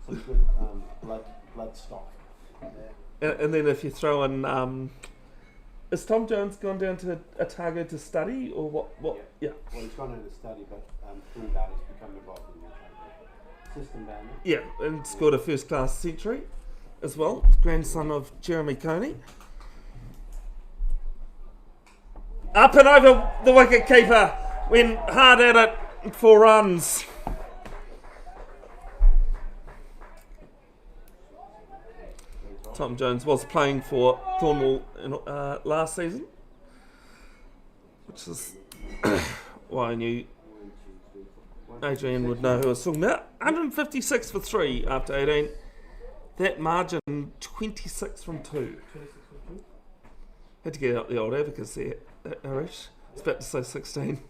some good blood stock there. and then if you throw in, is Tom Jones gone down to Otago to study, or what? Yeah. Well, he's gone into study, but through that he's become involved in the system down there. Yeah, and scored a first class century as well. Grandson of Jeremy Coney. Up and over the wicket keeper. Went hard at it. 4 runs. Tom Jones was playing for Cornwall last season, which is why I knew Adrian would know who I was talking about. 156 for 3 after 18. That margin, 26 from 2. Had to get out the old abacus there, Arish. I was about to say 16.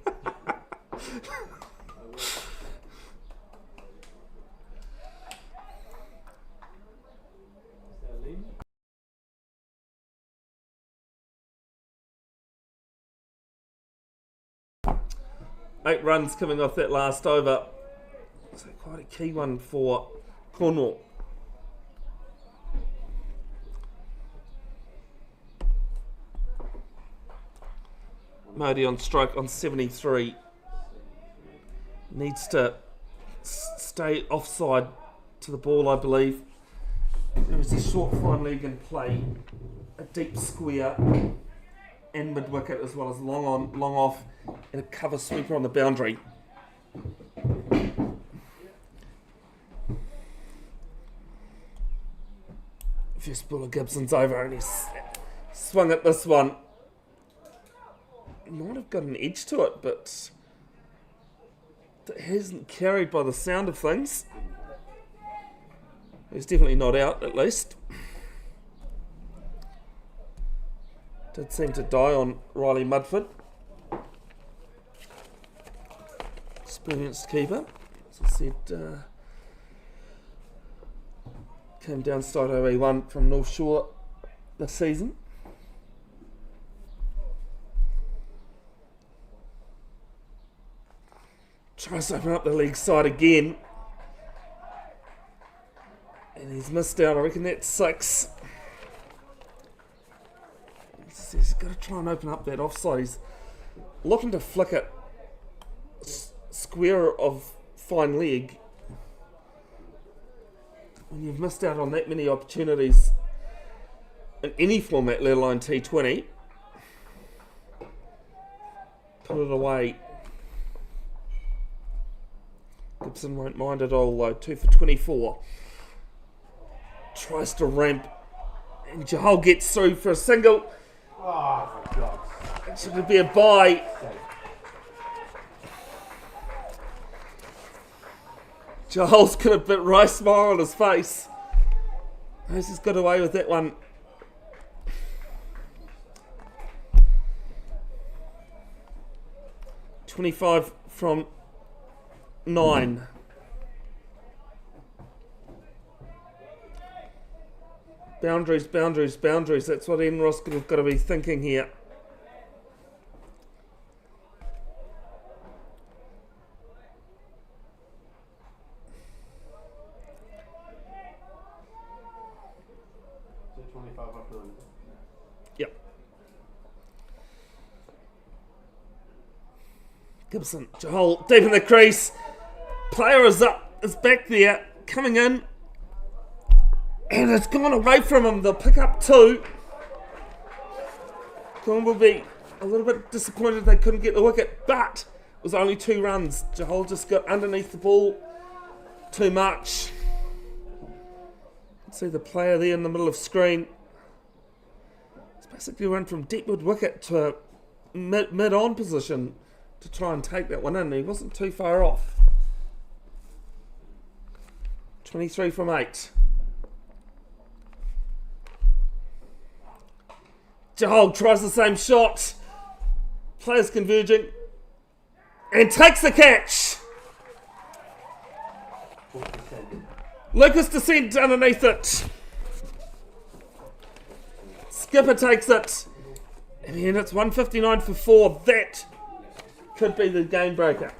8 runs coming off that last over. So quite a key one for Cornwall. Modi on strike on 73. Needs to stay offside to the ball, I believe. There is a short fine leg in play, a deep square, and mid wicket, as well as long on, long off, and a cover sweeper on the boundary. First ball of Gibson's over, and he's swung at this one. Might have got an edge to it, but it hasn't carried by the sound of things. He's definitely not out, at least. Did seem to die on Riley Mudford. Experienced keeper. As I said, came down side OE1 from North Shore this season. Tries to open up the leg side again. And he's missed out. I reckon that's 6. He's got to try and open up that offside. He's looking to flick it square of fine leg. When you've missed out on that many opportunities in any format, let alone T20, put it away. Gibson won't mind at all though. 2 for 24. Tries to ramp, and Jahal gets through for a single. Oh, for God's sake. It should be a bye. Jahal's got a bit wry smile on his face. He's got away with that one. $25 from 9. Boundaries, boundaries, boundaries. That's what Ian Roskill have got to be thinking here. So 25 up and Yep. Gibson, Jahal, deep in the crease. Player is up, is back there, coming in. And it's gone away from him. They'll pick up 2. Cornwall will be a little bit disappointed they couldn't get the wicket, but it was only 2 runs. Jahal just got underneath the ball too much. See the player there in the middle of screen. It's basically run from deepwood wicket to a mid-on position to try and take that one in. He wasn't too far off. 23 from 8. Jahal tries the same shot. Players converging. And takes the catch. Lucas descent underneath it. Skipper takes it. And then it's 159 for 4. That could be the game breaker.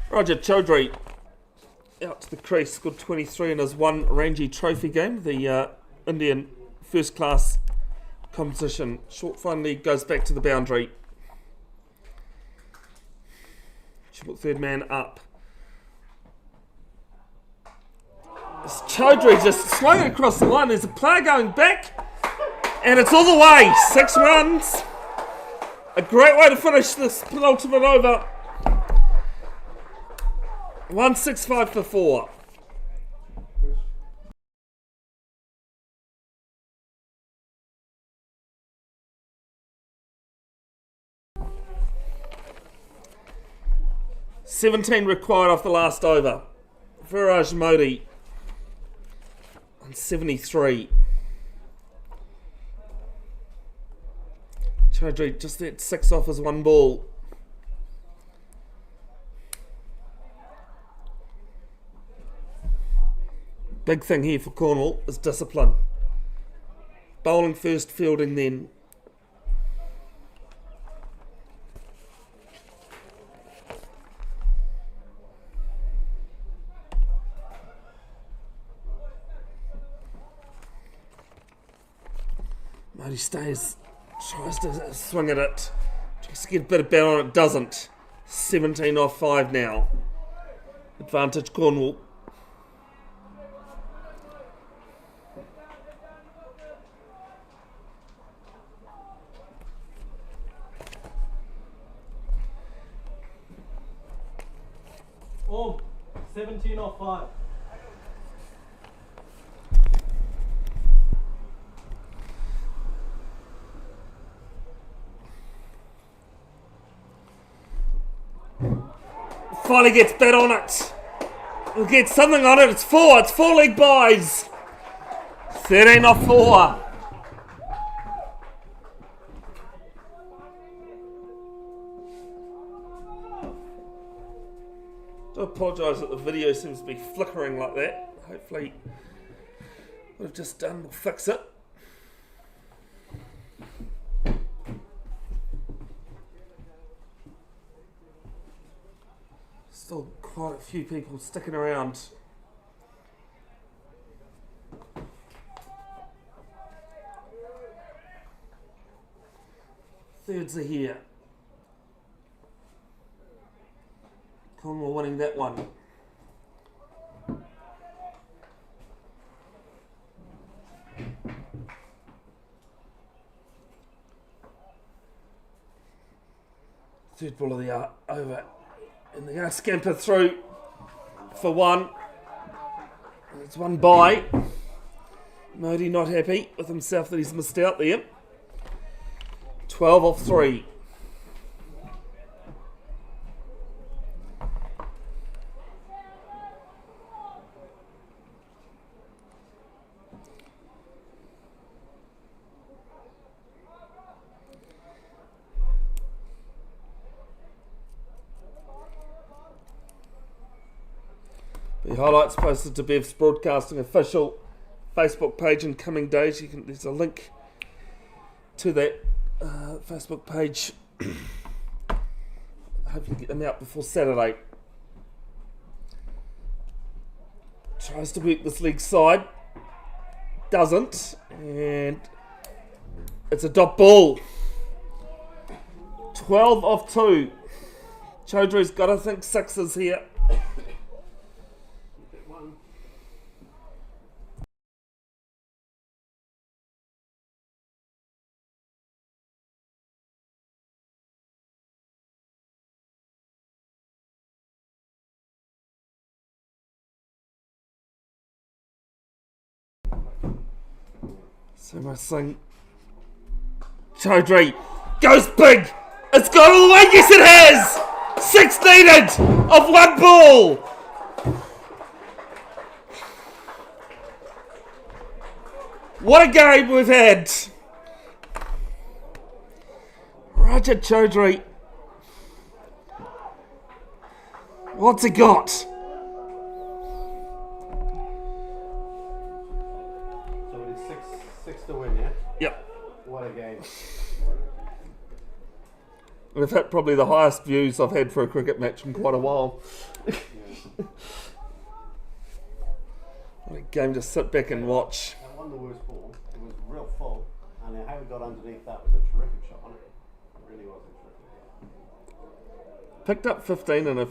Roger Chaudhry out to the crease, scored 23 in his one Ranji Trophy game, the Indian first class competition. Short finally goes back to the boundary. She put third man up. It's Chaudhry just swung it across the line. There's a player going back, and it's all the way. 6 runs. A great way to finish this penultimate over. 165 for 4. $17 required off the last over. Viraj Modi on 73. Chaudhry just let 6 off his 1 ball. Big thing here for Cornwall is discipline. Bowling first, fielding then. Modi stays, tries to swing at it, tries to get a bit of bat on it, doesn't. 17 off 5 now. Advantage Cornwall. Oh, 17 off 5. Finally gets bet on it. We'll get something on it. It's 4. It's 4 leg buys. 13 off 4. I apologise that the video seems to be flickering like that. Hopefully what I've just done will fix it. Still quite a few people sticking around. Thirds are here. Cornwall winning that one. Third ball of the over. And they're going to scamper through for 1. And it's 1 by. Modi not happy with himself that he's missed out there. 12 off 3. The highlights posted to Bev's Broadcasting official Facebook page in coming days. There's a link to that Facebook page. I hope you get them out before Saturday. Tries to beat this league side. Doesn't. And it's a dot ball. 12 off 2. Chaudhry's got to think sixes here. So my son Chaudhry goes big. It's gone all the way. Yes, it has. 6 needed of 1 ball. What a game we've had. Roger Chaudhry. What's he got? So it's six to win, yeah? Yep. What a game. We've had probably the highest views I've had for a cricket match in quite a while. What a game to sit back and watch. That won the worst ball. It was real full, and how we got underneath that was a terrific shot, wasn't it? It really was a terrific shot. Picked up 15 in a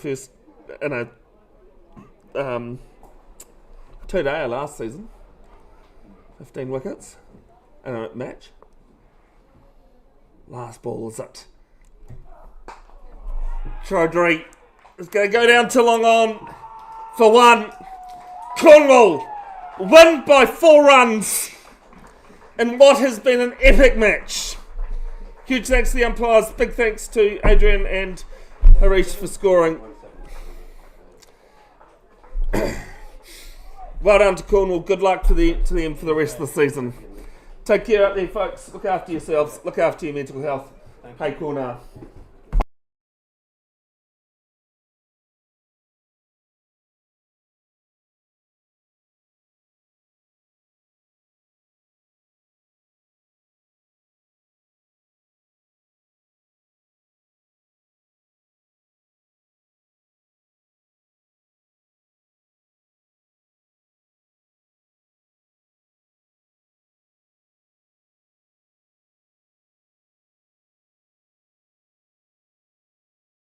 2-dayer last season. 15 wickets in a match. Last ball is it. Chaudhry is going to go down to long on for 1. Cornwall win by 4 runs in what has been an epic match. Huge thanks to the umpires. Big thanks to Adrian and Harish for scoring. Well done to Cornwall. Good luck to them for the rest of the season. Take care out there, folks. Look after yourselves. Look after your mental health. Hey, Corner.